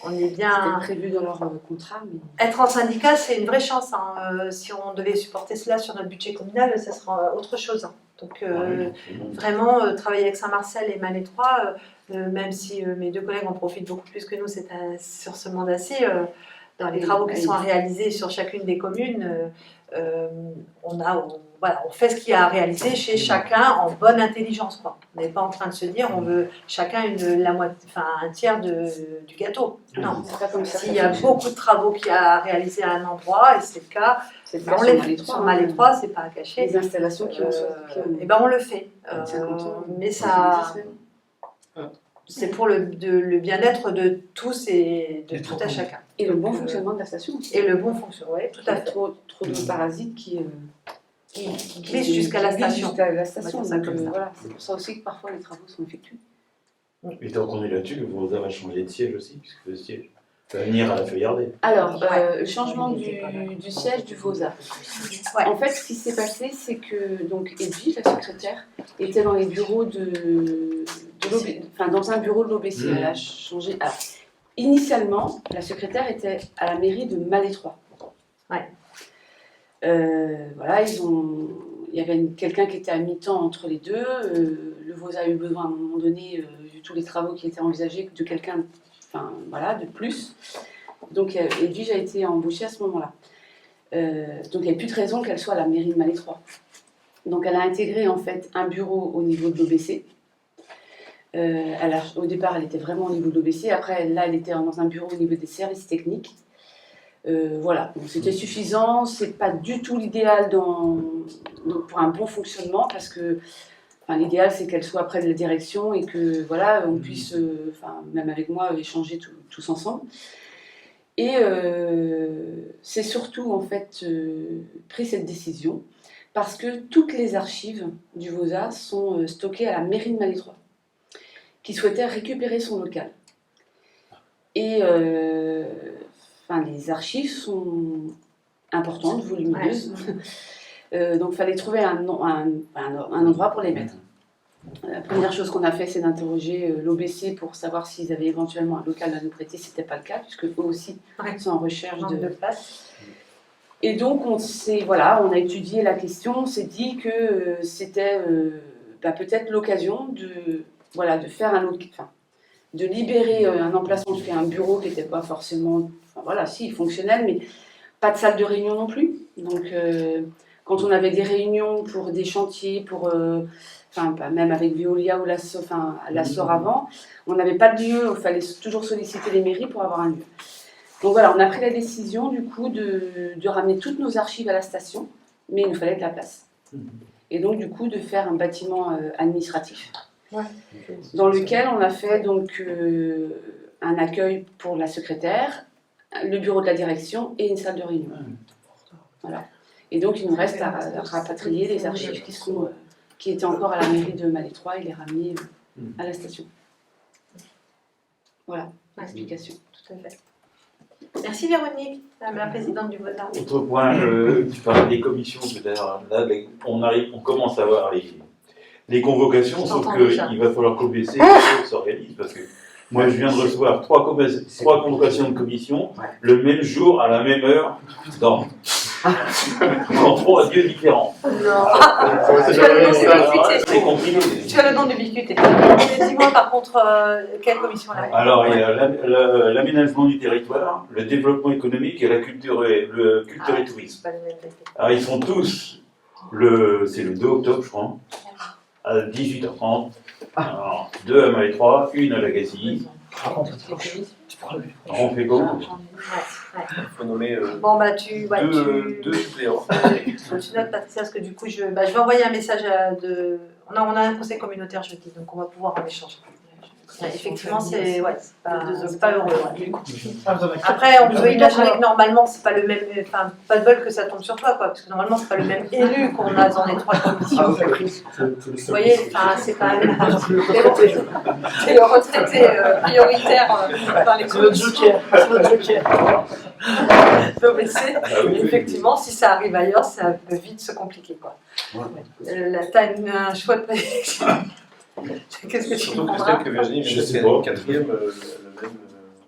S1: On est bien.
S10: C'était prévu dans leur contrat. Mais...
S1: Être en syndicat, c'est une vraie chance. Hein. Si on devait supporter cela sur notre budget communal, ça sera autre chose. Hein. Donc, vraiment, travailler avec Saint-Marcel et Malétroit, même si mes deux collègues en profitent beaucoup plus que nous sur ce mandat-ci, dans les travaux qui sont à réaliser sur chacune des communes, on fait ce qu'il y a à réaliser chez chacun en bonne intelligence. Quoi. On n'est pas en train de se dire on veut chacun un tiers du gâteau. Non,
S10: c'est pas comme ça.
S1: S'il y a beaucoup de travaux qu'il y a à réaliser à un endroit, et c'est le cas, sur Malétroit, c'est pas à cacher.
S10: Les installations
S1: on le fait. Mais ça. C'est pour le bien-être de tous et de tout à chacun.
S10: Et le bon fonctionnement de la station aussi.
S1: Et le bon fonctionnement, oui, tout à fait.
S10: Trop de parasites qui
S1: glissent jusqu'à la station.
S10: Voilà, c'est pour ça aussi que parfois les travaux sont effectués.
S6: Et tant qu'on est là-dessus, le VOSA va changer de siège aussi, puisque le siège va venir à la Feuillardée.
S10: Alors, le changement du siège du VOSA. Ouais. En fait, ce qui s'est passé, c'est que Edwige, la secrétaire, était dans les bureaux dans un bureau de l'OBC. Elle a changé. Alors, initialement, la secrétaire était à la mairie de Malétroit. Ouais. Voilà, il y avait quelqu'un qui était à mi-temps entre les deux. Le VOSA a eu besoin à un moment donné, vu tous les travaux qui étaient envisagés, de quelqu'un de plus. Donc Edwige a été embauchée à ce moment-là. Donc il n'y a plus de raison qu'elle soit à la mairie de Malétroit. Donc elle a intégré en fait un bureau au niveau de l'OBC. Au départ, elle était vraiment au niveau de l'OBC. Après, là, elle était dans un bureau au niveau des services techniques. Voilà, donc c'était suffisant. C'est pas du tout l'idéal pour un bon fonctionnement parce que l'idéal, c'est qu'elle soit près de la direction et que voilà, on puisse, même avec moi, échanger tous ensemble. Et c'est surtout en fait pris cette décision parce que toutes les archives du VOSA sont stockées à la mairie de Malétroit, qui souhaitait récupérer son local. Et les archives sont importantes, volumineuses, donc il fallait trouver un endroit pour les mettre. La première chose qu'on a fait, c'est d'interroger l'OBC pour savoir s'ils avaient éventuellement un local à nous prêter. Ce n'était pas le cas, puisque eux aussi sont en recherche de place. Et donc, on a étudié la question, on s'est dit que c'était peut-être l'occasion de faire de libérer un emplacement, de faire un bureau qui n'était pas forcément, fonctionnel, mais pas de salle de réunion non plus. Donc, quand on avait des réunions pour des chantiers, même avec Veolia ou l'Assor avant, on n'avait pas de lieu, il fallait toujours solliciter les mairies pour avoir un lieu. Donc voilà, on a pris la décision du coup de ramener toutes nos archives à la station, mais il nous fallait de la place. Et donc du coup de faire un bâtiment administratif, dans lequel on a fait donc un accueil pour la secrétaire, le bureau de la direction et une salle de réunion. Voilà. Et donc il nous reste à rapatrier les archives qui étaient encore à la mairie de Malétroit et les ramener à la station. Voilà, l'explication.
S1: Tout à fait. Merci Véronique, la présidente du VOSA.
S6: Autre point, tu parlais des commissions peut-être. Là, on commence à voir les convocations, sauf qu'il va falloir qu'OBC s'organise parce que moi je viens de recevoir trois convocations de commission le même jour, à la même heure, dans 3 lieux différents.
S1: Non.
S6: Tu as le nom de c'est compliqué.
S1: Tu as le nom de Bicuté. Dis-moi par contre, quelle commission là?
S6: Alors, il y a l'aménagement du territoire, le développement économique et la culture et tourisme. Alors, ils sont tous, c'est le 2 octobre, je crois, à 18h30. Alors, 2 à Malétroit, 1 à Lagacy. On fait comment?
S7: Il faut nommer deux suppléants.
S1: Tu notes Patricia, parce que du coup, je vais envoyer un message on a un conseil communautaire jeudi, donc on va pouvoir en échanger. Effectivement, c'est pas heureux. Du coup. Après, on peut imaginer que normalement, c'est pas le même. Enfin, pas de bol que ça tombe sur toi, quoi, parce que normalement, c'est pas le même élu qu'on a dans les 3 commissions. Vous voyez, c'est pas le même. C'est le retraité prioritaire dans les commissions.
S3: C'est notre joker.
S1: Effectivement, si ça arrive ailleurs, ça peut vite se compliquer, quoi. T'as un choix de prédiction. Qu'est-ce que tu
S7: surtout que Virginie vient de faire le 4e, le même.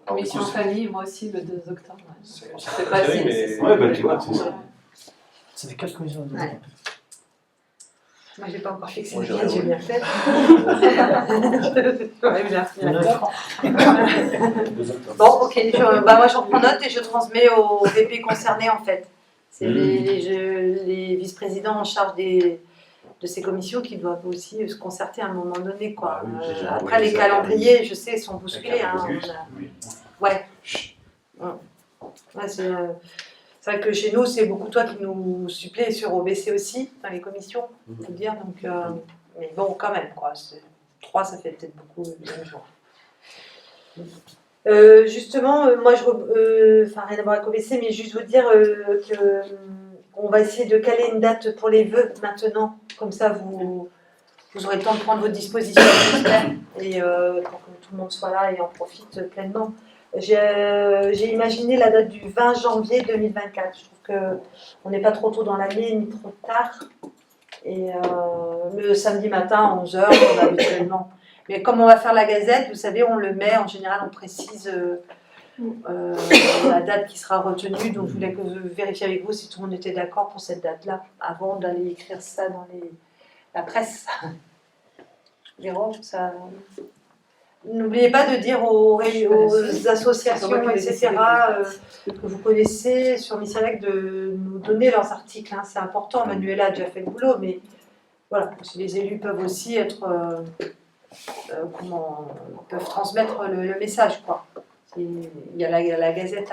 S9: Commission famille, moi aussi le 2 octobre.
S7: C'est pas si, mais.
S6: Ouais, tu vois, c'est ça.
S3: Ça fait 4 commissions.
S1: Moi, j'ai pas encore fixé le lien, j'ai bien fait. Bon, ok, moi j'en prends note et je transmets aux VP concernés en fait. C'est les vice-présidents en charge de ces commissions qui doivent aussi se concerter à un moment donné, quoi. Après, les calendriers, je sais, sont bousculés. C'est vrai que chez nous, c'est beaucoup toi qui nous supplée sur OBC aussi, dans les commissions, on peut dire. Donc, mais bon, quand même, quoi. 3, ça fait peut-être beaucoup de jours. Justement, moi, rien à voir avec OBC, mais juste vous dire que on va essayer de caler une date pour les vœux maintenant. Comme ça, vous aurez le temps de prendre vos dispositions, j'espère, et pour que tout le monde soit là et en profite pleinement. J'ai imaginé la date du 20 janvier 2024. Je trouve qu'on n'est pas trop tôt dans l'année, ni trop tard. Et le samedi matin à 11h, habituellement. Mais comme on va faire la gazette, vous savez, on le met, en général, on précise la date qui sera retenue. Donc, je voulais vérifier avec vous si tout le monde était d'accord pour cette date-là, avant d'aller écrire ça dans la presse. Véro, ça... N'oubliez pas de dire aux associations, etc., que vous connaissez sur Missalec de nous donner leurs articles. Hein. C'est important, Manuela a déjà fait le boulot, mais voilà, les élus peuvent aussi être... peuvent transmettre le message, quoi. Il y a la gazette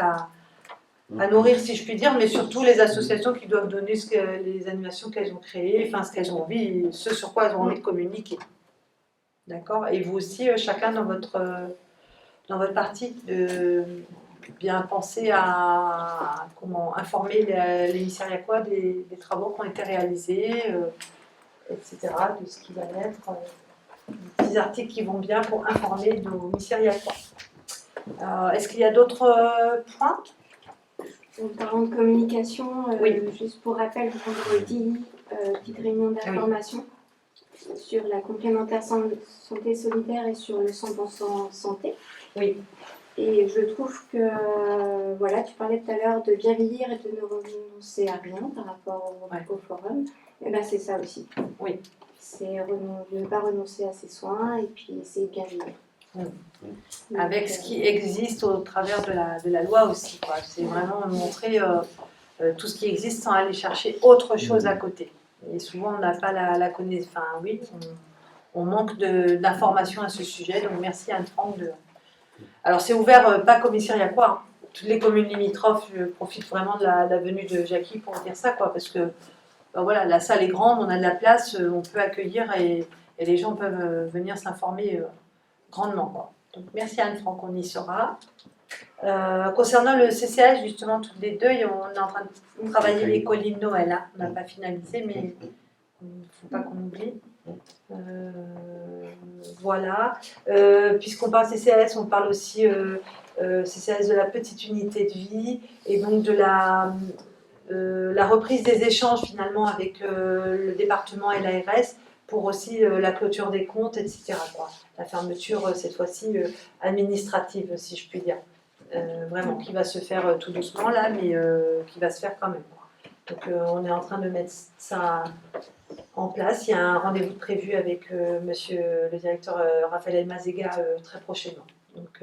S1: à nourrir, si je puis dire, mais surtout les associations qui doivent donner les animations qu'elles ont créées, enfin ce qu'elles ont envie, ce sur quoi elles ont envie de communiquer. D'accord? Et vous aussi, chacun dans votre partie, de bien penser à comment informer les Missiriacois des travaux qui ont été réalisés, etc., de ce qui va être, des petits articles qui vont bien pour informer nos Missiriacois. Est-ce qu'il y a d'autres points?
S11: En parlant de communication,
S1: oui.
S11: Juste pour rappel, vendredi, petite réunion d'information sur la complémentaire santé solidaire et sur le 100% santé.
S1: Oui.
S11: Et je trouve que, voilà, tu parlais tout à l'heure de bien vieillir et de ne renoncer à rien par rapport au forum. Et bien c'est ça aussi.
S1: Oui.
S11: C'est ne pas renoncer à ses soins et puis essayer de bien vieillir.
S1: Avec ce qui existe au travers de la loi aussi, quoi. C'est vraiment montrer tout ce qui existe sans aller chercher autre chose à côté. Et souvent on n'a pas la connaissance, enfin oui, on manque d'informations à ce sujet, donc merci Anne-Franck de... Alors c'est ouvert pas qu'aux Missiriacois, hein. Toutes les communes limitrophes, je profite vraiment de la venue de Jackie pour dire ça, quoi, parce que ben voilà, la salle est grande, on a de la place, on peut accueillir et les gens peuvent venir s'informer grandement, quoi. Donc merci Anne-Franck, on y sera. Concernant le CCH, justement, toutes les deux, on est en train de travailler les colis de Noël. Hein. On n'a pas finalisé, mais il ne faut pas qu'on oublie. Voilà. Puisqu'on parle CCS, on parle aussi CCS de la petite unité de vie et donc de la reprise des échanges finalement avec le département et l'ARS pour aussi la clôture des comptes, etc. quoi. La fermeture, cette fois-ci, administrative, si je puis dire. Vraiment, qui va se faire tout doucement là, mais qui va se faire quand même. Quoi. Donc on est en train de mettre ça en place. Il y a un rendez-vous prévu avec monsieur le directeur Raphaël Elmazega très prochainement. Donc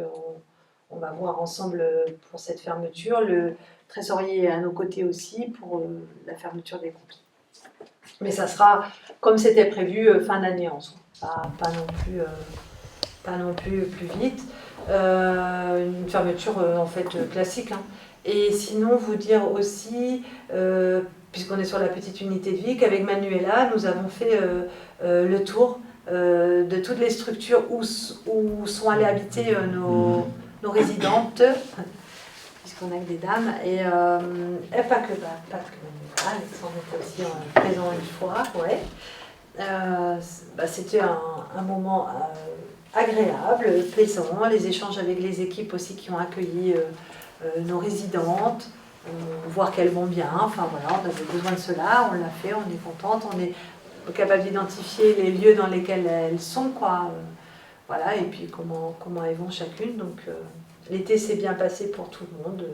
S1: on va voir ensemble pour cette fermeture. Le trésorier est à nos côtés aussi pour la fermeture des comptes. Mais ça sera, comme c'était prévu, fin d'année en soi. Pas non plus plus vite. Une fermeture en fait classique. Hein. Et sinon, vous dire aussi, puisqu'on est sur la petite unité de vie, qu'avec Manuela, nous avons fait le tour de toutes les structures où sont allées habiter nos résidentes, puisqu'on a que des dames, et pas que Manuela, Alexandre était aussi présent une fois, ouais. C'était un moment agréable, plaisant, les échanges avec les équipes aussi qui ont accueilli nos résidentes, voir qu'elles vont bien, enfin voilà, on avait besoin de cela, on l'a fait, on est contente, on est capable d'identifier les lieux dans lesquels elles sont, quoi, voilà, et puis comment elles vont chacune, donc l'été s'est bien passé pour tout le monde,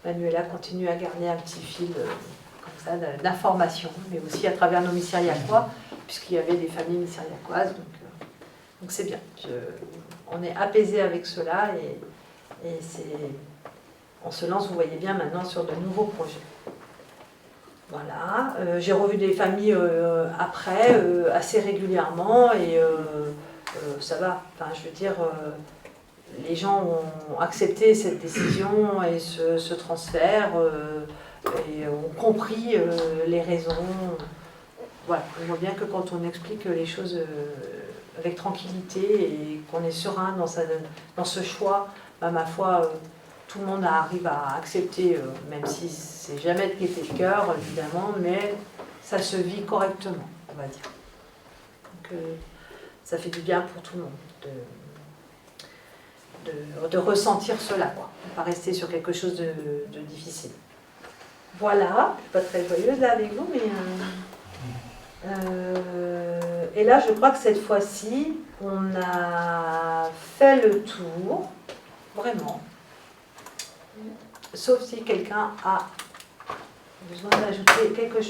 S1: Manuela continue à garder un petit fil comme ça d'informations, mais aussi à travers nos Missiriacois, puisqu'il y avait des familles missiriacoises, donc c'est bien. On est apaisé avec cela et on se lance, vous voyez bien, maintenant sur de nouveaux projets. Voilà. J'ai revu des familles après, assez régulièrement, et ça va. Enfin, je veux dire, les gens ont accepté cette décision et ce transfert, et ont compris les raisons. Voilà. On voit bien que quand on explique les choses avec tranquillité et qu'on est serein dans ce choix, ma foi, tout le monde arrive à accepter, même si c'est jamais de gaieté de cœur, évidemment, mais ça se vit correctement, on va dire. Donc ça fait du bien pour tout le monde de ressentir cela, quoi. Pas rester sur quelque chose de difficile. Voilà, je suis pas très joyeuse là avec vous, mais... et là, je crois que cette fois-ci, on a fait le tour, vraiment. Sauf si quelqu'un a besoin d'ajouter quelque chose.